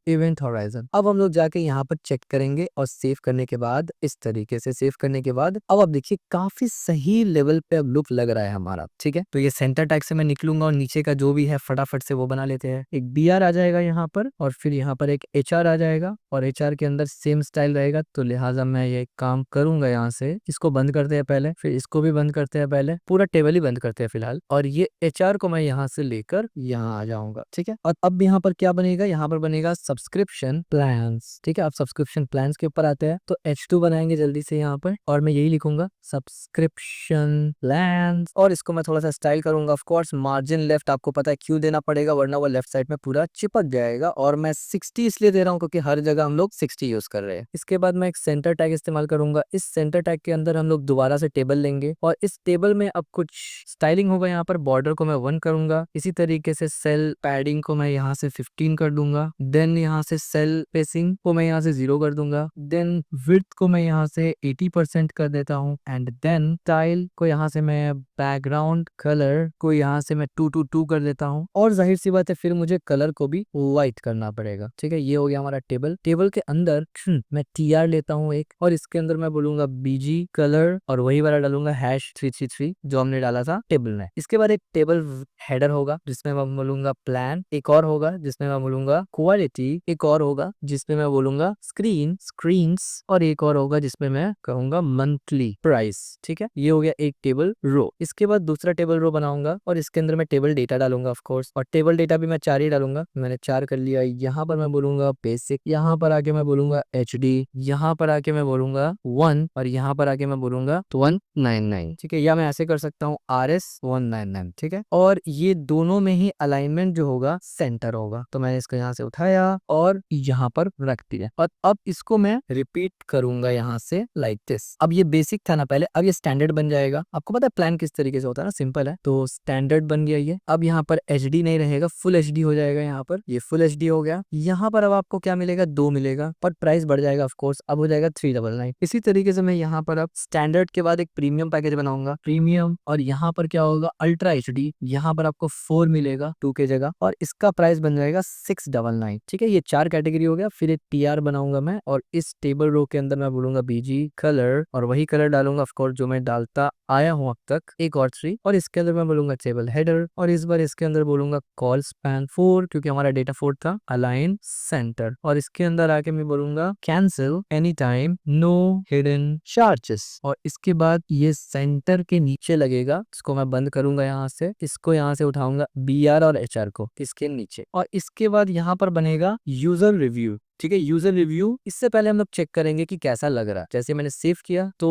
अब हम लोग जाके यहाँ पर चेक करेंगे, और सेव करने के बाद इस तरीके से सेव करने के बाद अब आप देखिए काफी सही लेवल पे अब लुक लग रहा है हमारा, ठीक है। तो ये सेंटर टैग से मैं निकलूंगा और नीचे का जो भी है फटाफट से वो बना लेते हैं। एक BR आ जाएगा यहाँ पर, और फिर यहाँ पर एक HR आ जाएगा, और HR के अंदर सेम स्टाइल रहेगा, तो लिहाजा मैं ये काम करूंगा, यहाँ से इसको बंद करते हैं पहले, फिर इसको भी बंद करते हैं पहले, पूरा टेबल ही बंद करते हैं फिलहाल, और ये HR को मैं यहाँ से लेकर यहाँ आ जाऊंगा, ठीक है। और अब यहाँ पर क्या बनेगा, यहाँ पर बनेगा सब्सक्रिप्शन प्लान्स, ठीक है। आप सब्सक्रिप्शन प्लान्स के ऊपर आते हैं तो H2 बनाएंगे जल्दी से यहाँ पर, और मैं यही लिखूंगा सब्सक्रिप्शन प्लान्स, और इसको मैं थोड़ा सा स्टाइल करूंगा। ऑफ कोर्स मार्जिन लेफ्ट आपको पता है क्यों देना पड़ेगा, वरना वो लेफ्ट साइड में पूरा चिपक जाएगा, और मैं 60 इसलिए दे रहा हूँ क्योंकि हर जगह हम लोग 60 यूज कर रहे हैं। इसके बाद मैं एक सेंटर टैग इस्तेमाल करूंगा। इस सेंटर टैग के अंदर हम लोग दोबारा से टेबल लेंगे, और इस टेबल में अब कुछ स्टाइलिंग होगा। यहाँ पर बॉर्डर को मैं 1 करूंगा, इसी तरीके से सेल पैडिंग को मैं यहाँ से 15 कर दूंगा, देन यहाँ से सेल स्पेसिंग को मैं यहाँ से 0 कर दूंगा, देन विड्थ को मैं यहाँ से 80% कर देता हूँ, एंड देन स्टाइल को यहाँ से मैं बैकग्राउंड कलर को यहाँ से मैं 2 कर देता हूँ, और जाहिर सी बात है फिर मुझे कलर को भी व्हाइट करना पड़ेगा, ठीक है। ये हो गया हमारा टेबल। टेबल के अंदर मैं TR लेता हूँ एक, और इसके अंदर मैं बोलूंगा BG कलर, और वही वाला डालूंगा #333 जो हमने डाला था टेबल में। इसके बाद एक टेबल हेडर होगा जिसमें मैं बोलूंगा प्लान, एक और होगा जिसमें मैं बोलूंगा क्वालिटी, एक और होगा जिसमें मैं बोलूंगा स्क्रीन्स, और एक और होगा जिसमें मैं कहूंगा मंथली प्राइस, ठीक है। ये हो गया एक टेबल रो। इसके बाद दूसरा टेबल रो बनाऊंगा, और इसके अंदर मैं टेबल डेटा डालूंगा ऑफ कोर्स, और टेबल डेटा भी मैं 4 ही डालूंगा। मैंने 4 कर लिया। यहाँ पर मैं बोलूंगा बेसिक, यहाँ पर आके मैं बोलूंगा HD, यहाँ पर आके मैं बोलूंगा 1, और यहाँ पर आके मैं बोलूंगा 199, ठीक है। या मैं ऐसे कर सकता हूँ RS 199, ठीक है। और ये दोनों में ही अलाइनमेंट जो होगा सेंटर होगा, तो मैंने इसको यहाँ से उठाया और यहाँ पर रख दिया, और अब इसको मैं रिपीट करूंगा यहाँ से लाइक दिस। अब ये बेसिक था ना पहले, अब ये स्टैंडर्ड बन जाएगा। आपको पता है प्लान किस तरीके से होता है ना, सिंपल है। तो स्टैंडर्ड बन गया ये। अब यहाँ पर HD नहीं रहेगा, फुल HD हो जाएगा। यहाँ पर ये फुल HD हो गया। यहाँ पर अब आपको क्या मिलेगा, 2 मिलेगा, पर प्राइस बढ़ जाएगा ऑफ कोर्स, अब हो जाएगा 399। इसी तरीके से मैं यहाँ पर अब स्टैंडर्ड के बाद एक प्रीमियम पैकेज बनाऊंगा, प्रीमियम, और यहाँ पर क्या होगा अल्ट्रा HD, यहाँ पर आपको 4 मिलेगा 2 के जगह, और इसका प्राइस बन जाएगा 699, ठीक है। ये 4 कैटेगरी हो गया। फिर एक TR बनाऊंगा मैं, और इस टेबल रो के अंदर मैं बोलूंगा BG कलर, और वही कलर डालूंगा ऑफ कोर्स जो मैं डालता आया हूं अब तक, एक और 3, और इसके अंदर मैं बोलूंगा टेबल हेडर, और इस बार इसके अंदर बोलूंगा कॉल स्पैन 4 क्योंकि हमारा डेटा 4 था, अलाइन सेंटर, और इसके अंदर आके मैं बोलूंगा cancel any time no hidden charges, और इसके बाद ये सेंटर के नीचे लगेगा, इसको मैं बंद करूंगा यहाँ से, इसको यहाँ से उठाऊंगा BR और HR को इसके नीचे, और इसके बाद यहाँ पर बनेगा यूजर रिव्यू, ठीक है। यूजर रिव्यू, इससे पहले हम लोग चेक करेंगे कि कैसा लग रहा है। जैसे मैंने सेव किया तो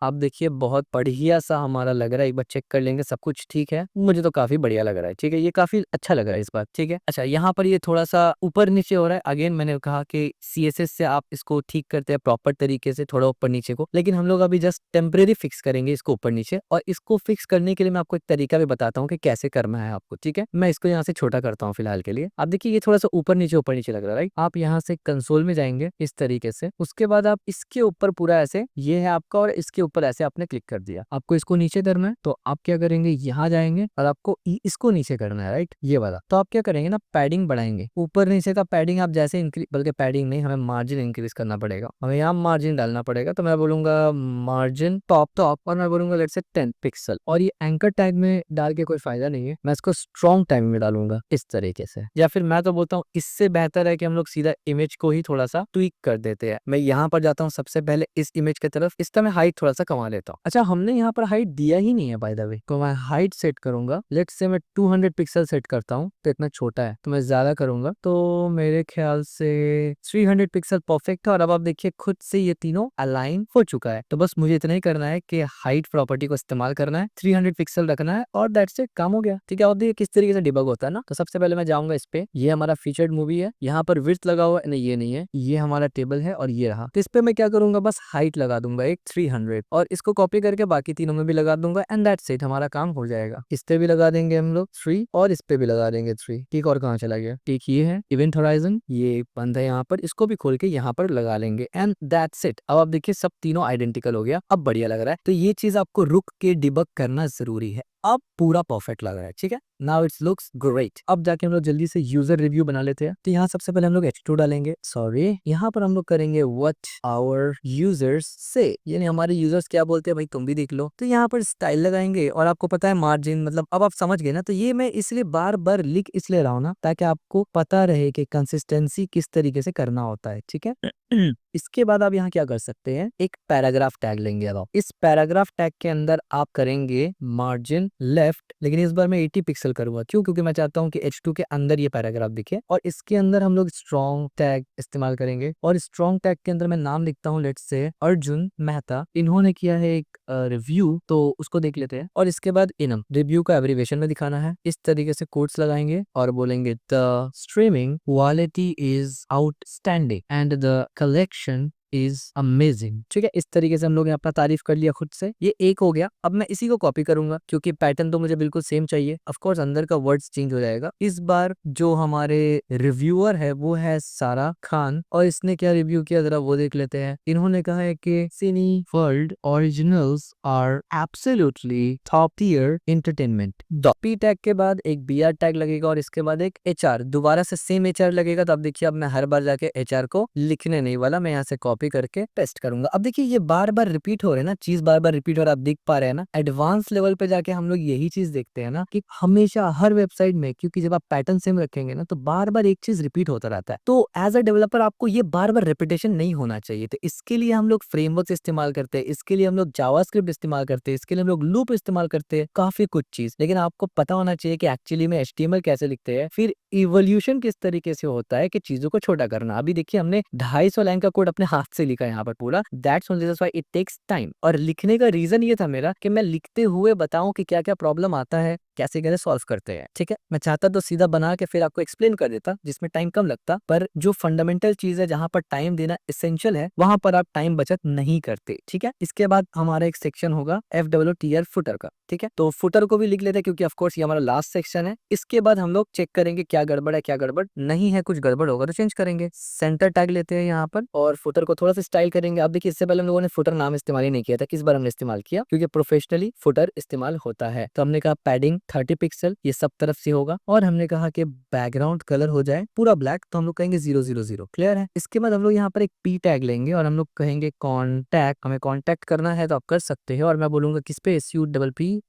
आप देखिए बहुत बढ़िया सा हमारा लग रहा है। एक बार चेक कर लेंगे सब कुछ ठीक है, मुझे तो काफी बढ़िया लग रहा है, ठीक है। ये काफी अच्छा लग रहा है इस बार, ठीक है। अच्छा, यहाँ पर ये थोड़ा सा ऊपर नीचे हो रहा है। अगेन मैंने कहा कि CSS से आप इसको ठीक करते हैं प्रॉपर तरीके से, थोड़ा ऊपर नीचे को, लेकिन हम लोग अभी जस्ट टेम्परेरी फिक्स करेंगे इसको ऊपर नीचे, और इसको फिक्स करने के लिए मैं आपको एक तरीका भी बताता हूँ कि कैसे करना है आपको, ठीक है। मैं इसको यहाँ से छोटा करता हूँ फिलहाल के लिए। आप देखिए ये थोड़ा सा ऊपर नीचे लग रहा है, राइट। आप यहाँ से कंसोल में जाएंगे इस तरीके से, उसके बाद आप इसके ऊपर पूरा ऐसे, ये है आपका, और इसके ऊपर ऐसे आपने क्लिक कर दिया। आपको इसको नीचे करना है तो आप क्या करेंगे, यहाँ जाएंगे और आपको इसको नीचे करना है, राइट, ये वाला। तो आप क्या करेंगे ना, पैडिंग बढ़ाएंगे, ऊपर नीचे का पैडिंग आप जैसे इंक्रीज, बल्कि पैडिंग नहीं, हमें मार्जिन इंक्रीज करना पड़ेगा, हमें यहाँ मार्जिन डालना पड़ेगा। तो मैं बोलूंगा मार्जिन टॉप, और मैं बोलूंगा लेट्स से 10 पिक्सल, और ये एंकर टैग में डाल के कोई फायदा नहीं है, मैं इसको स्ट्रॉन्ग टैग में डालूंगा इस तरीके से। या फिर मैं तो बोलता हूँ इससे बेहतर है कि हम लोग सीधा इमेज को ही थोड़ा सा ट्विक कर देते हैं। मैं यहाँ पर जाता हूँ सबसे पहले इस इमेज की तरफ, इस तरह मैं हाइट थोड़ा सा कमा लेता हूँ। अच्छा, हमने यहाँ पर हाइट दिया ही नहीं है बाय द वे, तो मैं हाइट सेट करूंगा, लेट्स से मैं 200 पिक्सल सेट करता हूँ, तो इतना छोटा है तो मैं ज्यादा करूंगा, तो मेरे ख्याल से 300 पिक्सल परफेक्ट है। और अब आप देखिए खुद से ये तीनों अलाइन हो चुका है। तो बस मुझे इतना ही करना है कि हाइट प्रॉपर्टी को इस्तेमाल करना है, 300 पिक्सल रखना है, और दैट्स इट, काम हो गया, ठीक है। और देखिए किस तरीके से डिबग होता है ना। तो सबसे पहले मैं जाऊंगा इस पे, ये हमारा फीचर्ड मूवी है, यहाँ पर विड्थ लगा हुआ है, नहीं ये नहीं है, ये हमारा टेबल है, और ये रहा। तो इस पे मैं क्या करूंगा, बस हाइट लगा दूंगा एक 300, और इसको कॉपी करके बाकी तीनों में भी लगा दूंगा, एंड दैट्स इट, हमारा काम हो जाएगा। इस पे भी लगा देंगे हम लोग 3, और इस पे भी लगा देंगे 3। ठीक, और कहाँ चला गया, ठीक, ये है इवेंट होराइजन, ये बंद है यहाँ पर, इसको भी खोल के यहाँ पर लगा लेंगे, एंड दैट्स इट। अब आप देखिए सब तीनों आइडेंटिकल हो गया, अब बढ़िया लग रहा है। तो ये चीज आपको रुक के डिबग करना जरूरी है। अब पूरा परफेक्ट लग रहा है, ठीक है। Now it's looks great. अब जाके हम लोग जल्दी से यूजर रिव्यू बना लेते हैं। तो यहाँ सबसे पहले हम लोग H2 डालेंगे, सॉरी, यहाँ पर हम लोग करेंगे व्हाट आवर यूजर्स से, यानी हमारे यूजर्स क्या बोलते हैं भाई तुम भी देख लो। तो यहाँ पर स्टाइल लगाएंगे, और आपको पता है मार्जिन, मतलब अब आप समझ गए ना। तो ये मैं इसलिए बार बार लिख इसलिए रहा हूँ ना, ताकि आपको पता रहे कि कंसिस्टेंसी किस तरीके से करना होता है, ठीक है। इसके बाद आप यहाँ क्या कर सकते हैं, एक पैराग्राफ टैग लेंगे। अब इस पैराग्राफ टैग के अंदर आप करेंगे मार्जिन लेफ्ट, लेकिन इस बार मैं 80 पिक्सल करूंगा। क्यों? क्योंकि मैं चाहता हूँ कि H2 के अंदर ये पैराग्राफ दिखे और इसके अंदर हम लोग स्ट्रॉन्ग टैग इस्तेमाल करेंगे। और स्ट्रॉन्ग टैग के अंदर मैं नाम लिखता हूँ, लेट्स से अर्जुन मेहता। इन्होंने किया है एक रिव्यू, तो उसको देख लेते हैं। और इसके बाद इनम, रिव्यू का एब्रिविएशन में दिखाना है। इस तरीके से कोट्स लगाएंगे और बोलेंगे the streaming quality is outstanding and the collection is amazing. ठीक है, इस तरीके से हम लोग ने अपना तारीफ कर लिया खुद से। ये एक हो गया। अब मैं इसी को कॉपी करूंगा क्योंकि पैटर्न तो मुझे बिल्कुल सेम चाहिए। ऑफ कोर्स अंदर का वर्ड्स चेंज हो जाएगा। इस बार जो हमारे रिव्यूअर है वो है सारा खान, और इसने क्या रिव्यू किया जरा वो देख लेते हैं। इन्होंने कहा है कि cine world originals are absolutely top tier entertainment. P tag के बाद एक बीआर टैग लगेगा और इसके बाद एक एचआर, दोबारा से सेम एचआर लगेगा। तो अब देखिए, अब मैं हर बार जाके एचआर को लिखने नहीं वाला, मैं यहाँ से कॉपी करके पेस्ट करूंगा। अब देखिए ये बार बार रिपीट हो रहे हैं ना, चीज बार बार रिपीट हो रहा है, आप देख पा रहे हैं ना। एडवांस लेवल पे जाके हम लोग यही चीज देखते हैं ना कि हमेशा हर वेबसाइट में, क्योंकि जब आप पैटर्न सेम रखेंगे ना तो बार बार एक चीज रिपीट होता रहता है। तो एज अ डेवलपर आपको ये बार बार रिपीटेशन नहीं होना चाहिए। तो इसके लिए हम लोग फ्रेमवर्क इस्तेमाल करते हैं, इसके लिए हम लोग जावास्क्रिप्ट इस्तेमाल करते हैं, इसके लिए हम लोग लूप इस्तेमाल करते हैं, काफी कुछ चीज। लेकिन आपको पता होना चाहिए कि एक्चुअली में HTML कैसे लिखते हैं, फिर इवोल्यूशन किस तरीके से होता है कि चीजों को छोटा करना। अभी देखिए हमने 250 लाइन का कोड अपने हाथ से लिखा है यहाँ पर पूरा। That's only why it takes time. और लिखने का रीजन ये था मेरा कि मैं लिखते हुए बताऊं कि क्या क्या प्रॉब्लम आता है, कैसे कैसे सॉल्व करते हैं। ठीक है, मैं चाहता तो सीधा बना के फिर आपको एक्सप्लेन कर देता जिसमें टाइम कम लगता, पर जो फंडामेंटल चीज है जहां पर टाइम देना एसेंशियल है वहां पर आप टाइम बचत नहीं करते। ठीक है, इसके बाद हमारा एक सेक्शन होगा FWTR फुटर का। ठीक है, तो फुटर को भी लिख लेते हैं क्योंकि ऑफ कोर्स ये हमारा लास्ट सेक्शन है। इसके बाद हम लोग चेक करेंगे क्या गड़बड़ है, क्या गड़बड़ नहीं है। कुछ गड़बड़ होगा तो चेंज करेंगे। सेंटर टैग लेते हैं यहाँ पर और फुटर को थोड़ा सा स्टाइल करेंगे। अब देखिए इससे पहले हम लोगों ने फुटर नाम इस्तेमाल ही नहीं किया था, किस बार हमने इस्तेमाल किया क्योंकि प्रोफेशनली फुटर इस्तेमाल होता है। तो हमने कहा पैडिंग 30 पिक्सल, ये सब तरफ से होगा। और हमने कहा कि बैकग्राउंड कलर हो जाए पूरा ब्लैक, तो हम लोग कहेंगे 000। क्लियर है। इसके बाद हम लोग यहाँ पर एक पी टैग लेंगे और हम लोग कहेंगे कॉन्टैक्ट। हमें कॉन्टैक्ट करना है तो आप कर सकते हैं। और मैं बोलूंगा किस पे, SUPPORT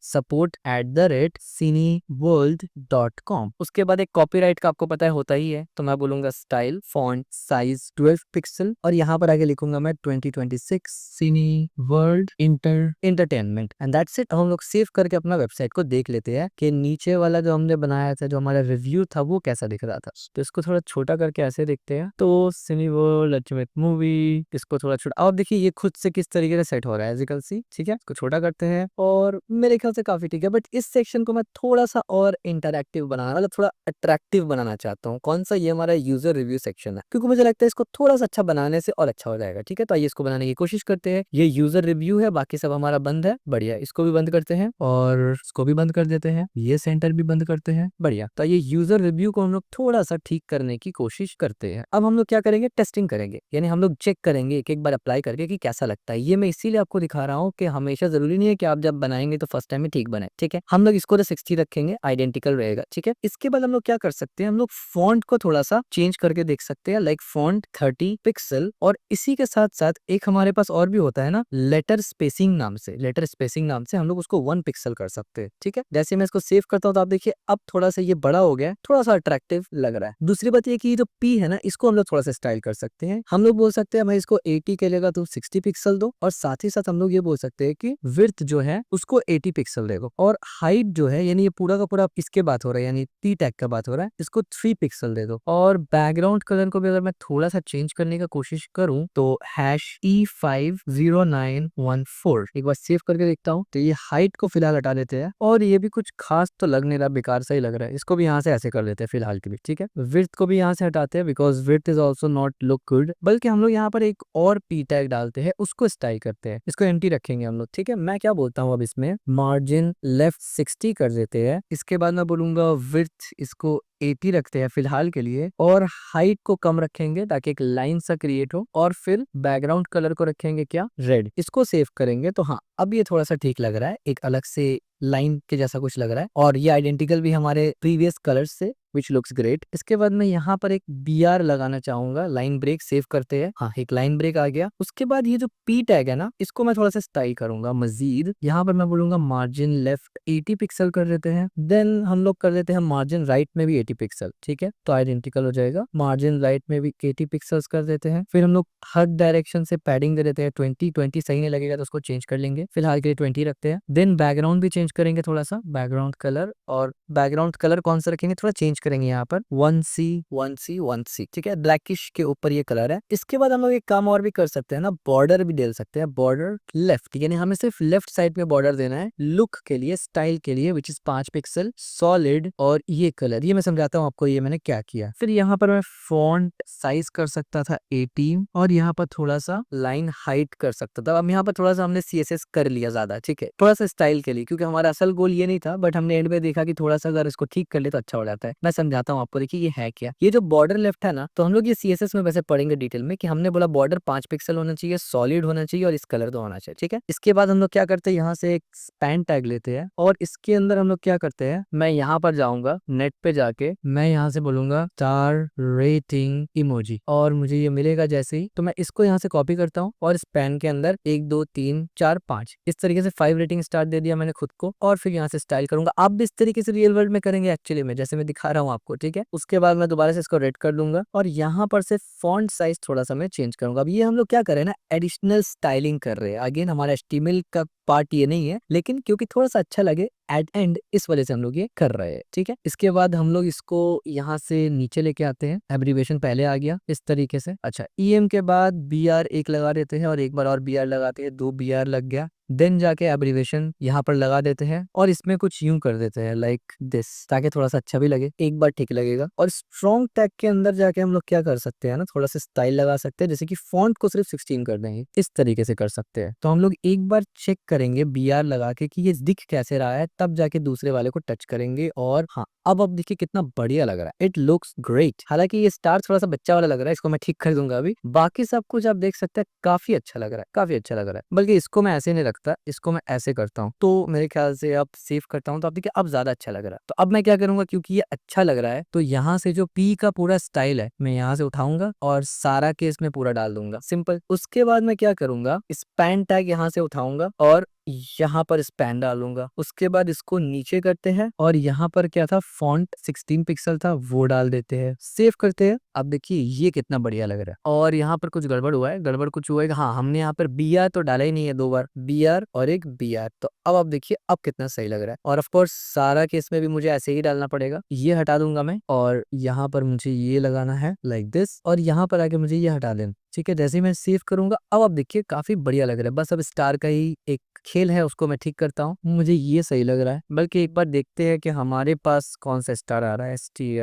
support@cineworld.com। उसके बाद एक कॉपीराइट का आपको पता है होता ही है, तो मैं बोलूंगा स्टाइल फॉन्ट साइज 12 पिक्सल और यहाँ पर आगे लिखूंगा मैं 2026 सिनी world entertainment and that's it. हम लोग सेव करके अपना वेबसाइट को देख लेते हैं कि नीचे वाला जो हमने बनाया था, जो हमारा रिव्यू था, वो कैसा दिख रहा था। तो इसको थोड़ा छोटा करके ऐसे देखते हैं। तो सिनी वर्ल्ड अल्टीमेट मूवी, इसको थोड़ा छोटा। अब देखिए ये खुद से किस तरीके से सेट हो रहा है, एज यू कैन सी। ठीक है, इसको छोटा करते हैं और मेरे ख्याल से काफी ठीक है। बट इस सेक्शन को मैं थोड़ा सा और इंटरैक्टिव बनाना, मतलब थोड़ा अट्रैक्टिव बनाना चाहता हूँ। कौन सा, ये हमारा यूजर रिव्यू सेक्शन है, क्योंकि मुझे लगता है इसको थोड़ा सा अच्छा बनाने से और अच्छा हो जाएगा। ठीक है, तो आइए इसको बनाने की कोशिश करते हैं। ये यूजर रिव्यू है, बाकी सब हमारा बंद है। बढ़िया, इसको भी बंद करते हैं और इसको भी बंद कर देते हैं। ये सेंटर भी बंद करते हैं। बढ़िया, तो ये यूजर रिव्यू को हम लोग थोड़ा सा ठीक करने की कोशिश करते हैं। अब हम लोग क्या करेंगे, टेस्टिंग करेंगे, यानी हम लोग चेक करेंगे एक एक बार अप्लाई करके कि कैसा लगता है। ये मैं इसीलिए आपको दिखा रहा हूँ कि हमेशा जरूरी नहीं है कि आप जब बनाएंगे तो फर्स्ट टाइम में ठीक बने। ठीक है, हम लोग इसको तो 60 रखेंगे, आइडेंटिकल रहेगा। ठीक है, इसके बाद हम लोग क्या कर सकते हैं, हम लोग फॉन्ट को थोड़ा सा चेंज करके देख सकते हैं, लाइक फॉन्ट 30 पिक्सल। और इसी के साथ साथ एक हमारे पास और भी होता है ना, लेटर स्पेसिंग नाम से। लेटर स्पेसिंग नाम से हम लोग उसको 1 पिक्सल कर सकते हैं। ठीक है, जैसे मैं इसको सेव करता हूँ तो आप देखिए अब थोड़ा सा ये बड़ा हो गया, थोड़ा सा अट्रैक्टिव लग रहा है। दूसरी बात ये कि जो पी है ना, इसको हम लोग थोड़ा सा स्टाइल कर सकते हैं। हम लोग बोल सकते हैं भाई इसको 80 के लेगा तो 60 पिक्सल दो, और साथ ही साथ हम लोग ये बोल सकते हैं कि विड्थ जो है उसको 80 पिक्सल देगो, और हाइट जो है, यानी ये पूरा का पूरा इसके बात हो रहा है, यानी पी टैग का बात हो रहा है, इसको 3 पिक्सल दे दो। और बैकग्राउंड कलर को भी अगर मैं थोड़ा सा चेंज करने का कोशिश करूं तो #E50914 एक बार सेव करके देखता हूं। तो ये हाइट को फिलहाल हटा देते हैं, और ये भी कुछ खास तो लग नहीं रहा, बेकार सा ही लग रहा है। इसको भी यहाँ से ऐसे कर देते हैं फिलहाल के लिए। ठीक है, विड्थ को भी यहाँ से हटाते हैं because width is also not look good. बल्कि हम लोग यहाँ पर एक और पी टैग डालते हैं, उसको स्टाइल करते हैं, इसको एम्प्टी रखेंगे हम लोग। ठीक है, मैं क्या बोलता हूँ अब इसमें मार्जिन लेफ्ट 60 कर देते हैं। इसके बाद मैं बोलूंगा विड्थ इसको 80 रखते हैं फिलहाल के लिए, और हाइट को कम रखेंगे ताकि एक लाइन सा क्रिएट हो। और फिर बैकग्राउंड कलर को रखेंगे क्या, रेड। इसको सेव करेंगे तो हाँ, अब ये थोड़ा सा ठीक लग रहा है, एक अलग से लाइन के जैसा कुछ लग रहा है। और ये आइडेंटिकल भी हमारे प्रीवियस कलर से विच लुक्स ग्रेट। इसके बाद मैं यहाँ पर एक BR लगाना चाहूंगा, लाइन ब्रेक सेव करते हैं। हाँ, एक लाइन ब्रेक आ गया। उसके बाद ये जो P टैग है ना, इसको मैं थोड़ा सा स्टाइल करूंगा मजीद। यहाँ पर मैं बोलूंगा मार्जिन लेफ्ट 80 पिक्सल कर देते हैं। देन हम लोग कर देते हैं मार्जिन राइट में भी 80 पिक्सल। ठीक है, तो आइडेंटिकल हो जाएगा। मार्जिन राइट में भी 80 पिक्सल्स कर देते हैं। फिर हम लोग हर डायरेक्शन से पैडिंग दे देते हैं 20 सही नहीं लगेगा तो उसको चेंज कर लेंगे, फिलहाल के लिए 20 रखते हैं। देन बैकग्राउंड भी चेंज करेंगे थोड़ा सा, बैकग्राउंड कलर, और बैकग्राउंड कलर कौन सा रखेंगे, थोड़ा चेंज करेंगे यहाँ पर 1C, ठीक है, ब्लैकिश के ऊपर ये कलर है। इसके बाद हम लोग एक काम और भी कर सकते हैं ना, बॉर्डर भी दे सकते हैं, बॉर्डर लेफ्ट, यानी हमें सिर्फ लेफ्ट साइड में बॉर्डर देना है लुक के लिए, स्टाइल के लिए, विच इज 5 पिक्सल सॉलिड। और ये कलर, ये मैं समझाता हूँ आपको ये मैंने क्या किया। फिर यहाँ पर मैं फॉन्ट साइज कर सकता था 18, और यहाँ पर थोड़ा सा लाइन हाइट कर सकता था। अब यहाँ पर थोड़ा सा हमने CSS कर लिया ज्यादा, ठीक है, थोड़ा सा स्टाइल के लिए, क्योंकि हमारा असल गोल ये नहीं था, बट हमने एंड में देखा कि थोड़ा सा अगर इसको ठीक कर ले तो अच्छा हो जाता है। मैं समझाता हूँ आपको, देखिए ये है क्या। ये जो बॉर्डर लेफ्ट है ना, तो हम लोग ये CSS में वैसे पढ़ेंगे डिटेल में कि हमने बोला बॉर्डर 5 पिक्सल होना चाहिए, सॉलिड होना चाहिए, और इस कलर का होना चाहिए। ठीक है, इसके बाद हम लोग क्या करते हैं, यहाँ से एक स्पैन टैग लेते हैं, और इसके अंदर हम लोग क्या करते हैं, मैं यहाँ पर जाऊंगा नेट पे जाके, मैं यहाँ से बोलूंगा स्टार रेटिंग इमोजी, और मुझे ये मिलेगा जैसे ही, तो मैं इसको यहाँ से कॉपी करता हूँ, और स्पैन के अंदर 1 2 3 4 5 इस तरीके से 5 रेटिंग स्टार दे दिया मैंने खुद को, और फिर यहाँ से स्टाइल करूंगा। आप भी इस तरीके से रियल वर्ल्ड में करेंगे एक्चुअली में, जैसे मैं दिखा रहा हूँ आपको। ठीक है, उसके बाद मैं दोबारा से इसको रेड कर लूंगा, और यहाँ पर से फॉन्ट साइज थोड़ा सा मैं चेंज करूंगा। अब ये हम लोग क्या कर रहे हैं ना, एडिशनल स्टाइलिंग कर रहे हैं। अगेन हमारा HTML का पार्ट ये नहीं है, लेकिन क्योंकि थोड़ा सा अच्छा लगे एट एंड, इस वजह से हम लोग ये कर रहे हैं। ठीक है, इसके बाद हम लोग इसको यहाँ से नीचे लेके आते हैं, एब्रीवेशन पहले आ गया इस तरीके से। अच्छा, EM के बाद BR एक लगा देते हैं, और एक बार और BR लगाते हैं, 2 BR लग गया। देन जाके एब्रीवेशन यहाँ पर लगा देते हैं, और इसमें कुछ यूं कर देते हैं लाइक दिस, ताकि थोड़ा सा अच्छा भी लगे, एक बार ठीक लगेगा। और स्ट्रॉन्ग टैग के अंदर जाके हम लोग क्या कर सकते हैं ना, थोड़ा सा स्टाइल लगा सकते हैं, जैसे कि फॉन्ट को सिर्फ 16 कर देंगे, इस तरीके से कर सकते हैं। तो हम लोग एक बार चेक करेंगे BR लगा के कि ये दिख कैसे रहा है, तब जाके दूसरे वाले को टच करेंगे। और हाँ, अब देखिए कितना बढ़िया लग रहा है, इट लुक्स ग्रेट। हालांकि ये स्टार थोड़ा सा बच्चा वाला लग रहा है, इसको मैं ठीक कर दूंगा अभी। बाकी सब कुछ आप देख सकते हैं, काफी अच्छा लग रहा है, काफी अच्छा लग रहा है। बल्कि इसको मैं ऐसे नहीं रखता, इसको मैं ऐसे करता हूँ, तो मेरे ख्याल से अब सेव करता हूँ, तो आप देखिए अब ज्यादा अच्छा लग रहा है। तो अब मैं क्या करूंगा, क्योंकि ये अच्छा लग रहा है, तो यहाँ से जो P का पूरा स्टाइल है मैं यहाँ से उठाऊंगा, और सारा के इसमें पूरा डाल दूंगा, सिंपल। उसके बाद मैं क्या करूंगा, स्पैन टैग यहाँ से उठाऊंगा, और यहाँ पर स्पैन डालूंगा। उसके बाद इसको नीचे करते हैं, और यहाँ पर क्या था, फॉन्ट 16 पिक्सल था, वो डाल देते हैं, सेव करते हैं। अब देखिए ये कितना बढ़िया लग रहा है। और यहाँ पर कुछ गड़बड़ हुआ है, गड़बड़ कुछ हुआ है, हाँ, हमने यहाँ पर BR तो डाला ही नहीं है, 2 बार BR और एक BR। तो अब आप देखिए अब कितना सही लग रहा है। और ऑफ कोर्स सारा केस में भी मुझे ऐसे ही डालना पड़ेगा, ये हटा दूंगा मैं, और यहाँ पर मुझे ये लगाना है लाइक दिस, और यहाँ पर आके मुझे ये हटा देना। ठीक है, जैसे ही मैं सेव करूंगा, अब आप देखिए काफी बढ़िया लग रहा है। बस अब स्टार का ही एक खेल है, उसको मैं ठीक करता हूँ, मुझे ये सही लग रहा है। बल्कि एक बार देखते हैं कि हमारे पास कौन सा स्टार आ रहा है,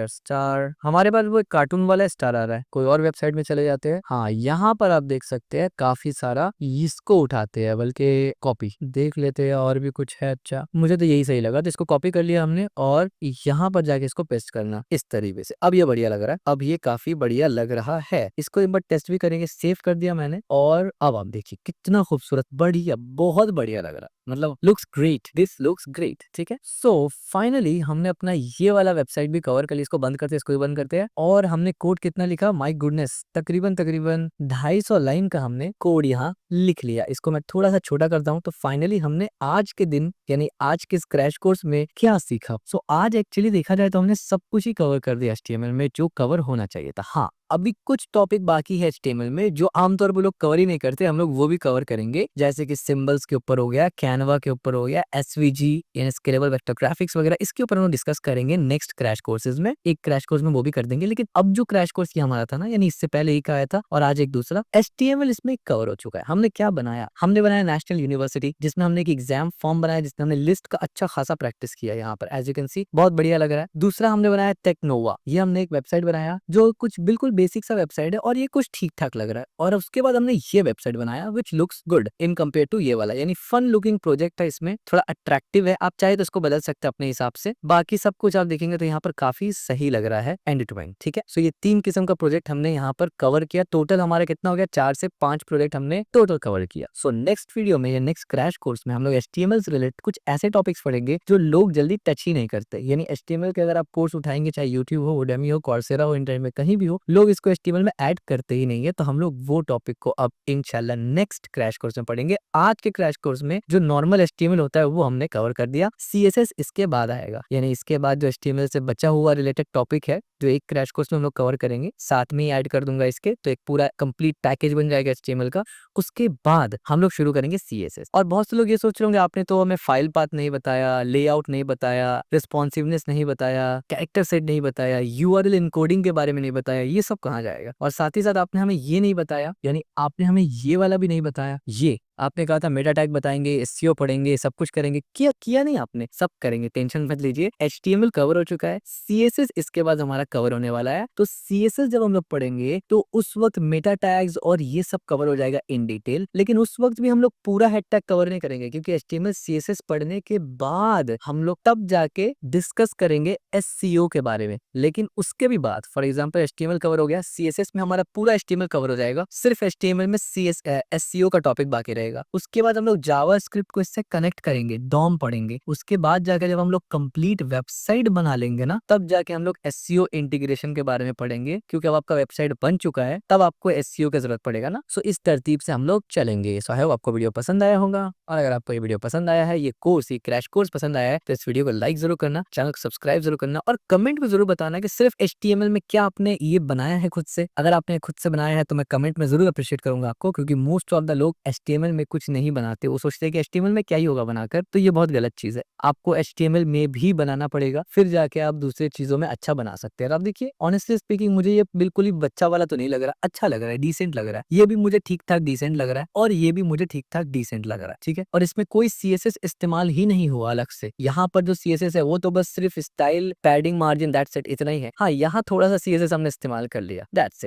स्टार हमारे पास वो एक कार्टून वाला स्टार आ रहा है। कोई और वेबसाइट में चले जाते हैं, हाँ, यहाँ पर आप देख सकते हैं काफी सारा, इसको उठाते हैं, बल्कि कॉपी देख लेते हैं, और भी कुछ है। अच्छा, मुझे तो यही सही लगा, तो इसको कॉपी कर लिया हमने, और यहाँ पर जाके इसको पेस्ट करना इस तरीके से। अब ये बढ़िया लग रहा है, अब ये काफी बढ़िया लग रहा है। इसको एक बार टेस्ट भी करेंगे, सेव कर दिया मैंने, और अब आप देखिए कितना खूबसूरत, बढ़िया, बहुत बढ़िया लग रहा है, मतलब looks great, this looks great. ठीक है, सो फाइनली हमने अपना ये वाला वेबसाइट भी कवर कर लिया। इसको बंद करते हैं, इसको भी बंद करते हैं। और हमने कोड कितना लिखा, माय गुडनेस, तकरीबन 250 लाइन का हमने कोड यहाँ लिख लिया। इसको मैं थोड़ा सा छोटा करता हूँ। तो फाइनली हमने आज के दिन, यानी आज के इस क्रैश कोर्स में क्या सीखा। सो आज एक्चुअली देखा जाए तो हमने सब कुछ ही कवर कर दिया HTML में, जो कवर होना चाहिए था। हाँ, अभी कुछ टॉपिक बाकी है HTML में, जो आमतौर पर लोग कवर ही नहीं करते, हम लोग वो भी कवर करेंगे। जैसे कि सिंबल्स के ऊपर हो गया, कैनवा के ऊपर हो गया, SVG यानी स्केलेबल वेक्टर ग्राफिक्स वगैरह, इसके ऊपर हम लोग डिस्कस करेंगे नेक्स्ट क्रैश कोर्सेज में। एक क्रैश कोर्स में वो भी कर देंगे। लेकिन अब जो क्रैश कोर्स ये हमारा था ना, यानी इससे पहले एक आया था और आज एक दूसरा, HTML इसमें कवर हो चुका है। हमने क्या बनाया, हमने बनाया नेशनल यूनिवर्सिटी, जिसमें हमने एक एग्जाम फॉर्म बनाया, जिसमें हमने लिस्ट का अच्छा खासा प्रैक्टिस किया। यहाँ पर एज यू कैन सी बहुत बढ़िया लग रहा है। दूसरा हमने बनाया टेक्नोवा, ये हमने एक वेबसाइट बनाया जो कुछ बिल्कुल बेसिक सा वेबसाइट है, और ये कुछ ठीक ठाक लग रहा है। और उसके बाद हमने ये वेबसाइट बनाया which looks good in compare to ये वाला, यानी फन लुकिंग प्रोजेक्ट है इसमें थोड़ा अट्रैक्टिव है, आप चाहे तो इसको बदल सकते हैं अपने हिसाब से। बाकी सब कुछ आप देखेंगे तो यहाँ पर काफी सही लग रहा है एंड टू एंड, ठीक है। सो ये 3 किस्म का प्रोजेक्ट हमने यहाँ पर कवर किया। टोटल हमारा कितना हो गया, 4 से 5 प्रोजेक्ट हमने टोटल कवर किया। सो नेक्स्ट वीडियो में या नेक्स्ट क्रैश कोर्स में हम लोग HTML से रिलेटेड कुछ ऐसे टॉपिक्स पढ़ेंगे जो लोग जल्दी टच ही नहीं करते। यानी HTML के अगर आप कोर्स उठाएंगे, चाहे यूट्यूब हो, Udemy हो, Coursera हो, इंटरनेट में कहीं भी हो, लोग इसको HTML में ऐड करते ही नहीं है। तो हम लोग वो टॉपिक को अब इंशाल्लाह नेक्स्ट क्रैश कोर्स में पढ़ेंगे। आज के क्रैश कोर्स में जो नॉर्मल HTML होता है वो हमने कवर कर दिया, CSS इसके बाद आएगा। यानी इसके बाद जो HTML से बचा हुआ रिलेटेड टॉपिक है जो एक क्रैश कोर्स में हम लोग कवर करेंगे, साथ में ही ऐड कर दूंगा इसके, तो एक पूरा कंप्लीट पैकेज बन जाएगा HTML का। उसके बाद हम लोग शुरू करेंगे CSS। और बहुत से लोग ये सोच रहे होंगे आपने तो हमें फाइल पाथ नहीं बताया, लेआउट नहीं बताया, रिस्पॉन्सिवनेस नहीं बताया, कैरेक्टर सेट नहीं बताया, URL इनकोडिंग के बारे में नहीं बताया, ये सब कहाँ जाएगा। और साथ ही साथ आपने हमें ये नहीं बताया, यानी आपने हमें ये वाला भी नहीं बताया। ये आपने कहा था मेटा टैग बताएंगे, SEO पढ़ेंगे, सब कुछ करेंगे, किया नहीं आपने, सब करेंगे, टेंशन मत लीजिए। HTML कवर हो चुका है, CSS इसके बाद हमारा कवर होने वाला है। तो CSS जब हम लोग पढ़ेंगे तो उस वक्त मेटा टैग्स और ये सब कवर हो जाएगा इन डिटेल। लेकिन उस वक्त भी हम लोग पूरा हेड टैग कवर नहीं करेंगे, क्योंकि HTML CSS पढ़ने के बाद हम लोग तब जाके डिस्कस करेंगे SEO के बारे में। लेकिन उसके भी बाद, फॉर एग्जाम्पल HTML कवर हो गया, CSS में हमारा पूरा HTML कवर हो जाएगा, सिर्फ HTML में SEO का टॉपिक बाकी रहेगा। उसके बाद हम लोग जावास्क्रिप्ट को इससे कनेक्ट करेंगे, डॉम पढ़ेंगे। उसके बाद जाकर जब हम लोग कंप्लीट वेबसाइट बना लेंगे ना, तब जाके हम लोग SEO इंटीग्रेशन के बारे में पढ़ेंगे, क्योंकि अब आपका वेबसाइट बन चुका है, तब आपको SEO की जरूरत पड़ेगा ना। सो इस तरतीब से हम लोग चलेंगे। सो आई होप आपको वीडियो पसंद आया होगा, और अगर आपको ये वीडियो पसंद आया है, ये कोर्स, ये क्रैश कोर्स पसंद आया है, तो इस वीडियो को लाइक जरूर करना, चैनल को सब्सक्राइब जरूर करना, और कमेंट में जरूर बताना कि सिर्फ HTML में क्या आपने ये बनाया है खुद से। अगर आपने खुद से बनाया है तो मैं कमेंट में जरूर अप्रिशिएट करूंगा आपको, क्योंकि मोस्ट ऑफ द लोग HTML में कुछ नहीं बनाते, वो सोचते हैं कि HTML में क्या ही होगा बनाकर। तो ये बहुत गलत चीज है, आपको HTML में भी बनाना पड़ेगा, फिर जाके आप दूसरे चीजों में अच्छा बना सकते हैं। अब देखिए, ऑनेस्टली स्पीकिंग, मुझे ये बिल्कुल ही बच्चा वाला तो नहीं लग रहा, अच्छा लग रहा है, डिसेंट लग रहा है। ये भी मुझे ठीक ठाक डिसेंट लग रहा है, और ये भी मुझे ठीक ठाक डिसेंट लग रहा है, ठीक है। और इसमें कोई CSS इस्तेमाल ही नहीं हुआ अलग से। यहाँ पर जो CSS है वो तो बस सिर्फ style, padding, margin, that's it, इतना ही है। हाँ, यहाँ थोड़ा सा CSS हमने इस्तेमाल कर लिया, दैट्स इट।